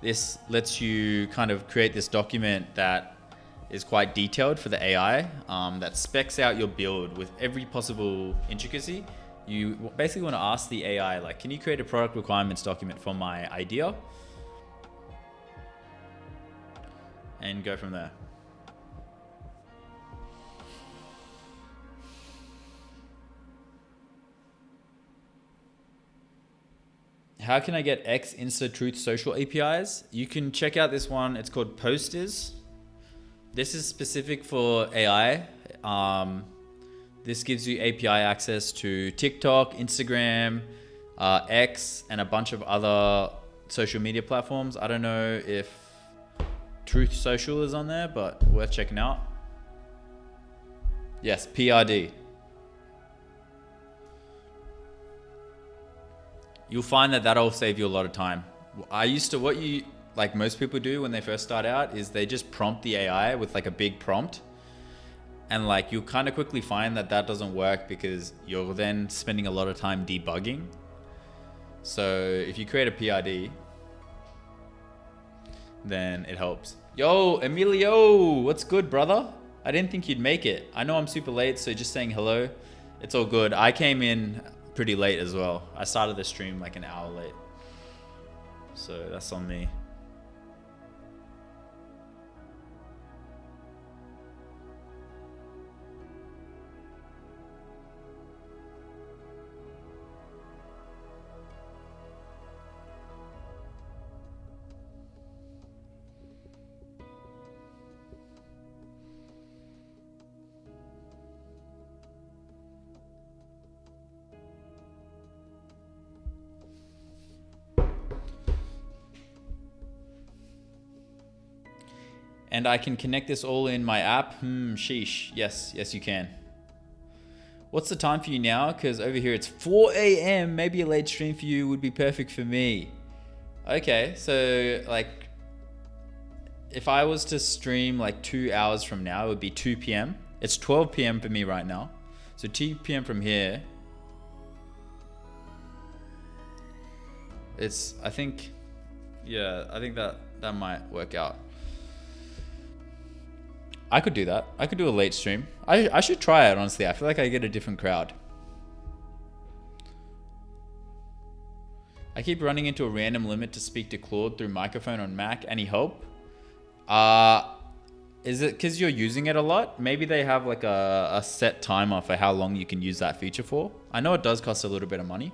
This lets you kind of create this document that is quite detailed for the AI, that specs out your build with every possible intricacy. You basically want to ask the AI, like, can you create a product requirements document for my idea? And go from there. How can I get X Insta Truth Social APIs? You can check out this one. It's called Posters. This is specific for AI. This gives you API access to TikTok, Instagram, X, and a bunch of other social media platforms. I don't know if Truth Social is on there, but worth checking out. Yes, PRD. You'll find that that'll save you a lot of time. Like most people do when they first start out, is they just prompt the AI with like a big prompt. And like you'll kind of quickly find that that doesn't work because you're then spending a lot of time debugging. So if you create a PRD, then it helps. Yo, Emilio, what's good, brother? I didn't think you'd make it. I know I'm super late, so just saying hello. It's all good. I came in pretty late as well. I started the stream like an hour late. So that's on me. And I can connect this all in my app. Sheesh. Yes, you can. What's the time for you now? Because over here it's 4 a.m. Maybe a late stream for you would be perfect for me. Okay, so like if I was to stream like 2 hours from now, it would be 2 p.m. It's 12 p.m. for me right now. So 2 p.m. from here. I think that might work out. I could do that. I could do a late stream. I should try it, honestly. I feel like I get a different crowd. I keep running into a random limit to speak to Claude through microphone on Mac. Any help? Is it because you're using it a lot? Maybe they have like a set timer for how long you can use that feature for. I know it does cost a little bit of money.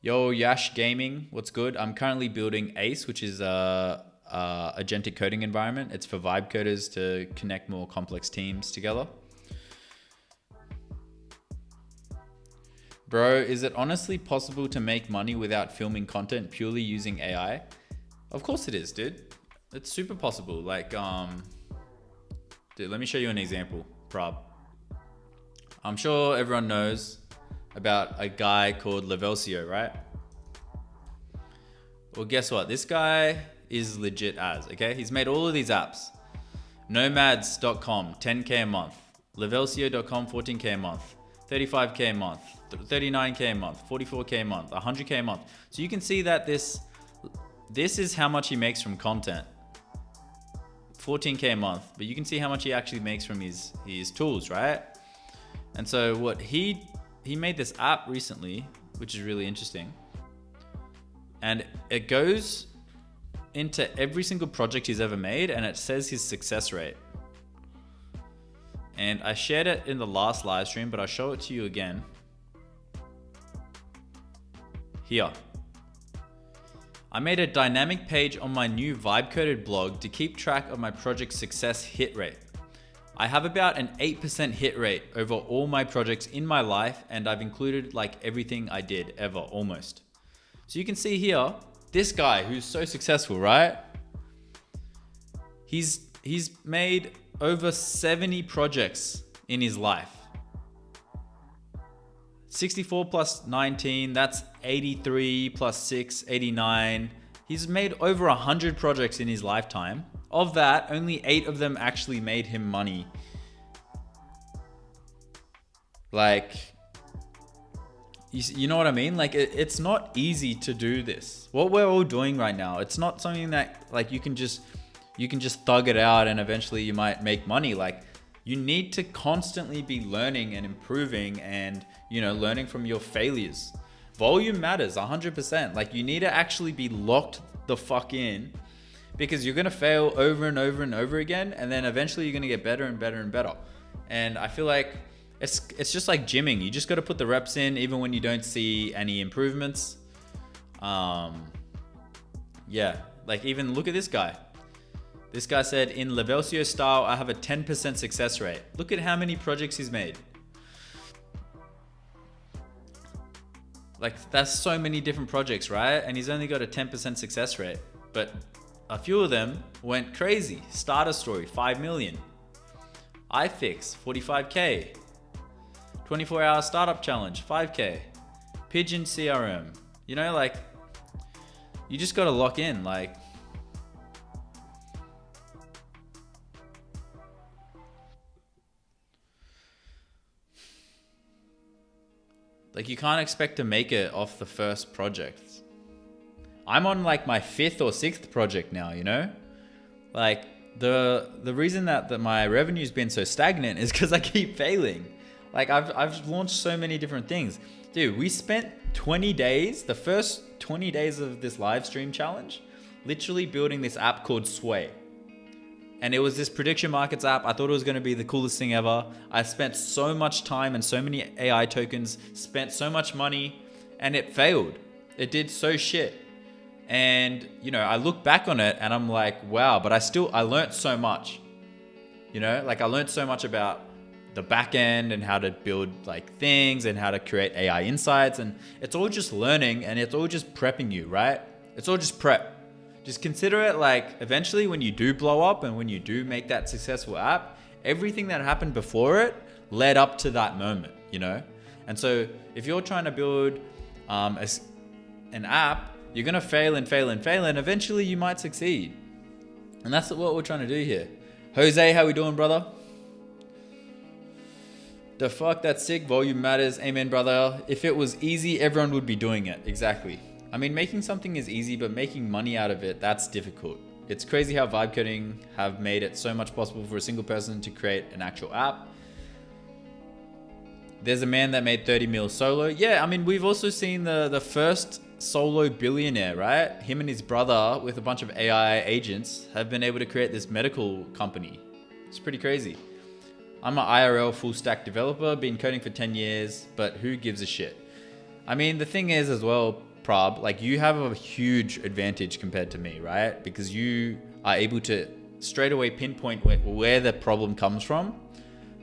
Yo, Yash Gaming, what's good? I'm currently building Ace, which is agentic coding environment. It's for vibe coders to connect more complex teams together. Bro, is it honestly possible to make money without filming content purely using AI? Of course it is, dude. It's super possible. Like, dude, let me show you an example, Prab. I'm sure everyone knows about a guy called Levelcio, right? Well, guess what? This guy is legit as, okay? He's made all of these apps. Nomads.com, 10K a month. Levelcio.com, 14K a month. 35K a month. 39K a month. 44K a month. 100K a month. So you can see that this is how much he makes from content. 14K a month. But you can see how much he actually makes from his tools, right? And so what he made this app recently, which is really interesting. And it goes into every single project he's ever made, and it says his success rate. And I shared it in the last live stream, but I'll show it to you again. Here. I made a dynamic page on my new vibe coded blog to keep track of my project's success hit rate. I have about an 8% hit rate over all my projects in my life, and I've included like everything I did ever, almost. So you can see here, this guy who's so successful, right? He's made over 70 projects in his life. 64 plus 19, that's 83 plus 6, 89. He's made over 100 projects in his lifetime, Of that, only 8 of them actually made him money. Like, you know what I mean? Like, it's not easy to do this. What we're all doing right now, it's not something that like you can just thug it out and eventually you might make money. Like, you need to constantly be learning and improving and, you know, learning from your failures. Volume matters 100%. Like, you need to actually be locked the fuck in, because you're going to fail over and over and over again. And then eventually you're going to get better and better and better. And I feel like it's just like gymming. You just got to put the reps in even when you don't see any improvements. Yeah, like even look at this guy. This guy said, in Levelcio style, I have a 10% success rate. Look at how many projects he's made. Like, that's so many different projects, right? And he's only got a 10% success rate. But a few of them went crazy. Starter Story, 5 million. iFix, 45K. 24-hour startup challenge, 5K. Pigeon CRM. You know, like, you just got to lock in. Like, you can't expect to make it off the first project. I'm on like my 5th or 6th project now, you know? Like, the reason that my revenue's been so stagnant is because I keep failing. Like, I've launched so many different things. Dude, we spent 20 days, the first 20 days of this live stream challenge, literally building this app called Sway. And it was this prediction markets app. I thought it was going to be the coolest thing ever. I spent so much time and so many AI tokens, spent so much money, and it failed. It did so shit. And, you know, I look back on it and I'm like, wow, but I learned so much. You know, like, I learned so much about the back end and how to build like things and how to create AI insights. And it's all just learning, and it's all just prepping you, right? It's all just prep. Just consider it like, eventually when you do blow up and when you do make that successful app, everything that happened before it led up to that moment, you know? And so if you're trying to build an app, you're going to fail and fail and fail, and eventually you might succeed. And that's what we're trying to do here. Jose, how we doing, brother? The fuck, that's sick. Volume matters. Amen, brother. If it was easy, everyone would be doing it. Exactly. I mean, making something is easy, but making money out of it, that's difficult. It's crazy how vibe coding have made it so much possible for a single person to create an actual app. There's a man that made 30 mil solo. Yeah, I mean, we've also seen the first solo billionaire, right? Him and his brother with a bunch of AI agents have been able to create this medical company. It's pretty crazy. I'm an IRL full stack developer, been coding for 10 years, but who gives a shit? I mean, the thing is as well, Prab, like, you have a huge advantage compared to me, right? Because you are able to straight away pinpoint where the problem comes from.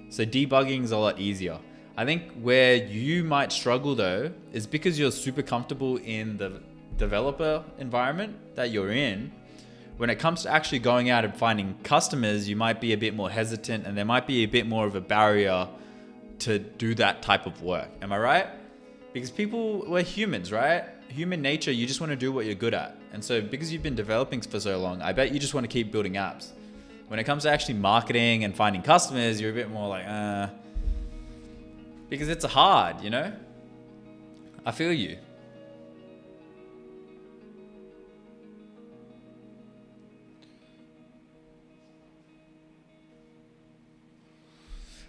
So debugging is a lot easier. I think where you might struggle though is because you're super comfortable in the developer environment that you're in. When it comes to actually going out and finding customers, you might be a bit more hesitant, and there might be a bit more of a barrier to do that type of work. Am I right? Because we're humans, right? Human nature, you just want to do what you're good at. And so because you've been developing for so long, I bet you just want to keep building apps. When it comes to actually marketing and finding customers, you're a bit more like, because it's hard, you know? I feel you.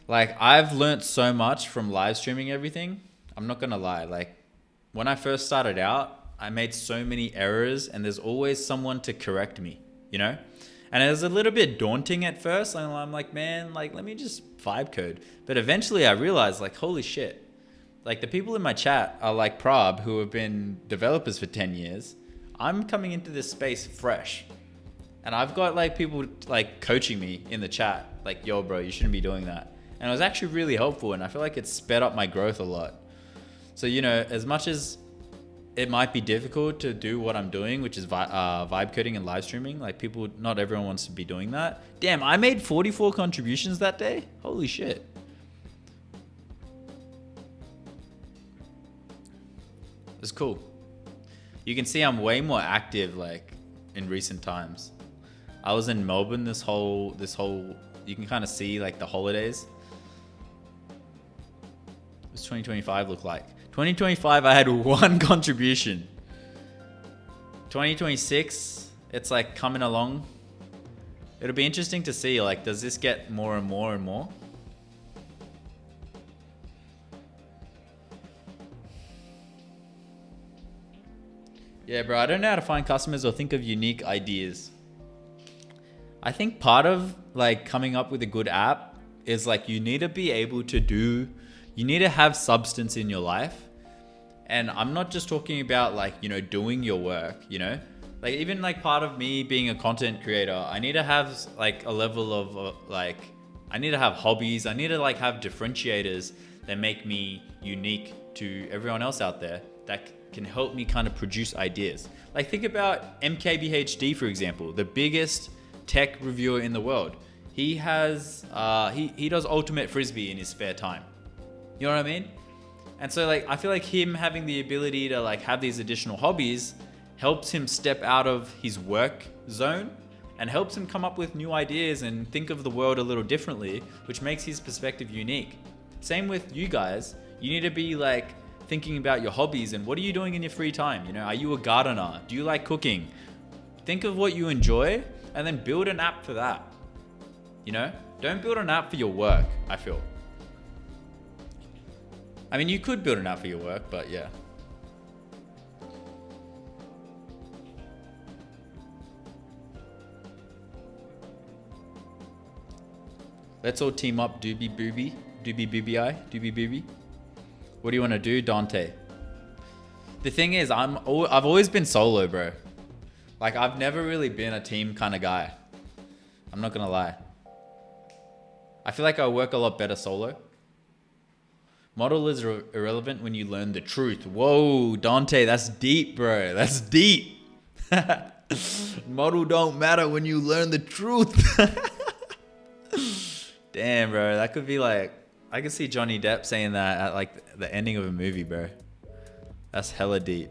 Like, I've learned so much from live streaming everything. I'm not gonna lie. Like, when I first started out, I made so many errors, and there's always someone to correct me, you know? And it was a little bit daunting at first. And I'm like, man, like, let me just vibe code. But eventually I realized, like, holy shit. Like, the people in my chat are like Prab, who have been developers for 10 years. I'm coming into this space fresh. And I've got like people like coaching me in the chat, like, yo, bro, you shouldn't be doing that. And it was actually really helpful. And I feel like it's sped up my growth a lot. So, you know, as much as it might be difficult to do what I'm doing, which is vibe coding and live streaming, like, not everyone wants to be doing that. Damn, I made 44 contributions that day. Holy shit. It's cool. You can see I'm way more active, like, in recent times. I was in Melbourne this whole, you can kind of see like the holidays. What's 2025 look like? 2025, I had one contribution. 2026, it's like coming along. It'll be interesting to see, like, does this get more and more and more? Yeah, bro, I don't know how to find customers or think of unique ideas. I think part of like coming up with a good app is like you need to be able to you need to have substance in your life. And I'm not just talking about like, you know, doing your work, you know, like even like part of me being a content creator, I need to have like a level of like, I need to have hobbies. I need to like have differentiators that make me unique to everyone else out there that can help me kind of produce ideas. Like think about MKBHD, for example, the biggest tech reviewer in the world. He has, he does ultimate frisbee in his spare time. You know what I mean? And so like, I feel like him having the ability to like have these additional hobbies helps him step out of his work zone and helps him come up with new ideas and think of the world a little differently, which makes his perspective unique. Same with you guys. You need to be like thinking about your hobbies and what are you doing in your free time? You know, are you a gardener? Do you like cooking? Think of what you enjoy and then build an app for that. You know, don't build an app for your work, I feel. I mean, you could build an app for your work, but yeah. Let's all team up, doobie booby, doobie booby, doobie booby. What do you want to do, Dante? The thing is, I've always been solo, bro. Like, I've never really been a team kind of guy. I'm not gonna lie. I feel like I work a lot better solo. Model is irrelevant when you learn the truth. Whoa, Dante, that's deep, bro. That's deep. Model don't matter when you learn the truth. Damn, bro. That could be like, I could see Johnny Depp saying that at like the ending of a movie, bro. That's hella deep.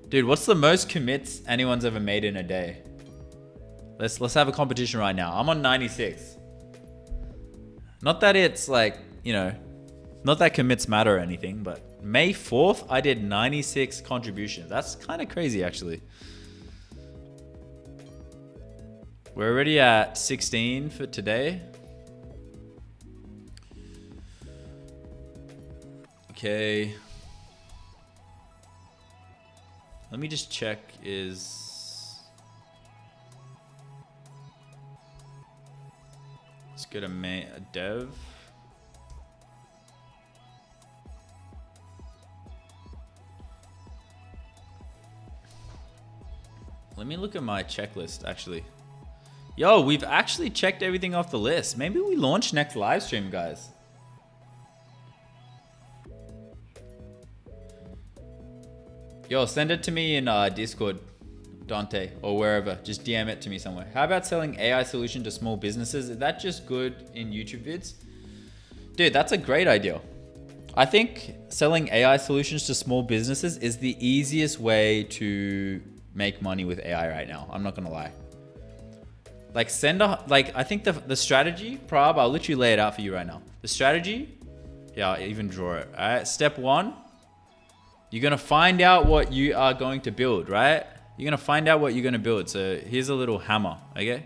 Dude, what's the most commits anyone's ever made in a day? Let's have a competition right now. I'm on 96. Not that it's like, you know, not that commits matter or anything, but May 4th, I did 96 contributions. That's kind of crazy, actually. We're already at 16 for today. Okay. Let me just check let's go to a dev. Let me look at my checklist, actually. Yo, we've actually checked everything off the list. Maybe we launch next live stream, guys. Yo, send it to me in Discord, Dante, or wherever. Just DM it to me somewhere. How about selling AI solution to small businesses? Is that just good in YouTube vids? Dude, that's a great idea. I think selling AI solutions to small businesses is the easiest way to make money with AI right now. I'm not gonna lie. Like I think the strategy, Prab, I'll literally lay it out for you right now. The strategy, yeah, I'll even draw it. All right, step 1, you're gonna find out what you are going to build, right? You're gonna find out what you're gonna build. So here's a little hammer, okay?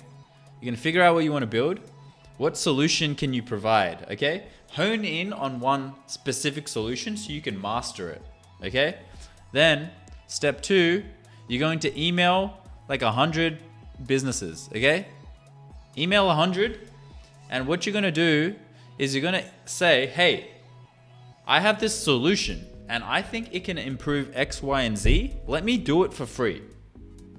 You're gonna figure out what you wanna build. What solution can you provide, okay? Hone in on one specific solution so you can master it, okay? Then step 2, you're going to email like 100 businesses, okay? Email 100, and what you're gonna do is you're gonna say, hey, I have this solution and I think it can improve X, Y, and Z. Let me do it for free.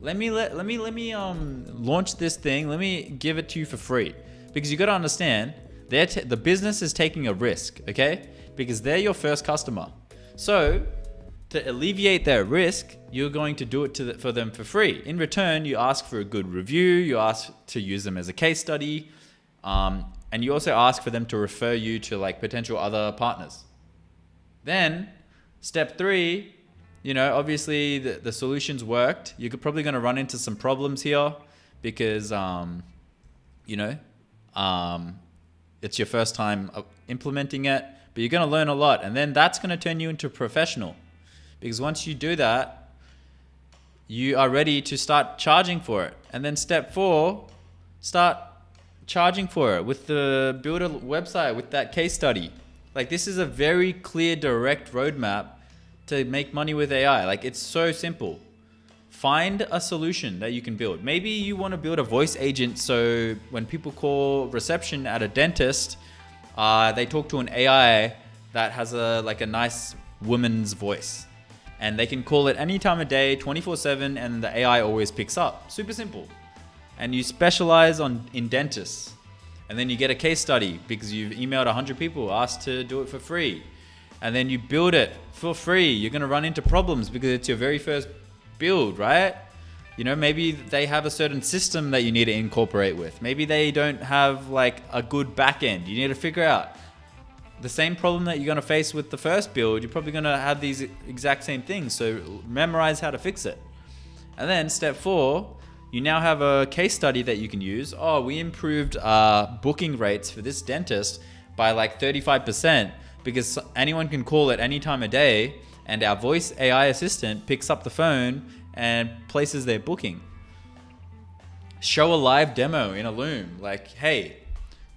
Let me launch this thing. Let me give it to you for free. Because you gotta understand, the business is taking a risk, okay? Because they're your first customer. So to alleviate that risk, you're going to do it for them for free. In return, you ask for a good review. You ask to use them as a case study. And you also ask for them to refer you to like potential other partners. Then step 3, you know, obviously the solution's worked. You're probably going to run into some problems here. because you know, it's your first time implementing it, but you're going to learn a lot, and then that's going to turn you into a professional, because once you do that, you are ready to start charging for it. And then step 4, start charging for it with the build a website with that case study. Like, this is a very clear, direct roadmap to make money with AI. Like, it's so simple. Find a solution that you can build. Maybe you want to build a voice agent, so when people call reception at a dentist, they talk to an AI that has a nice woman's voice, and they can call it any time of day, 24/7, and the AI always picks up. Super simple. And you specialize in dentists, and then you get a case study because you've emailed 100 people, asked to do it for free, and then you build it for free. You're going to run into problems because it's your very first build, right? You know, maybe they have a certain system that you need to incorporate with. Maybe they don't have like a good back end. You need to figure out the same problem that you're going to face with the first build. You're probably going to have these exact same things. So memorize how to fix it. And then step 4, you now have a case study that you can use. Oh, we improved booking rates for this dentist by like 35% because anyone can call at any time of day, and our voice AI assistant picks up the phone and places their booking. Show a live demo in a Loom. Like, hey,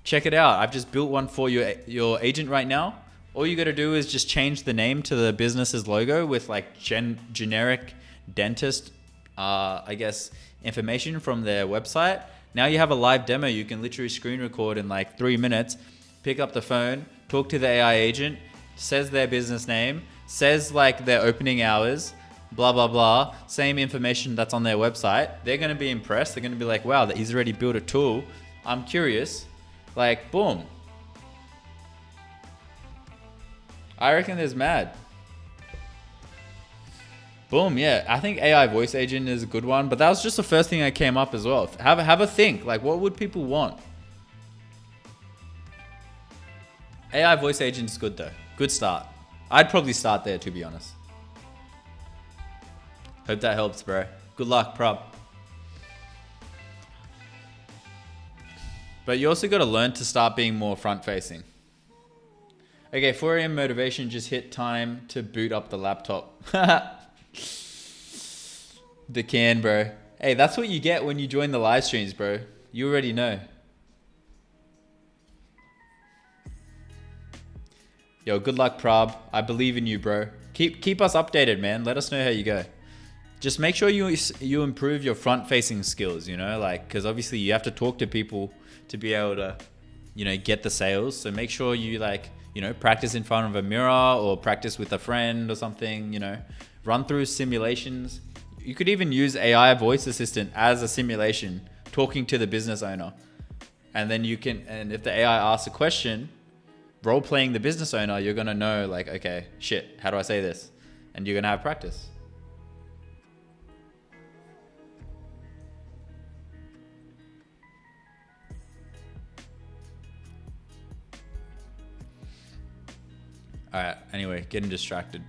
check it out. I've just built one for your agent right now. All you got to do is just change the name to the business's logo with like generic dentist, I guess, information from their website. Now you have a live demo. You can literally screen record in like 3 minutes, pick up the phone, talk to the AI agent, says their business name, says like their opening hours, blah, blah, blah, same information that's on their website. They're going to be impressed. They're going to be like, wow, he's already built a tool. I'm curious. Like, boom. I reckon there's mad. Boom, yeah. I think AI voice agent is a good one, but that was just the first thing that came up as well. Have a think. Like, what would people want? AI voice agent is good though. Good start. I'd probably start there, to be honest. Hope that helps, bro. Good luck, prob. But you also got to learn to start being more front facing. Okay, 4 a.m. motivation just hit time to boot up the laptop. The can, bro. Hey, that's what you get when you join the live streams, bro. You already know. Yo, good luck, prob. I believe in you, bro. Keep us updated, man. Let us know how you go. Just make sure you improve your front facing skills, you know, like, because obviously you have to talk to people to be able to, you know, get the sales. So make sure you, like, you know, practice in front of a mirror or practice with a friend or something, you know, run through simulations. You could even use AI voice assistant as a simulation, talking to the business owner. And then you can, and if the AI asks a question, role playing the business owner, you're going to know, like, okay, shit, how do I say this? And you're going to have practice. All right. Anyway, getting distracted.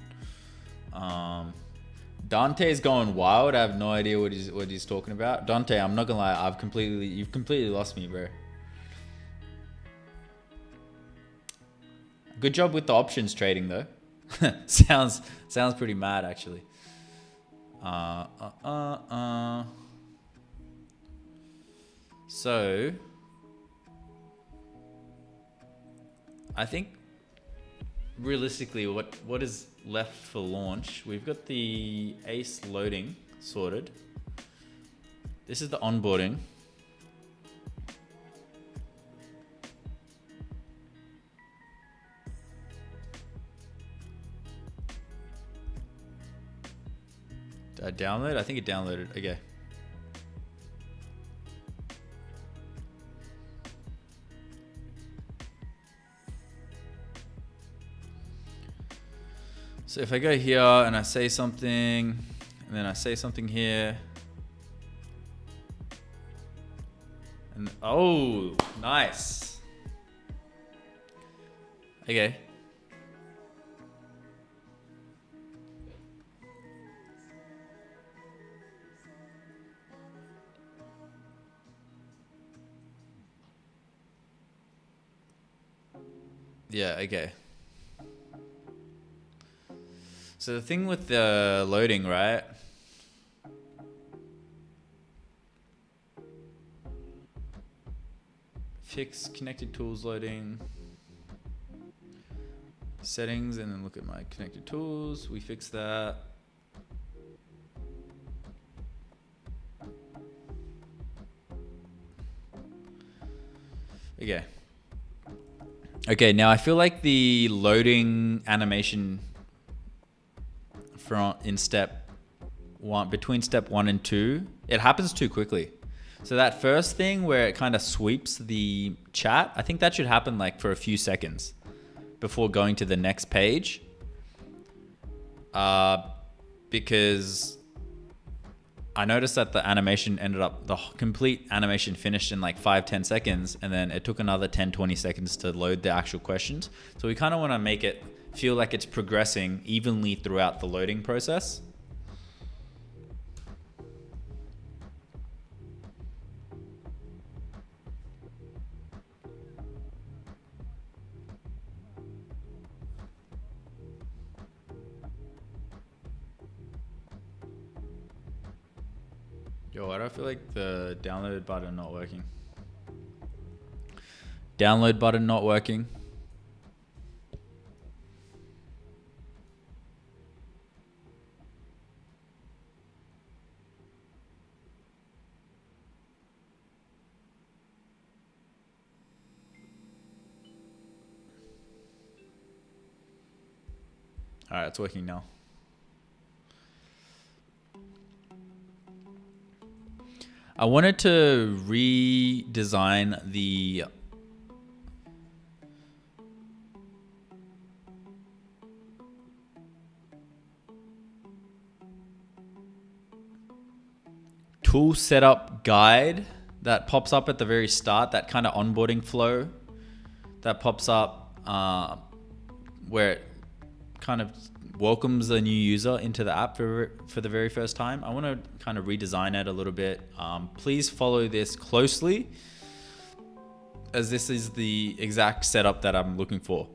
Dante's going wild. I have no idea what he's talking about. Dante, I'm not gonna lie. You've completely lost me, bro. Good job with the options trading, though. sounds pretty mad, actually. So, I think realistically, what is left for launch? We've got the ACE loading sorted. This is the onboarding. Did I download? I think it downloaded. Okay. So if I go here and I say something, and then I say something here, and oh, nice. Okay. Yeah, okay. So the thing with the loading, right? Fix connected tools loading. Settings, and then look at my connected tools. We fix that. Okay. Okay, now I feel like the loading animation in step one, between step 1 and 2, it happens too quickly. So that first thing where it kind of sweeps the chat, I think that should happen like for a few seconds before going to the next page. Because I noticed that the animation the complete animation finished in like 5-10 seconds, and then it took another 10-20 seconds to load the actual questions. So we kind of want to make it feel like it's progressing evenly throughout the loading process. Yo, why do I feel like the download button not working? Download button not working. All right, it's working now. I wanted to redesign the tool setup guide that pops up at the very start, that kind of onboarding flow that pops up where it kind of welcomes a new user into the app for the very first time. I want to kind of redesign it a little bit. Please follow this closely, as this is the exact setup that I'm looking for.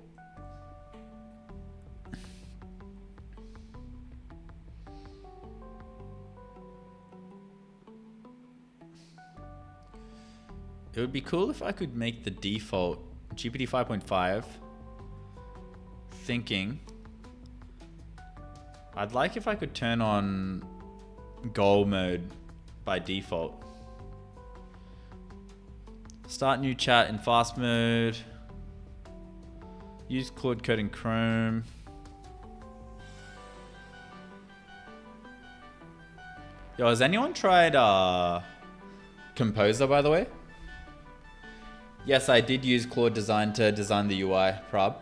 It would be cool if I could make the default GPT 5.5 thinking. I'd like if I could turn on goal mode by default. Start new chat in fast mode. Use Claude Code in Chrome. Yo, has anyone tried Composer, by the way? Yes, I did use Claude Design to design the UI, prob.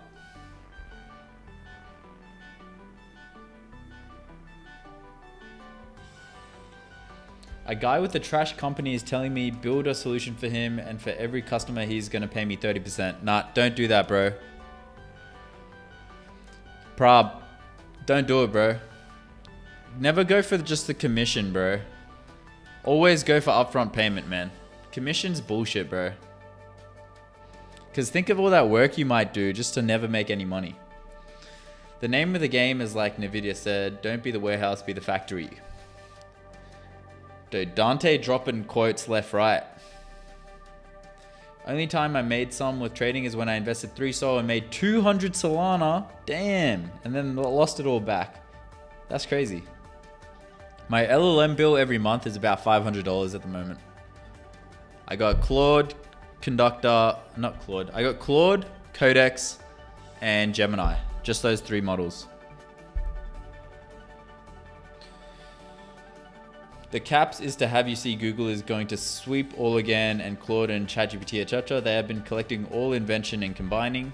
A guy with a trash company is telling me build a solution for him, and for every customer he's gonna pay me 30%. Nah, don't do that, bro. Prob, don't do it, bro. Never go for just the commission, bro. Always go for upfront payment, man. Commission's bullshit, bro. Because think of all that work you might do just to never make any money. The name of the game is like Nvidia said, don't be the warehouse, be the factory. Dude, Dante dropping quotes left, right. Only time I made some with trading is when I invested 3 Sol and made 200 Solana. Damn. And then lost it all back. That's crazy. My LLM bill every month is about $500 at the moment. I got Claude, I got Claude, Codex, and Gemini. Just those 3 models. The caps is to have you see Google is going to sweep all again, and Claude and ChatGPT, etc. They have been collecting all invention and combining.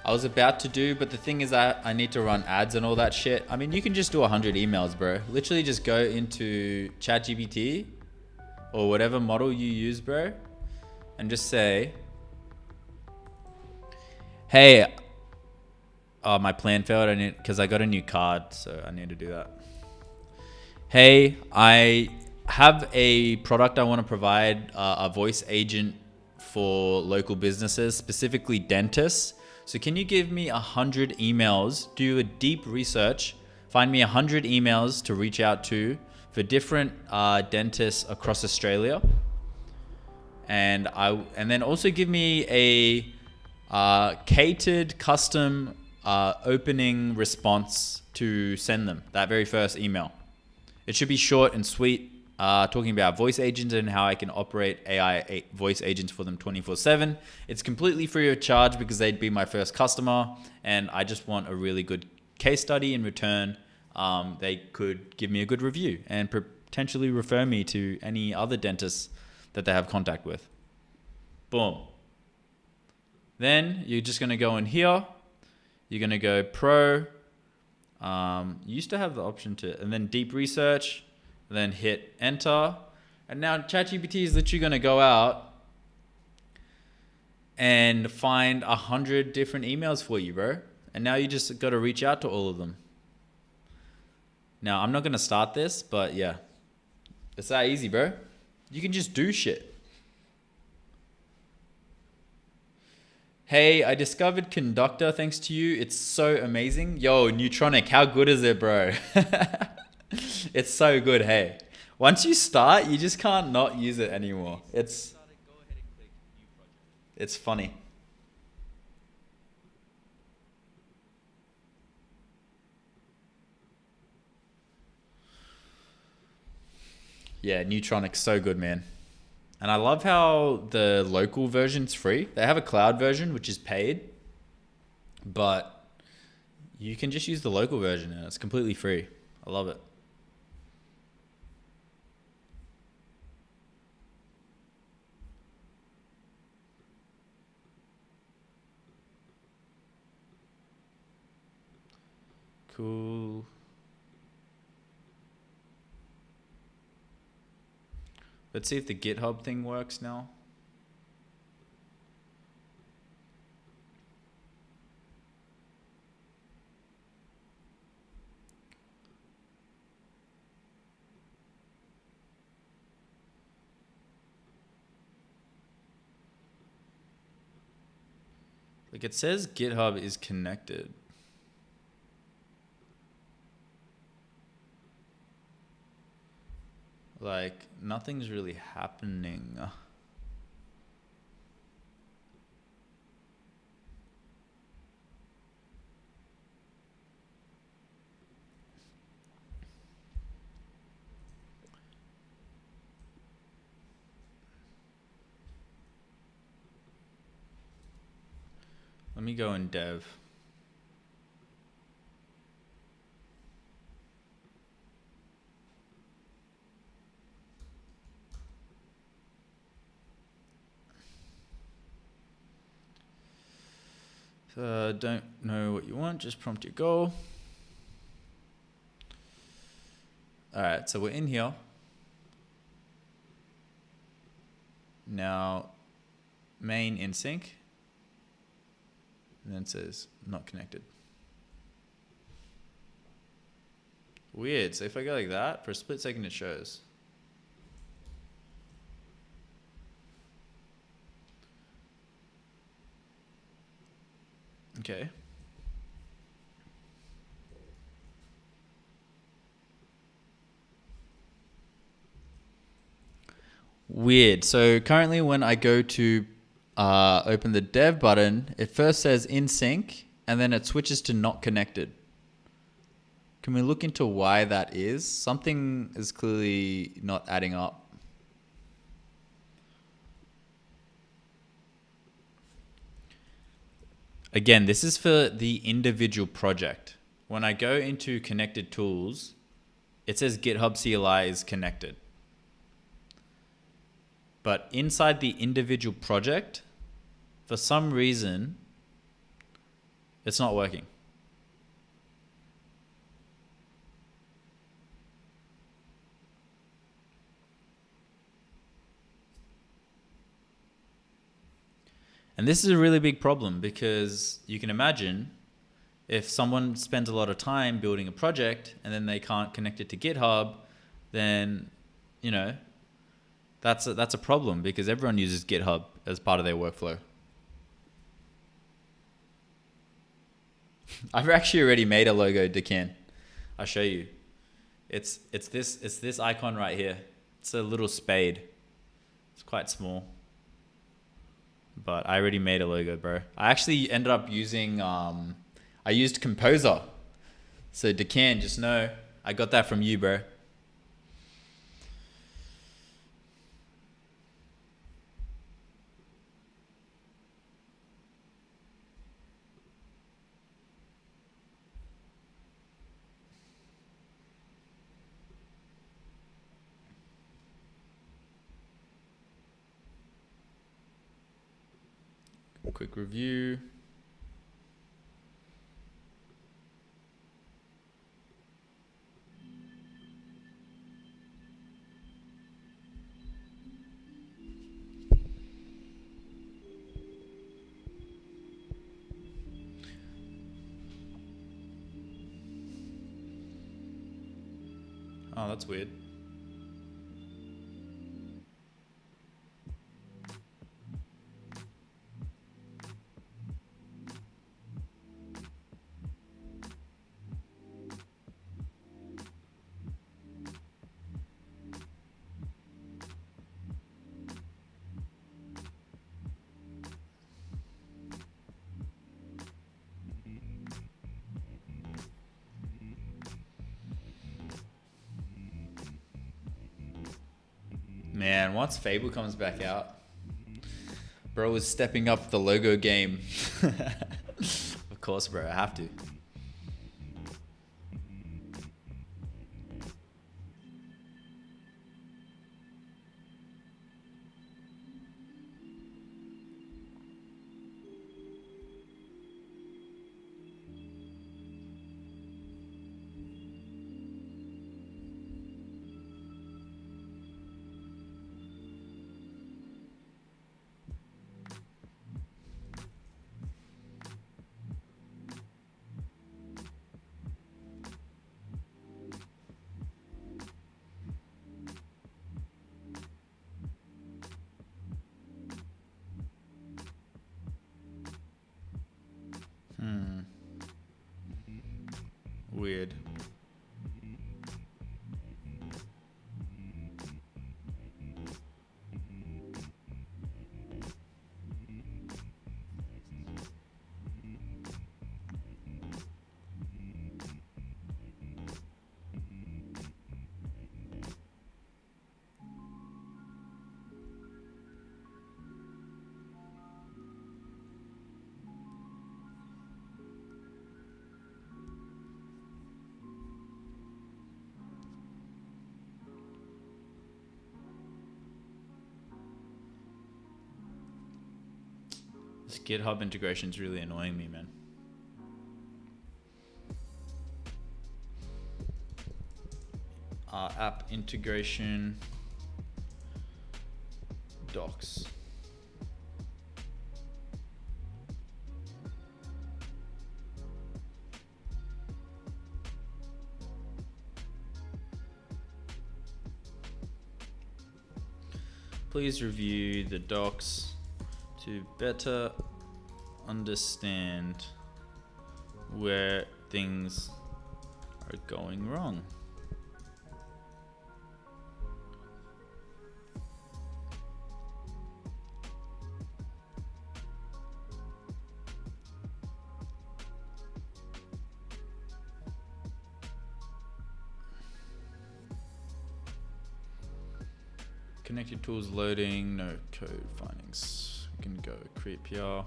I was about to do, but the thing is that I need to run ads and all that shit. I mean, you can just do 100 emails, bro. Literally just go into ChatGPT or whatever model you use, bro, and just say, Hey, my plan failed. Because I got a new card, so I need to do that. Hey, I have a product I want to provide, a voice agent for local businesses, specifically dentists. So can you give me 100 emails, do a deep research, find me 100 emails to reach out to for different dentists across Australia, and then also give me a catered custom opening response to send them that very first email. It should be short and sweet, talking about voice agents and how I can operate AI voice agents for them 24/7. It's completely free of charge because they'd be my first customer, and I just want a really good case study in return. They could give me a good review and potentially refer me to any other dentists that they have contact with. Boom. Then you're just going to go in here. You're going to go pro. You used to have the option and then deep research, and then hit enter. And now ChatGPT is literally going to go out and find 100 different emails for you, bro. And now you just got to reach out to all of them. Now, I'm not going to start this, but yeah, it's that easy, bro. You can just do shit. Hey, I discovered Conductor thanks to you. It's so amazing. Yo, Neutronic, how good is it, bro? It's so good, hey. Once you start, you just can't not use it anymore. It's funny. Yeah, Neutronic's so good, man. And I love how the local version's free. They have a cloud version, which is paid, but you can just use the local version and it's completely free. I love it. Cool. Let's see if the GitHub thing works now. Like it says GitHub is connected. Like nothing's really happening. Let me go in dev. Don't know what you want, just prompt your goal. All right, so we're in here. Now, main in sync. And then it says not connected. Weird, so if I go like that, for a split second it shows. Okay. Weird. So currently when I go to open the dev button, it first says in sync and then it switches to not connected. Can we look into why that is? Something is clearly not adding up. Again, this is for the individual project. When I go into connected tools, it says GitHub CLI is connected. But inside the individual project, for some reason, it's not working. And this is a really big problem because you can imagine if someone spends a lot of time building a project and then they can't connect it to GitHub, then, you know, that's a problem because everyone uses GitHub as part of their workflow. I've actually already made a logo, Decan. I'll show you. It's this icon right here. It's a little spade. It's quite small. But I already made a logo, bro. I actually ended up using I used Composer. So Decan, just know I got that from you, bro. Quick review. Oh, that's weird. Man, once Fable comes back out, bro is stepping up the logo game. Of course, bro, I have to. Weird. This GitHub integration is really annoying me, man. App integration docs. Please review the docs to better understand where things are going wrong. Connected tools loading, no code findings. We can go create PR.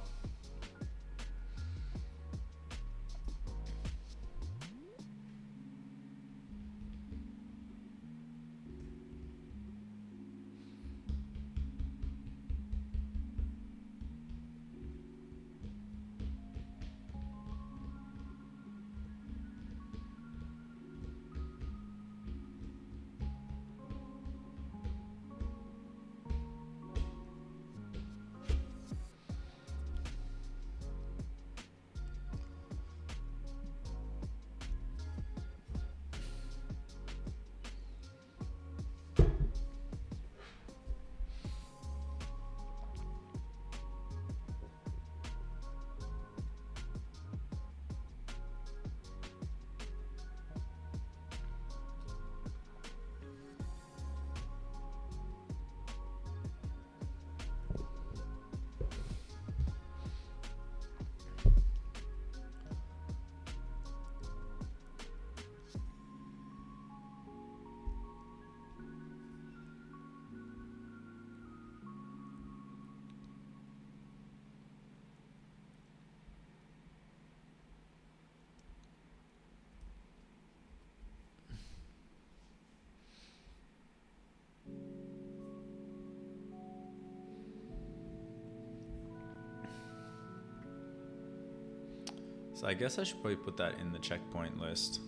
So I guess I should probably put that in the checkpoint list.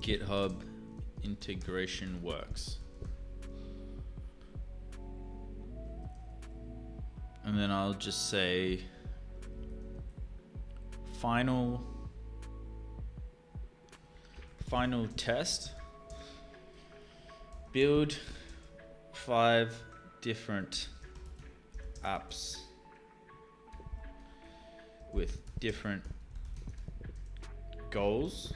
GitHub integration works. And then I'll just say final test. Build 5 different apps with different goals.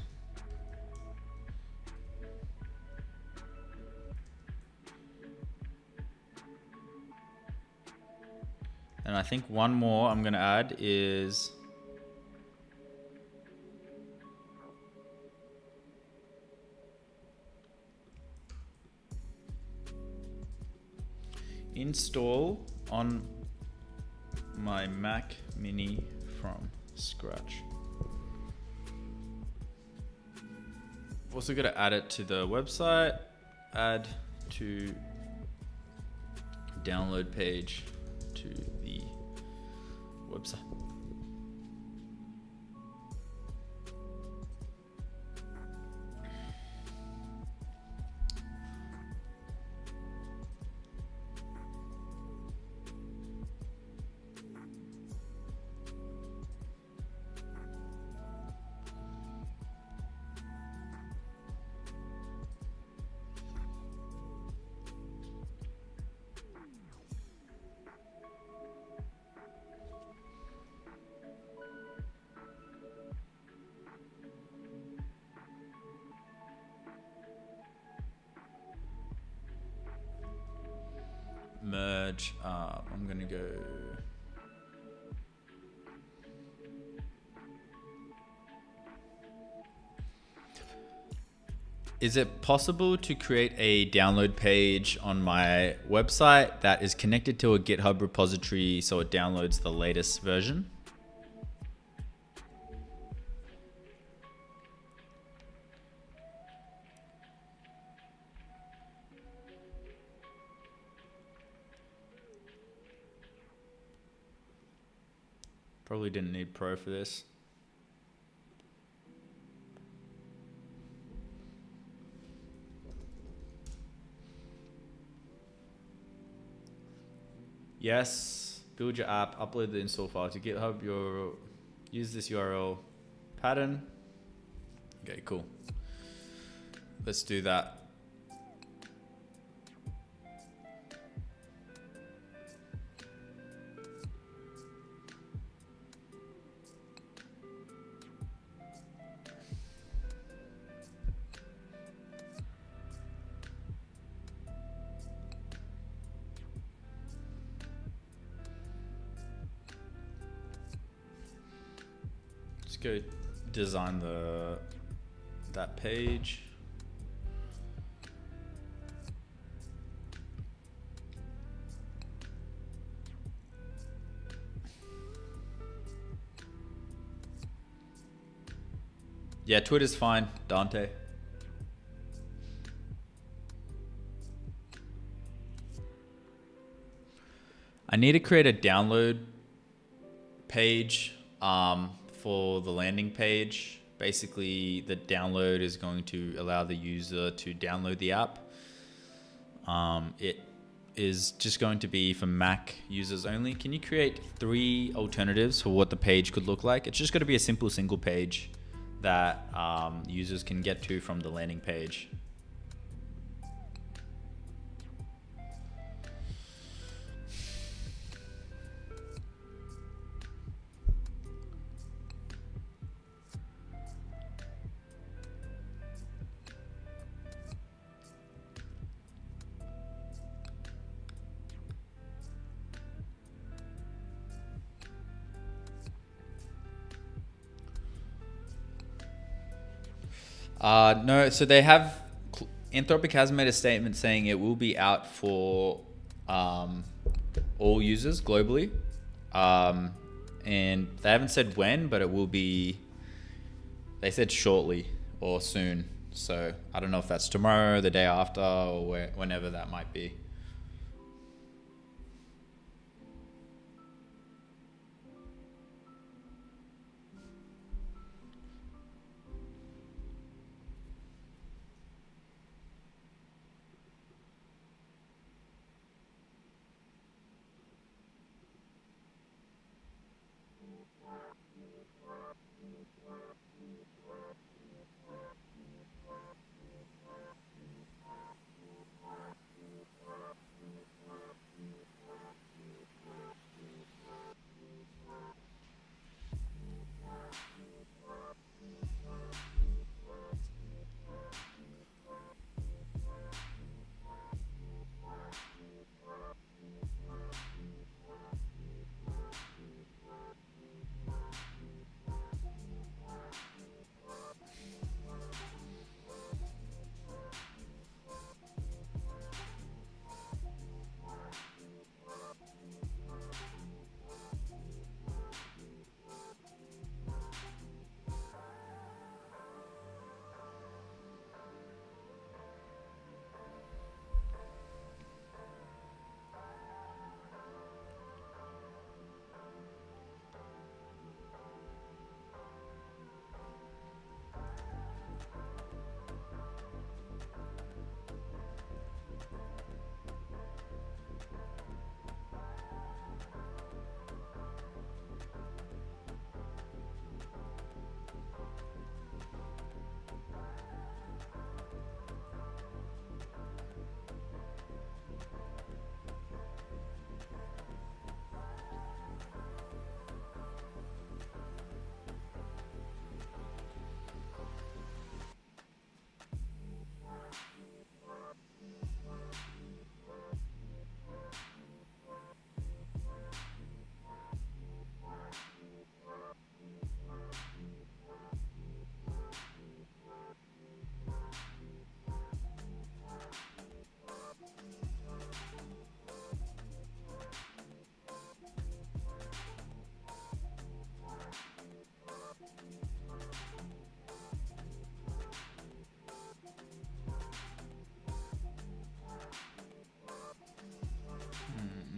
And I think one more I'm going to add is install on my Mac Mini from scratch. I've also got to add it to the website, add to download page to the website. Merge up. I'm gonna go. Is it possible to create a download page on my website that is connected to a GitHub repository so it downloads the latest version? Probably didn't need Pro for this. Yes, build your app, upload the install file to GitHub. Use this URL pattern. Okay, cool. Let's do that. Go design that page. Yeah, Twitter's fine, Dante. I need to create a download page for the landing page. Basically, the download is going to allow the user to download the app. It is just going to be for Mac users only. Can you create 3 alternatives for what the page could look like? It's just going to be a simple single page that users can get to from the landing page. No, so they have, Anthropic has made a statement saying it will be out for all users globally. And they haven't said when, but it will be, they said shortly or soon. So I don't know if that's tomorrow, the day after, or whenever that might be.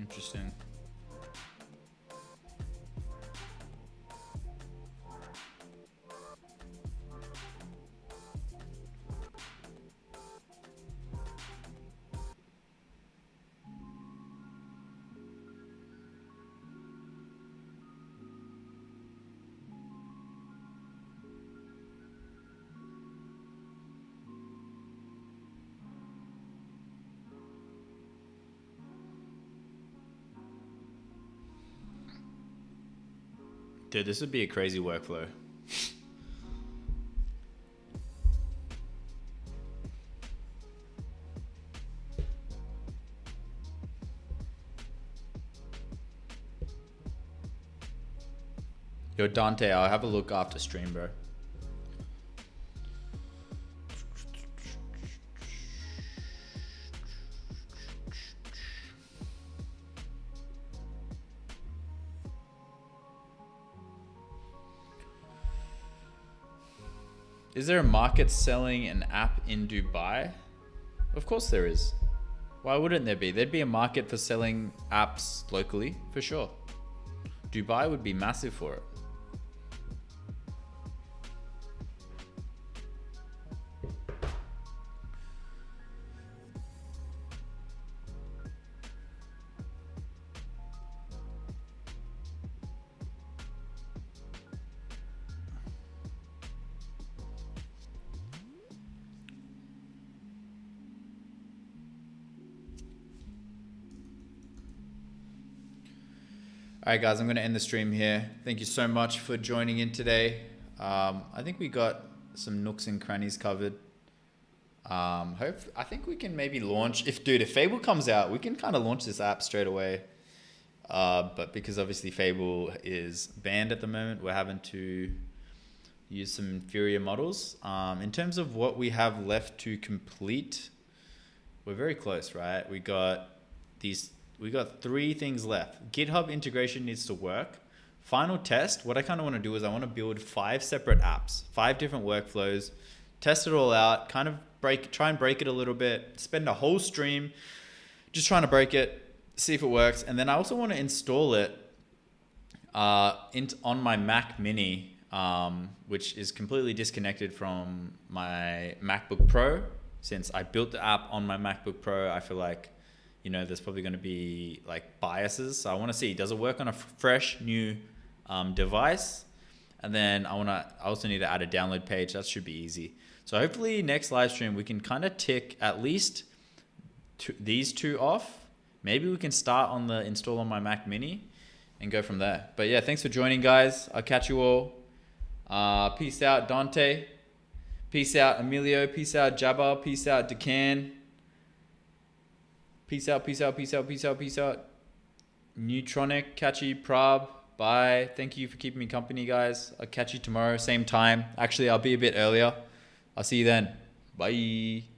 Interesting. Dude, this would be a crazy workflow. Yo, Dante, I'll have a look after stream, bro. Is there a market selling an app in Dubai? Of course there is. Why wouldn't there be? There'd be a market for selling apps locally, for sure. Dubai would be massive for it. All right, guys, I'm going to end the stream here. Thank you so much for joining in today. I think we got some nooks and crannies covered. I think we can maybe launch, if Fable comes out, we can kind of launch this app straight away. But because obviously Fable is banned at the moment, we're having to use some inferior models. In terms of what we have left to complete, we're very close, right? We got 3 things left. GitHub integration needs to work. Final test, what I kind of want to do is I want to build 5 separate apps, 5 different workflows test it all out, kind of try and break it a little bit, spend a whole stream just trying to break it, see if it works. And then I also want to install it on my Mac Mini, which is completely disconnected from my MacBook Pro. Since I built the app on my MacBook Pro, I feel like, there's probably going to be like biases. So I want to see, does it work on a fresh new device? And then I also need to add a download page. That should be easy. So hopefully next live stream, we can kind of tick at least these two off. Maybe we can start on the install on my Mac Mini and go from there. But yeah, thanks for joining, guys. I'll catch you all. Peace out, Dante. Peace out, Emilio. Peace out, Jabba. Peace out, Decan. Peace out, peace out, peace out, peace out, peace out. Neutronic, Catchy, Prab. Bye. Thank you for keeping me company, guys. I'll catch you tomorrow, same time. Actually, I'll be a bit earlier. I'll see you then. Bye.